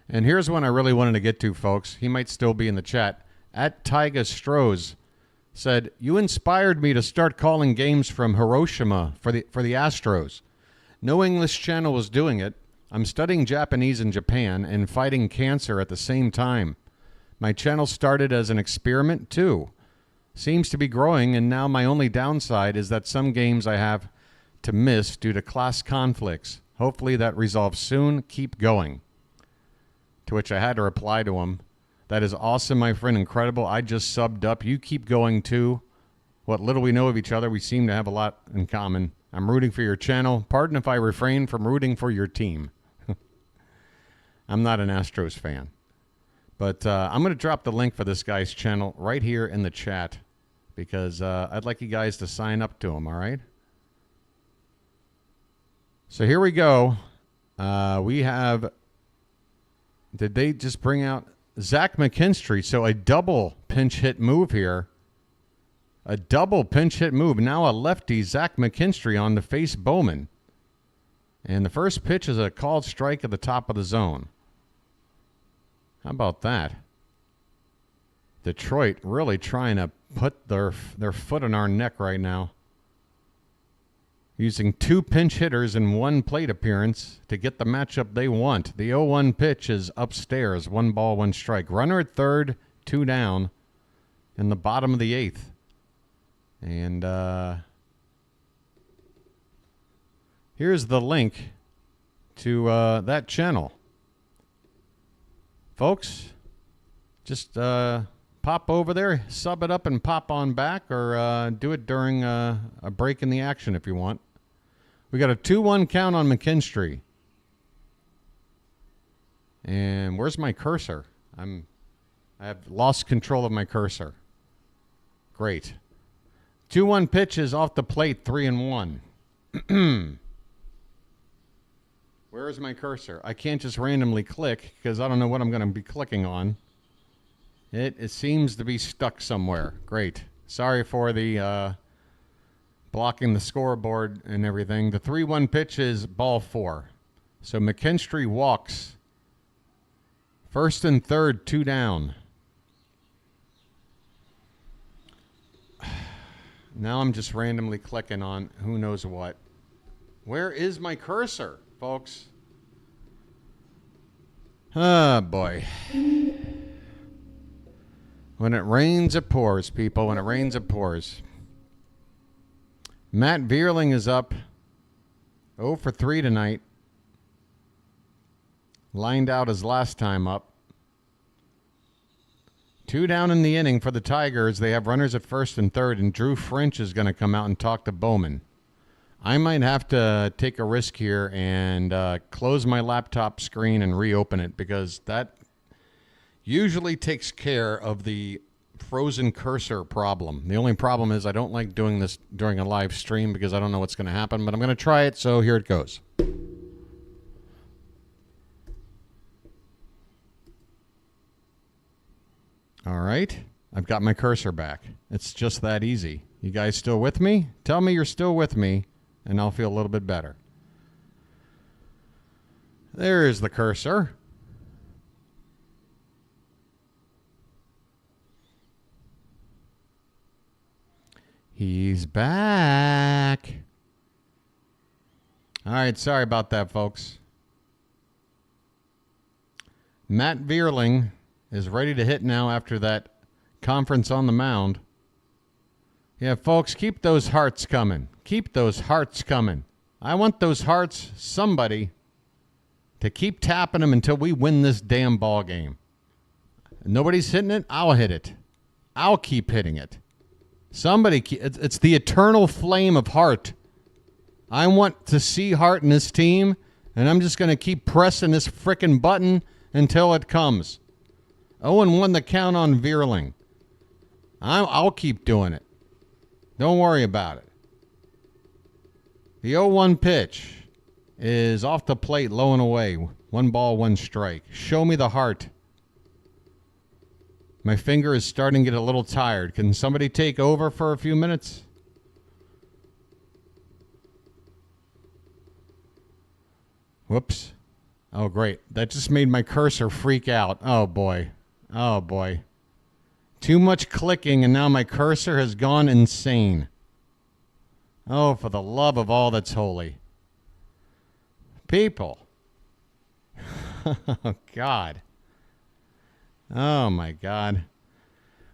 And here's one I really wanted to get to, folks. He might still be in the chat. At Tyga Strohs said, you inspired me to start calling games from Hiroshima for the Astros. No English channel was doing it. I'm studying Japanese in Japan and fighting cancer at the same time. My channel started as an experiment, too. Seems to be growing, and now my only downside is that some games I have to miss due to class conflicts. Hopefully that resolves soon. Keep going. To which I had to reply to him, that is awesome, my friend, incredible. I just subbed up. You keep going, too. What little we know of each other, we seem to have a lot in common. I'm rooting for your channel. Pardon if I refrain from rooting for your team. I'm not an Astros fan. But I'm going to drop the link for this guy's channel right here in the chat because I'd like you guys to sign up to him, all right? So here we go. We have... Did they just bring out Zach McKinstry? So a double pinch hit move here. A double pinch hit move. Now a lefty, Zach McKinstry, on to face Bowman. And the first pitch is a called strike at the top of the zone. How about that? Detroit really trying to put their foot on our neck right now. Using 2 pinch hitters and 1 plate appearance to get the matchup they want. The 0-1 pitch is upstairs. 1 ball, 1 strike. Runner at third, 2 down in the bottom of the 8th. And here's the link to that channel. Folks, just pop over there, sub it up and pop on back, or do it during a break in the action if you want. We got a 2-1 count on McKinstry. And where's my cursor? I have lost control of my cursor. Great. 2-1 pitch is off the plate, 3-1. Where is my cursor? I can't just randomly click because I don't know what I'm going to be clicking on. It seems to be stuck somewhere. Great. Sorry for the blocking the scoreboard and everything. The 3-1 pitch is ball 4. So McKinstry walks. First and third, 2 down. Now I'm just randomly clicking on who knows what. Where is my cursor, folks? Oh, boy. When it rains, it pours, people. When it rains, it pours. Matt Vierling is up 0 for 3 tonight. Lined out his last time up. 2 down in the inning for the Tigers. They have runners at first and third, and Drew French is going to come out and talk to Bowman. I might have to take a risk here and close my laptop screen and reopen it, because that usually takes care of the frozen cursor problem. The only problem is I don't like doing this during a live stream because I don't know what's going to happen, but I'm going to try it, so here it goes. All right, I've got my cursor back. It's just that easy. You guys still with me? Tell me you're still with me, and I'll feel a little bit better. There is the cursor. He's back. All right, sorry about that, folks. Matt Vierling is ready to hit now after that conference on the mound. Yeah, folks, keep those hearts coming. Keep those hearts coming. I want those hearts, somebody, to keep tapping them until we win this damn ball game. Nobody's hitting it, I'll hit it. I'll keep hitting it. Somebody, it's the eternal flame of heart. I want to see heart in this team, and I'm just going to keep pressing this frickin' button until it comes. 0-1 the count on Vierling. I'll keep doing it. Don't worry about it. The 0-1 pitch is off the plate, low and away. 1 ball, 1 strike. Show me the heart. My finger is starting to get a little tired. Can somebody take over for a few minutes? Whoops. Oh, great. That just made my cursor freak out. Oh, boy. Oh, boy. Too much clicking, and now my cursor has gone insane. Oh, for the love of all that's holy. People. Oh, God. Oh, my God.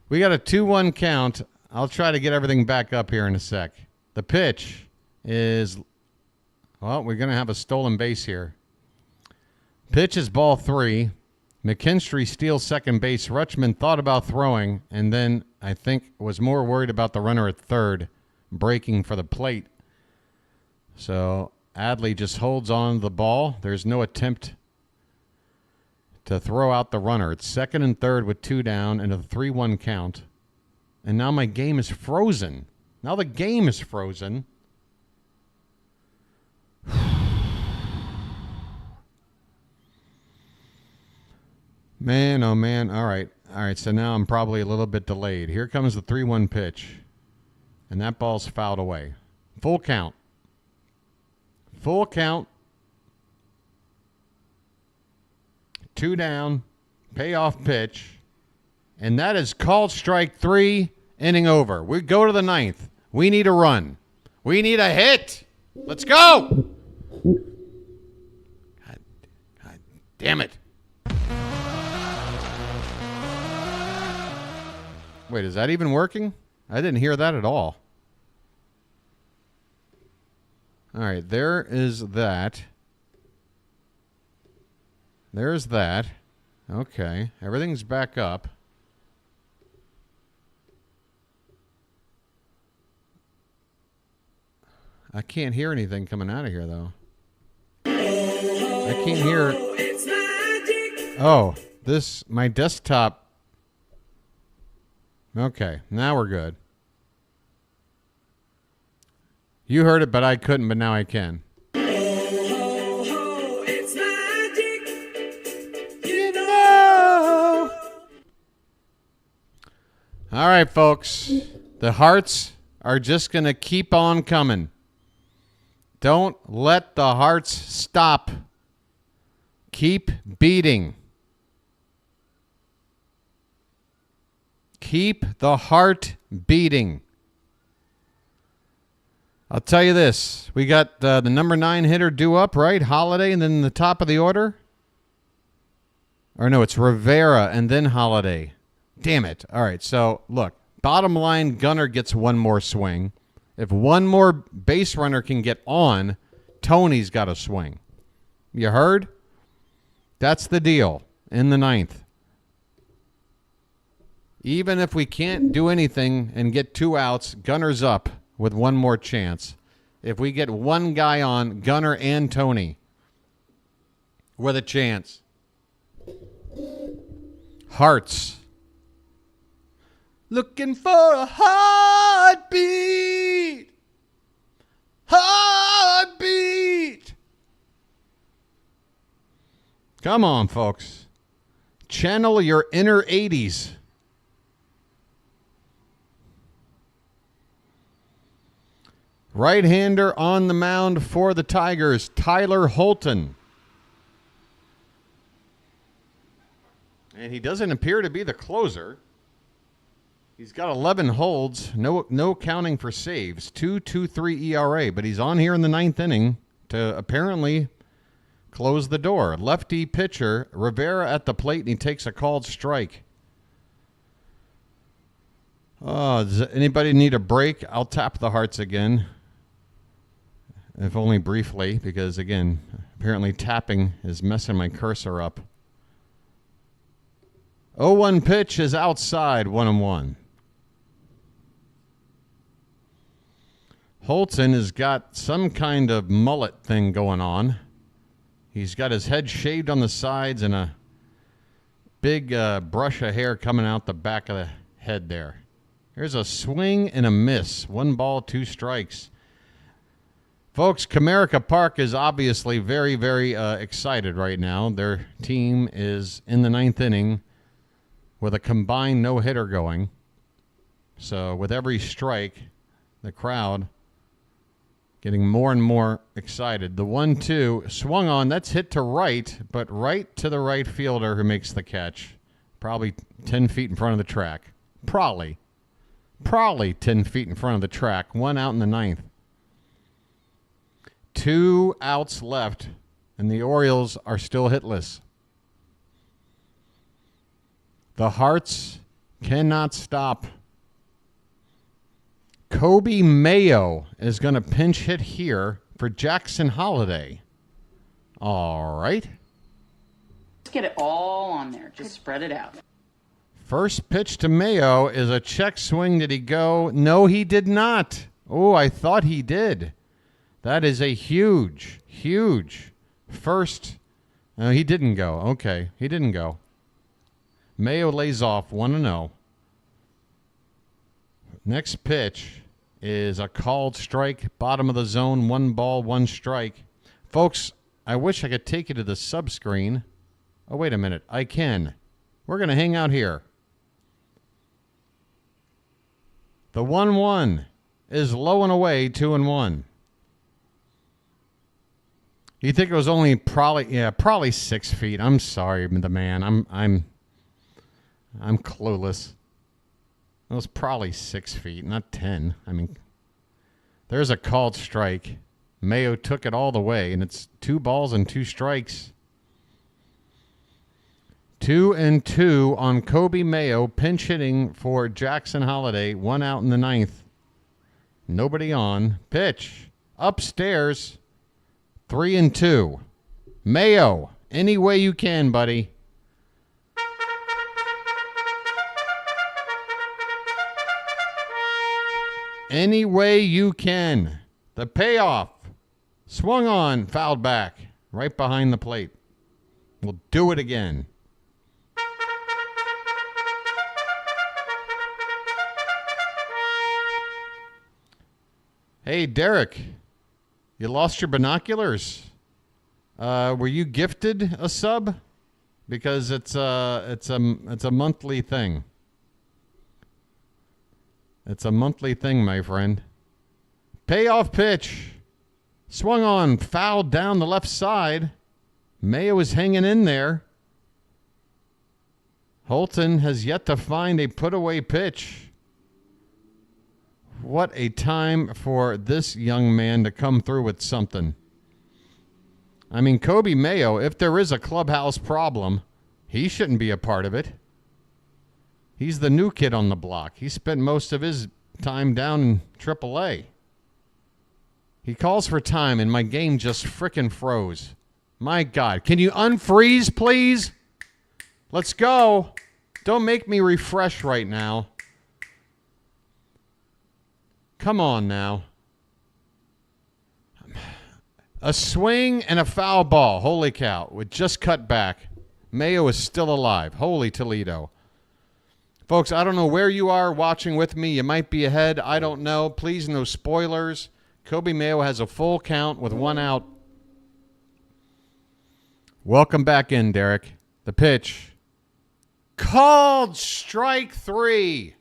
We got a 2-1 count. I'll try to get everything back up here in a sec. The pitch is, well, we're going to have a stolen base here. Pitch is ball 3. McKinstry steals second base. Rutschman thought about throwing, and then I think was more worried about the runner at third breaking for the plate. So Adley just holds on to the ball. There's no attempt to throw out the runner. It's second and third with 2 down and a 3-1 count. And now my game is frozen. Now the game is frozen. Man, oh man. All right. So now I'm probably a little bit delayed. Here comes the 3-1 pitch. And that ball's fouled away. Full count. Full count. 2 down. Payoff pitch. And that is called strike 3, inning over. We go to the 9th. We need a run. We need a hit. Let's go. God damn it. Wait, is that even working? I didn't hear that at all. All right, there is that. There's that. Okay, everything's back up. I can't hear anything coming out of here, though. I can't hear. Oh, my desktop. Okay, now we're good. You heard it, but I couldn't, but now I can. It's magic. You know. All right, folks. The hearts are just going to keep on coming. Don't let the hearts stop. Keep beating. Keep the heart beating. I'll tell you this. We got the number 9 hitter due up, right? Holiday, and then the top of the order? Or no, it's Rivera and then Holiday. Damn it. All right, so look. Bottom line, Gunnar gets one more swing. If one more base runner can get on, Tony's got to swing. You heard? That's the deal in the 9th. Even if we can't do anything and get 2 outs, Gunner's up with one more chance. If we get one guy on, Gunner and Tony, with a chance. Hearts. Looking for a heartbeat. Heartbeat. Come on, folks. Channel your inner 80s. Right-hander on the mound for the Tigers, Tyler Holton. And he doesn't appear to be the closer. He's got 11 holds, no counting for saves, 2.23 ERA, but he's on here in the 9th inning to apparently close the door. Lefty pitcher, Rivera at the plate, and he takes a called strike. Does anybody need a break? I'll tap the hearts again. If only briefly, because, again, apparently tapping is messing my cursor up. 0-1 pitch is outside, 1-1. Holton has got some kind of mullet thing going on. He's got his head shaved on the sides and a big brush of hair coming out the back of the head there. Here's a swing and a miss. 1 ball, 2 strikes. Folks, Comerica Park is obviously very, very excited right now. Their team is in the 9th inning with a combined no-hitter going. So with every strike, the crowd getting more and more excited. The 1-2 swung on. That's hit to right, but right to the right fielder who makes the catch. Probably 10 feet in front of the track. Probably 10 feet in front of the track. 1 out in the 9th. 2 outs left, and the Orioles are still hitless. The hearts cannot stop. Kobe Mayo is going to pinch hit here for Jackson Holiday. All right. Just get it all on there. Just spread it out. First pitch to Mayo is a check swing. Did he go? No, he did not. Oh, I thought he did. That is a huge, huge first. No, he didn't go. Okay, he didn't go. Mayo lays off 1-0. Next pitch is a called strike, bottom of the zone, 1 ball, 1 strike. Folks, I wish I could take you to the sub screen. Oh, wait a minute. I can. We're going to hang out here. The 1-1 is low and away, 2-1. You think it was only probably 6 feet. I'm sorry, the man. I'm I'm clueless. It was probably 6 feet, not 10. I mean, there's a called strike. Mayo took it all the way, and it's 2 balls and 2 strikes. 2-2 on Kobe Mayo, pinch hitting for Jackson Holiday. 1 out in the 9th. Nobody on. Pitch. Upstairs. 3-2. Mayo, any way you can, buddy. Any way you can. The payoff. Swung on, fouled back. Right behind the plate. We'll do it again. Hey, Derek, you lost your binoculars. Were you gifted a sub? Because it's a monthly thing. It's a monthly thing, my friend. Payoff pitch. Swung on, fouled down the left side. Mayo is hanging in there. Holton has yet to find a put-away pitch. What a time for this young man to come through with something. I mean, Kobe Mayo, if there is a clubhouse problem, he shouldn't be a part of it. He's the new kid on the block. He spent most of his time down in AAA. He calls for time, and my game just frickin' froze. My God. Can you unfreeze, please? Let's go. Don't make me refresh right now. Come on now. A swing and a foul ball. Holy cow. With just cut back. Mayo is still alive. Holy Toledo. Folks, I don't know where you are watching with me. You might be ahead. I don't know. Please, no spoilers. Kobe Mayo has a full count with 1 out. Welcome back in, Derek. The pitch. Called strike 3.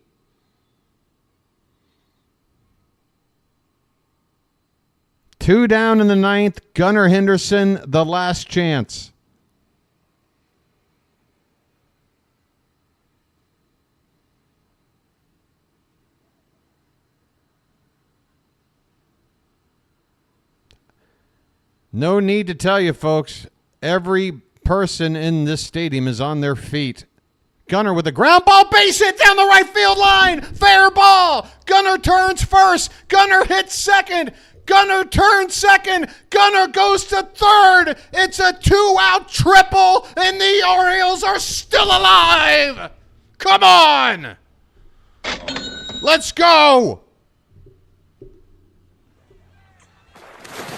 Two down in the 9th. Gunnar Henderson, the last chance. No need to tell you, folks. Every person in this stadium is on their feet. Gunnar with a ground ball, base hit down the right field line. Fair ball. Gunnar turns first. Gunnar hits second. Gunnar turns second. Gunnar goes to third. It's a 2-out triple, and the Orioles are still alive. Come on. Let's go.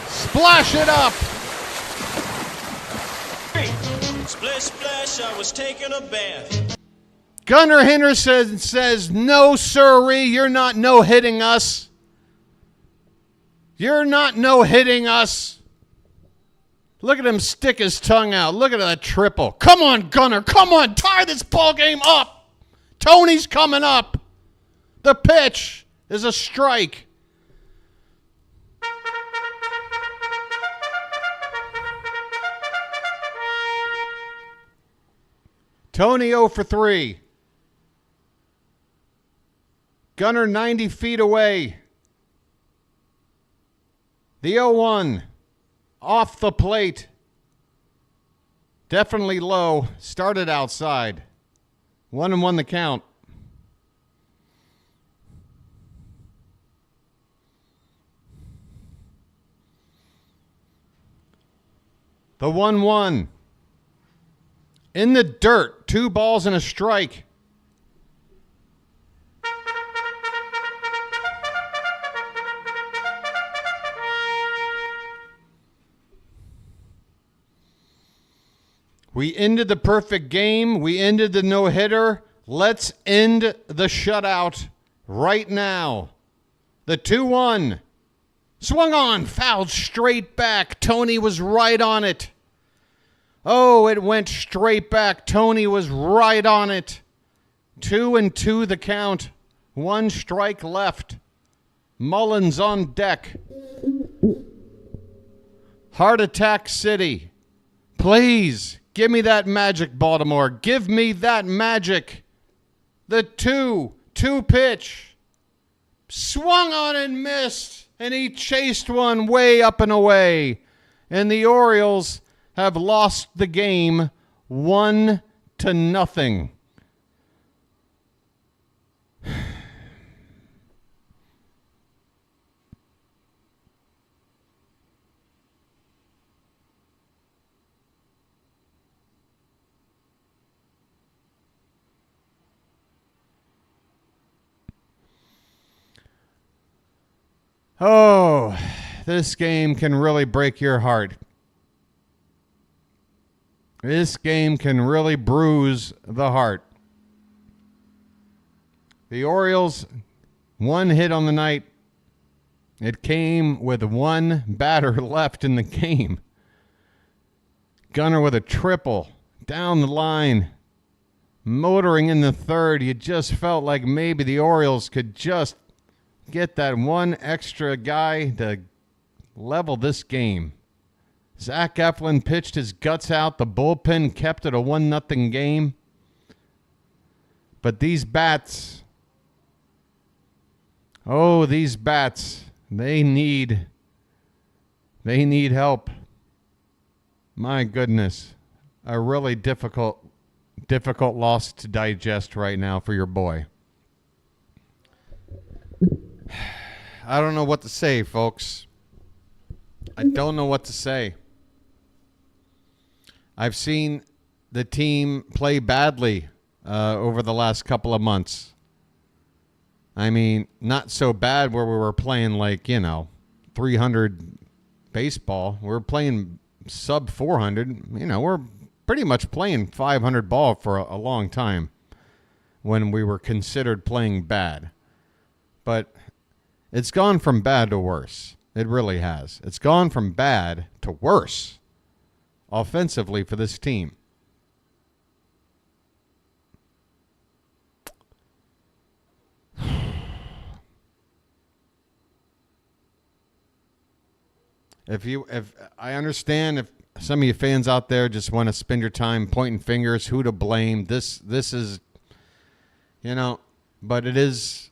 Splash it up. Splish, splash, I was taking a bath. Gunnar Henderson says, no, sirree, you're not no-hitting us. You're not no-hitting us. Look at him stick his tongue out. Look at that triple. Come on, Gunnar. Come on. Tie this ball game up. Tony's coming up. The pitch is a strike. Tony 0 for 3. Gunnar 90 feet away. The 0-1 off the plate. Definitely low. Started outside. 1-1 the count. The 1-1. In the dirt. 2 balls and a strike. We ended the perfect game. We ended the no-hitter. Let's end the shutout right now. The 2-1. Swung on. Fouled straight back. Tony was right on it. Oh, it went straight back. Tony was right on it. 2-2 the count. 1 strike left. Mullins on deck. Heart Attack City. Please. Give me that magic, Baltimore. Give me that magic. The 2-2 pitch. Swung on and missed. And he chased one way up and away. And the Orioles have lost the game 1-0. Oh, this game can really break your heart. This game can really bruise the heart. The Orioles, one hit on the night. It came with one batter left in the game. Gunnar with a triple down the line. Motoring in the third. You just felt like maybe the Orioles could just get that one extra guy to level this game. Zach Eflin pitched his guts out. The bullpen kept it a 1-0 game. But these bats, they need help. My goodness. A really difficult loss to digest right now for your boy. I don't know what to say, folks. I don't know what to say. I've seen the team play badly over the last couple of months. I mean, not so bad where we were playing 300 baseball. We're playing sub 400. We're pretty much playing 500 ball for a long time when we were considered playing bad. But it's gone from bad to worse. It really has. It's gone from bad to worse offensively for this team. If I understand if some of you fans out there just want to spend your time pointing fingers, who to blame. This is, but it is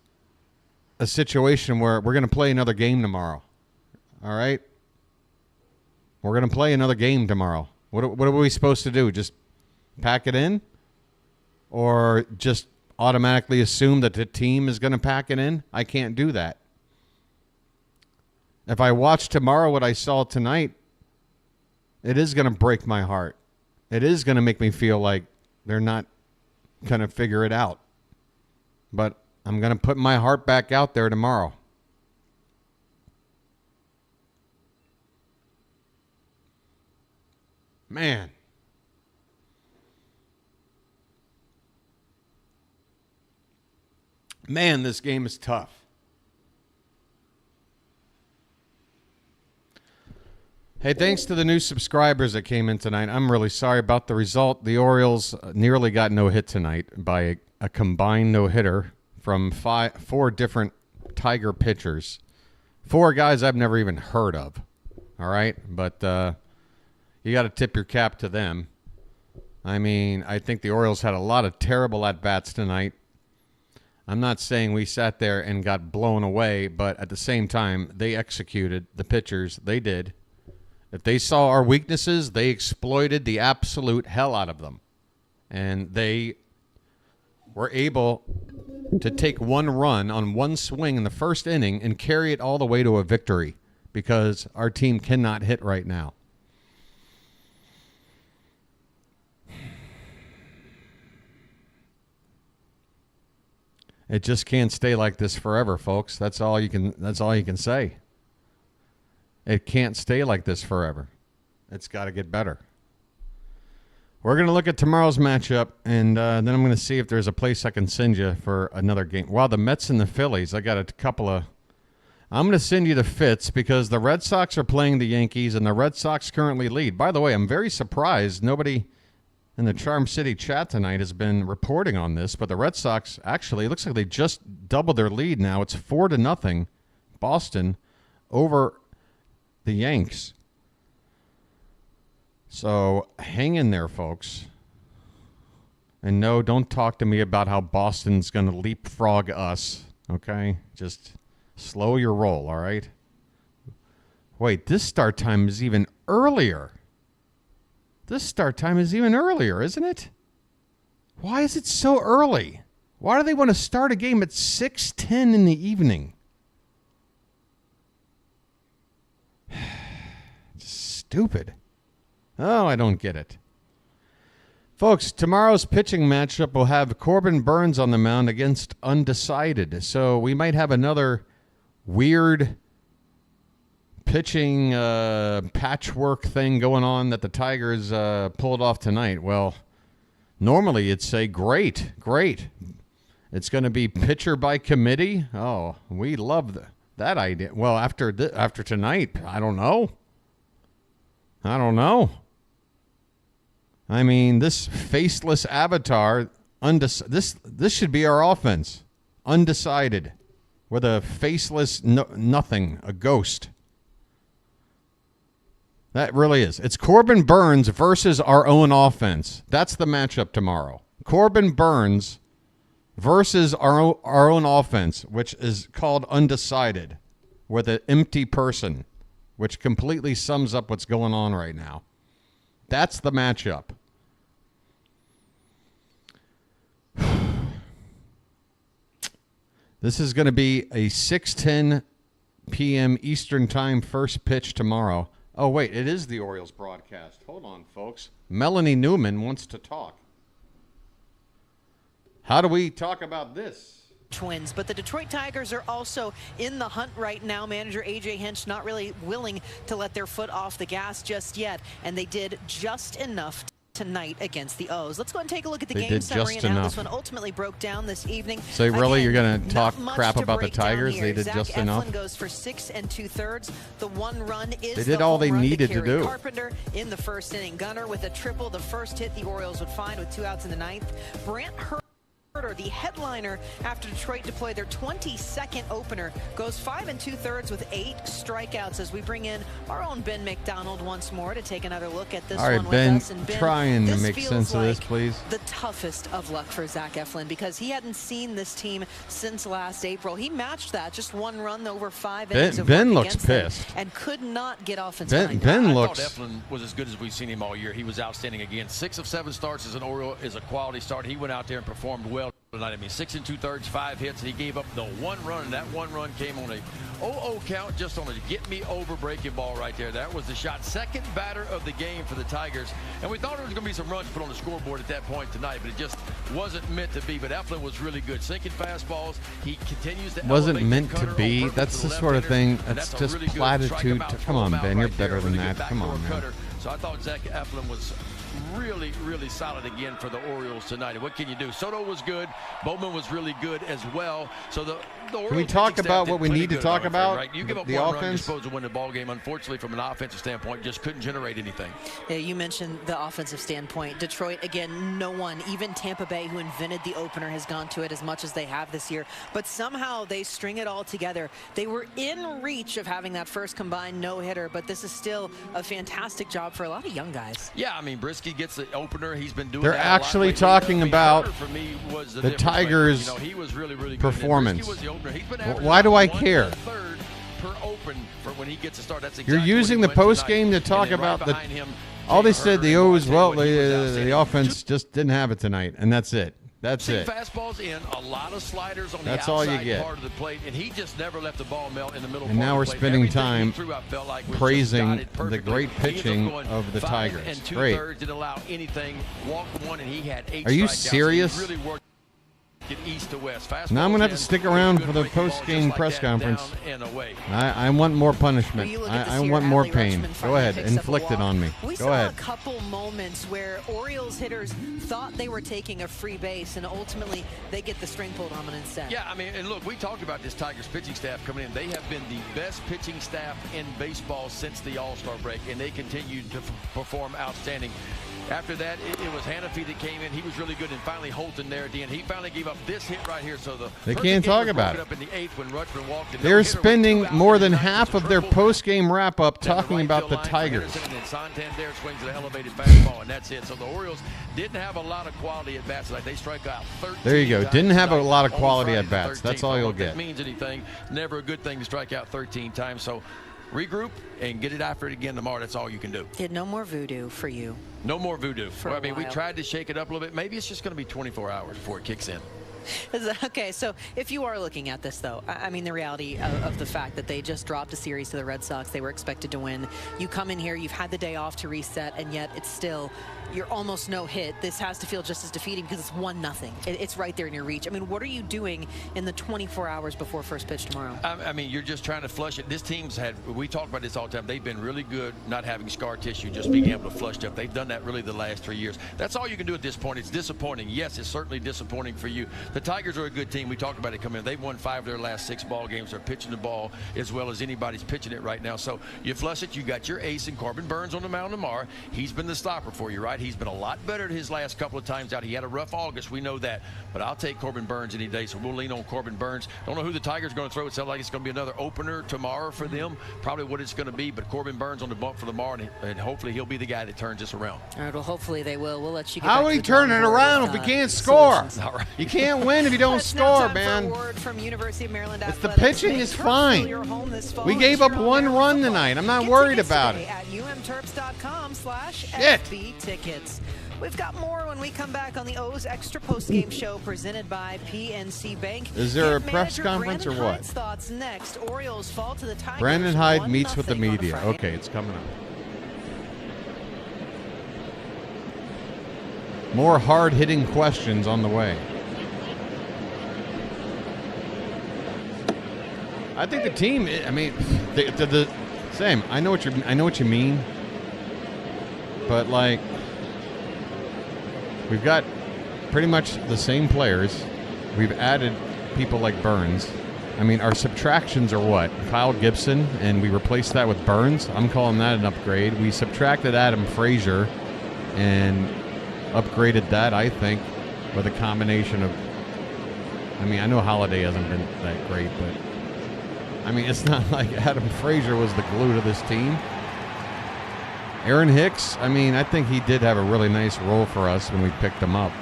a situation where we're going to play another game tomorrow. All right? We're going to play another game tomorrow. What are we supposed to do? Just pack it in? Or just automatically assume that the team is going to pack it in? I can't do that. If I watch tomorrow what I saw tonight, it is going to break my heart. It is going to make me feel like they're not going to figure it out. But I'm going to put my heart back out there tomorrow. Man. Man, this game is tough. Hey, thanks to the new subscribers that came in tonight. I'm really sorry about the result. The Orioles nearly got no hit tonight by a combined no-hitter from four different Tiger pitchers. 4 guys I've never even heard of. All right? But you got to tip your cap to them. I mean, I think the Orioles had a lot of terrible at-bats tonight. I'm not saying we sat there and got blown away, but at the same time, they executed. The pitchers, they did. If they saw our weaknesses, they exploited the absolute hell out of them. And they were able to take one run on one swing in the first inning and carry it all the way to a victory because our team cannot hit right now. It just can't stay like this forever, folks. That's all you can say. It can't stay like this forever. It's got to get better. We're going to look at tomorrow's matchup, and then I'm going to see if there's a place I can send you for another game. Wow, the Mets and the Phillies. I got a couple of... I'm going to send you the fits because the Red Sox are playing the Yankees, and the Red Sox currently lead. By the way, I'm very surprised nobody in the Charm City chat tonight has been reporting on this, but the Red Sox actually, it looks like they just doubled their lead now. It's 4-0 Boston over the Yanks. So hang in there, folks. And no, don't talk to me about how Boston's going to leapfrog us, okay? Just slow your roll, all right? Wait, this start time is even earlier. This start time is even earlier, isn't it? Why is it so early? Why do they want to start a game at 6:10 in the evening? Stupid. Oh, I don't get it. Folks, tomorrow's pitching matchup will have Corbin Burnes on the mound against undecided. So we might have another weird pitching patchwork thing going on that the Tigers pulled off tonight. Well, normally it'd say great. It's going to be pitcher by committee. Oh, we love that idea. Well, after tonight, I don't know. I mean, this faceless avatar, this should be our offense. Undecided. With a faceless nothing, a ghost. That really is. It's Corbin Burnes versus our own offense. That's the matchup tomorrow. Corbin Burnes versus our own offense, which is called undecided, with an empty person, which completely sums up what's going on right now. That's the matchup. This is going to be a 6:10 p.m. Eastern Time first pitch tomorrow. Oh, wait, it is the Orioles broadcast. Hold on, folks. Melanie Newman wants to talk. How do we talk about this? Twins, but the Detroit Tigers are also in the hunt right now. Manager A.J. Hinch not really willing to let their foot off the gas just yet, and they did just enough tonight against the O's. Let's go and take a look at the game summary and how this one ultimately broke down this evening. So really, you're going to talk crap about the Tigers? They did Zach just Eflin enough. Goes for 6 2/3. The one run is they did all they needed to do. Carpenter in the first inning. Gunner with a triple. The first hit the Orioles would find with 2 outs in the ninth. Brant the headliner after Detroit deployed their 22nd opener, goes 5 2/3 with 8 strikeouts as we bring in our own Ben McDonald once more to take another look at this all right, one with Ben, us. And Ben, trying to make sense of this, please. The toughest of luck for Zach Eflin because he hadn't seen this team since last April. He matched that, just 1 run over 5 innings of Ben work looks against pissed. him and could not get off Ben looks. I thought Eflin was as good as we've seen him all year. He was outstanding again. 6 of 7 starts as an Oriole is a quality start. He went out there and performed well tonight. I mean, 6 2/3, 5 hits, and he gave up the 1 run, and that 1 run came on a 0-0 count, just on a get-me-over breaking ball right there. That was the shot. Second batter of the game for the Tigers, and we thought there was going to be some runs put on the scoreboard at that point tonight, but it just wasn't meant to be. But Eflin was really good. Sinking fastballs. He continues to wasn't meant to be. That's the sort of thing. That's just really platitude. Come on, Ben. You're better than that. Come on, man. So I thought Zach Eflin was really solid again for the Orioles tonight. And what can you do? Soto was good. Bowman was really good as well. So the Orioles, can we talk about what we need to talk about? Right? You give up the 1 offense. run, you're supposed to win the ball game. Unfortunately, from an offensive standpoint, just couldn't generate anything. Yeah, you mentioned the offensive standpoint. Detroit, again, no one, even Tampa Bay, who invented the opener, has gone to it as much as they have this year. But somehow they string it all together. They were in reach of having that first combined no-hitter, but this is still a fantastic job for a lot of young guys. Yeah, I mean, Brisky gets the opener. He's been doing They're that actually a lot talking about for me was the Tigers' he was really performance. Good. Why do I care? Per open for when he gets a start. That's exactly You're using the post game to talk about the. All they said the O's, well, the offense just didn't have it tonight, and that's it. That's it. Fastballs in, a lot of sliders on that's the all you outside get. part of the plate, and he just never let the ball melt in the middle. And now we're spending time praising the great pitching of of the Tigers. 5 Great.2/3 didn't allow anything. Walked 1, and he had 8 Are you strikeouts. serious? He really worked it east to west. Now I'm going to have to stick around for the post-game press conference. I want more punishment. I want more pain. Go ahead. Inflict it on me. We Go saw ahead. a couple moments where Orioles hitters thought they were taking a free base, and ultimately they get the string pulled on them instead. Yeah, I mean, and look, we talked about this Tigers pitching staff coming in. They have been the best pitching staff in baseball since the All-Star break, and they continued to perform outstanding. After that, it was Hanafi that came in. He was really good, and finally Holton there at the end. He finally gave up this hit right here. So they can't talk about it. Up in the 8th when Rutschman walked in. They're spending more than half of their post-game wrap-up talking about the Tigers. And then Santander swings an elevated fastball, and that's it. So the Orioles didn't have a lot of quality at bats. Like they strike out 13 There you go. Didn't have a lot of quality times at bats. That's all you'll get. If that means anything, never a good thing to strike out 13 times. So regroup and get it after it again tomorrow. That's all you can do. Yeah, no more voodoo for you. No more voodoo. Well, I mean, we while. tried to shake it up a little bit. Maybe it's just going to be 24 hours before it kicks in. Okay, so if you are looking at this, though, I mean, the reality of the fact that they just dropped a series to the Red Sox, they were expected to win. You come in here, you've had the day off to reset, and yet it's still, you're almost no hit. This has to feel just as defeating because it's 1-0. It's right there in your reach. I mean, what are you doing in the 24 hours before first pitch tomorrow? I mean, you're just trying to flush it. This team's had, we talk about this all the time, they've been really good not having scar tissue, just being able to flush stuff. They've done that really the last 3 years. That's all you can do at this point. It's disappointing. Yes, it's certainly disappointing for you. The Tigers are a good team. We talked about it coming in. They've won 5 of their last 6 ball games. They're pitching the ball as well as anybody's pitching it right now. So you flush it. You got your ace in Corbin Burns on the mound tomorrow. He's been the stopper for you, right? He's been a lot better his last couple of times out. He had a rough August. We know that. But I'll take Corbin Burns any day, so we'll lean on Corbin Burns. Don't know who the Tigers are going to throw. It sounds like it's going to be another opener tomorrow for them. Probably what it's going to be, but Corbin Burns on the bump for tomorrow, and hopefully he'll be the guy that turns this around. All right, well, hopefully they will. We'll let you get How back would to he the turn drawing it board around with, if he can't score? All right. You can't win if you don't It's now score, time man. for a word from University of Maryland If the Athletics. pitching Make is Turf fine. your home this fall We and gave cheer up on one Maryland run football. tonight. I'm not Get worried tickets about today it. at umterps.com/FB Shit. tickets. We've got more when we come back on the O's Extra Postgame Show presented by PNC Bank. Is there a Get press manager conference or Brandon what? Hyde's thoughts next. Orioles fall to the Tigers. Brandon Hyde 1-0 meets with the on a media. Friday. Okay, it's coming up. More hard-hitting questions on the way. I think the team. I mean, the same. I know what you mean. But like, we've got pretty much the same players. We've added people like Burns. I mean, our subtractions are what? Kyle Gibson, and we replaced that with Burns. I'm calling that an upgrade. We subtracted Adam Frazier and upgraded that, I think, with a combination of, I mean, I know Holiday hasn't been that great, but I mean, it's not like Adam Frazier was the glue to this team. Aaron Hicks, I mean, I think he did have a really nice role for us when we picked him up.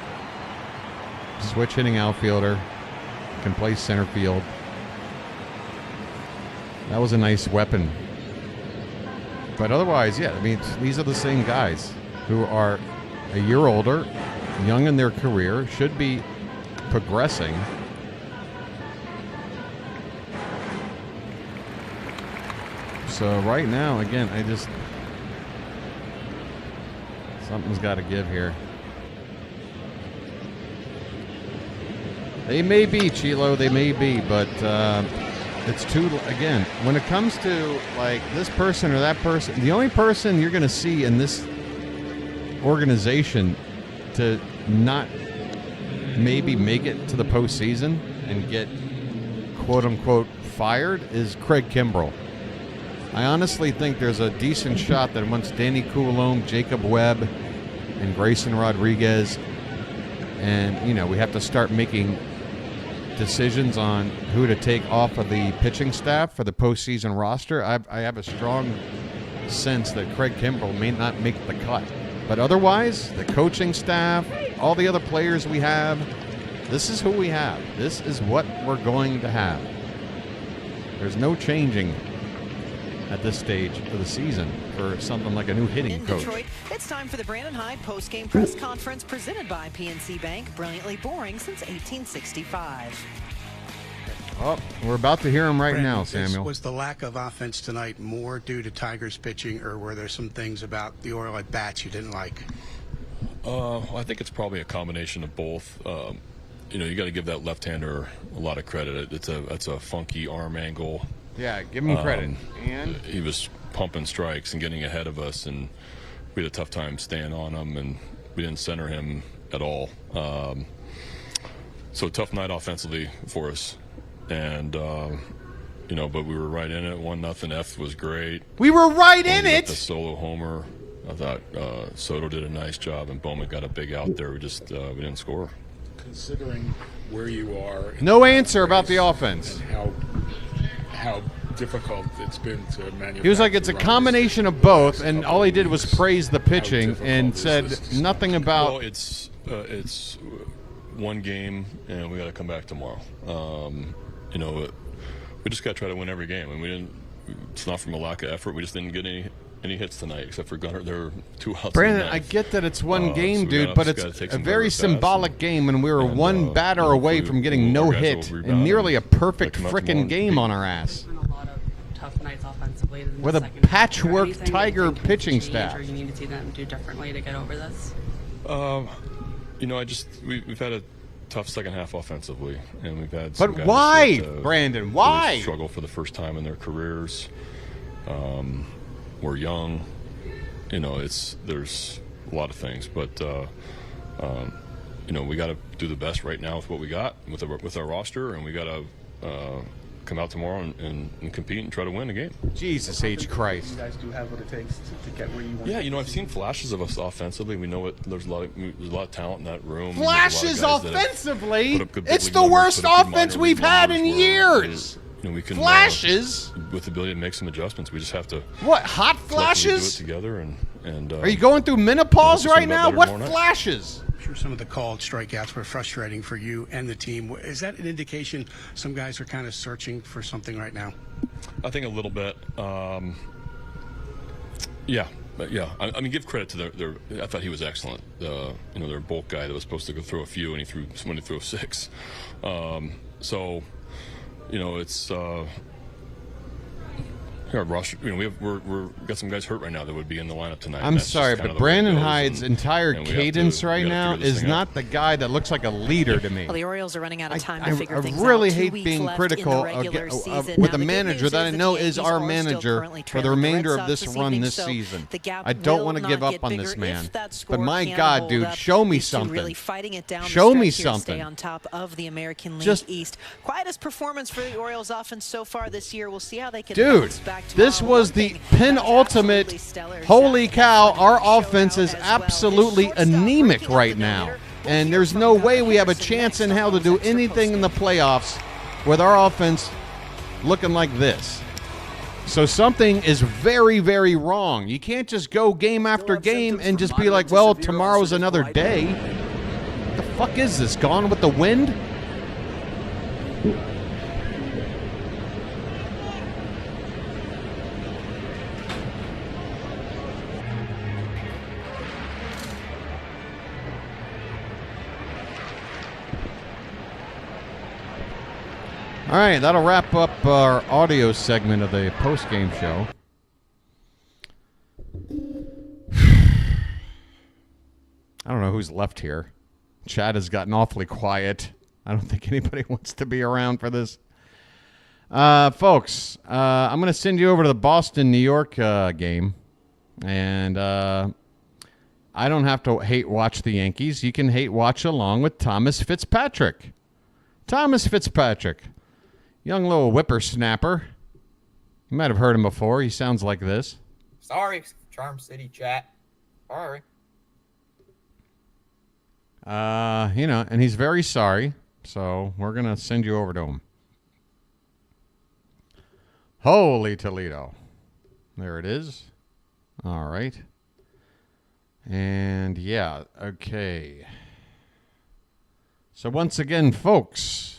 Switch hitting outfielder, can play center field. That was a nice weapon. But otherwise, yeah, I mean, these are the same guys who are a year older, young in their career, should be progressing. So right now, again, something's got to give here. They may be, Chilo, they may be, but it's again, when it comes to like this person or that person, the only person you're going to see in this organization to not maybe make it to the postseason and get quote-unquote fired is Craig Kimbrell. I honestly think there's a decent shot that once Danny Coulombe, Jacob Webb, and Grayson Rodriguez, and, you know, we have to start making decisions on who to take off of the pitching staff for the postseason roster. I have a strong sense that Craig Kimbrell may not make the cut. But otherwise, the coaching staff, all the other players we have, this is who we have. This is what we're going to have. There's no changing at this stage of the season for something like a new hitting coach. Detroit, it's time for the Brandon Hyde post-game press conference presented by PNC Bank. Brilliantly boring since 1865. Oh, we're about to hear him right now, Samuel. Was the lack of offense tonight more due to Tigers pitching, or were there some things about the Oriole at bats you didn't like? I think it's probably a combination of both. You know, you got to give that left-hander a lot of credit. It's a funky arm angle. Yeah, give him credit. And he was pumping strikes and getting ahead of us, and we had a tough time staying on him, and we didn't center him at all. So tough night offensively for us. And, you know, but we were right in it. 1-0. F was great. We were right in it. The solo homer. I thought Soto did a nice job, and Bowman got a big out there. We just we didn't score. Considering where you are. No answer about the offense. And how difficult it's been to manufacture. He was like, it's a combination of both, and all he did was praise the pitching and said nothing about. Well, it's one game, and we got to come back tomorrow. You know, we just got to try to win every game, and we didn't. It's not from a lack of effort. We just didn't get any hits tonight, except for Gunnar. There were 2 outs. Brandon, I get that it's one game, dude, but it's a very symbolic game, and we were one batter away from getting no hit and nearly a perfect frickin' game on our ass. Tough nights offensively with a patchwork Tiger pitching staff. Or you need to see them do differently to get over this? You know, we've had a tough second half offensively, and we've had. But why, Brandon? Why really struggle for the first time in their careers? We're young. You know, there's a lot of things, but you know, we got to do the best right now with what we got with our roster, and we got to come out tomorrow and compete and try to win a game. Jesus H. Christ! You guys do have what it takes to get where you want. Yeah, you know, I've seen flashes of us offensively. We know there's a lot of talent in that room. Flashes offensively? It's the worst offense we've had in years. You know, we can flashes with the ability to make some adjustments. We just have to hot flashes do it together and. Are you going through menopause right now? What flashes? I'm sure some of the called strikeouts were frustrating for you and the team. Is that an indication some guys are kind of searching for something right now? I think a little bit. Yeah. I mean, give credit to their. I thought he was excellent. You know, their bulk guy that was supposed to go throw a few, and he threw 6. So. You know, it's Rush. You know, we've got some guys hurt right now that would be in the lineup tonight. I'm sorry, but Brandon Hyde's entire cadence right now is not the guy that looks like a leader to me. Well, the Orioles are running out of time to figure things out. I really hate being critical with a manager that I know is our manager for the remainder of this run this season. I don't want to give up on this man. But my God, dude, show me something. Show me something. On top of the American League East. Quietest performance for the Orioles offense so far this year. We'll see how they can bounce back. This was the penultimate. Holy cow, our offense is absolutely anemic right now. And there's no way we have a chance in hell to do anything in the playoffs with our offense looking like this. So something is very, very wrong. You can't just go game after game and just be like, well, tomorrow's another day. What the fuck is this? Gone with the Wind? All right, that'll wrap up our audio segment of the post-game show. I don't know who's left here. Chad has gotten awfully quiet. I don't think anybody wants to be around for this. Folks, I'm going to send you over to the Boston-New York game. And I don't have to hate watch the Yankees. You can hate watch along with Thomas Fitzpatrick. Thomas Fitzpatrick. Young little whippersnapper. You might have heard him before. He sounds like this. Sorry, Charm City chat. Sorry. You know, and he's very sorry. So we're going to send you over to him. Holy Toledo. There it is. All right. And yeah, okay. So once again, folks,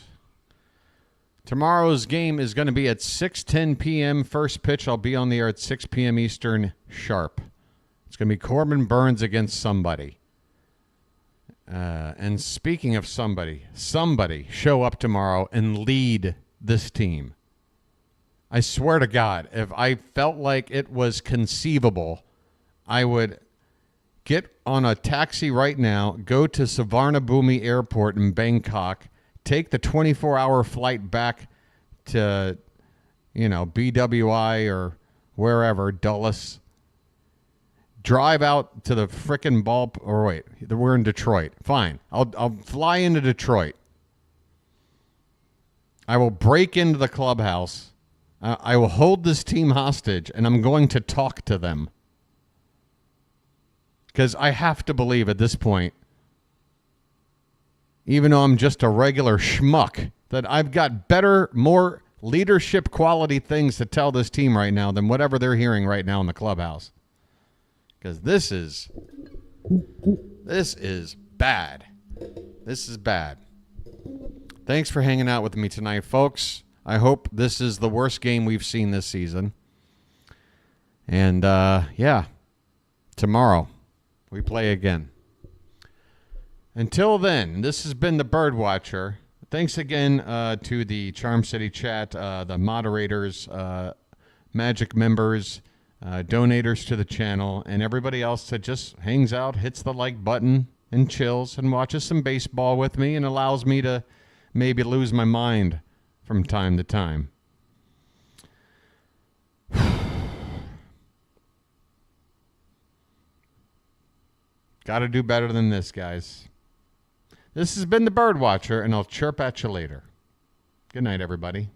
tomorrow's game is going to be at 6:10 p.m. First pitch. I'll be on the air at 6 p.m. Eastern sharp. It's going to be Corbin Burns against somebody. And speaking of somebody show up tomorrow and lead this team. I swear to God, if I felt like it was conceivable, I would get on a taxi right now, go to Suvarnabhumi Airport in Bangkok, take the 24-hour flight back to, BWI or wherever, Dulles, drive out to the frickin' we're in Detroit. Fine. I'll fly into Detroit. I will break into the clubhouse. I will hold this team hostage, and I'm going to talk to them. Because I have to believe at this point even though I'm just a regular schmuck, that I've got better, more leadership quality things to tell this team right now than whatever they're hearing right now in the clubhouse. Because this is bad. This is bad. Thanks for hanging out with me tonight, folks. I hope this is the worst game we've seen this season. And, yeah, tomorrow we play again. Until then, this has been the Birdwatcher. Thanks again to the Charm City chat, the moderators, Magic members, donators to the channel, and everybody else that just hangs out, hits the like button, and chills and watches some baseball with me and allows me to maybe lose my mind from time to time. Got to do better than this, guys. This has been the Birdwatcher, and I'll chirp at you later. Good night, everybody.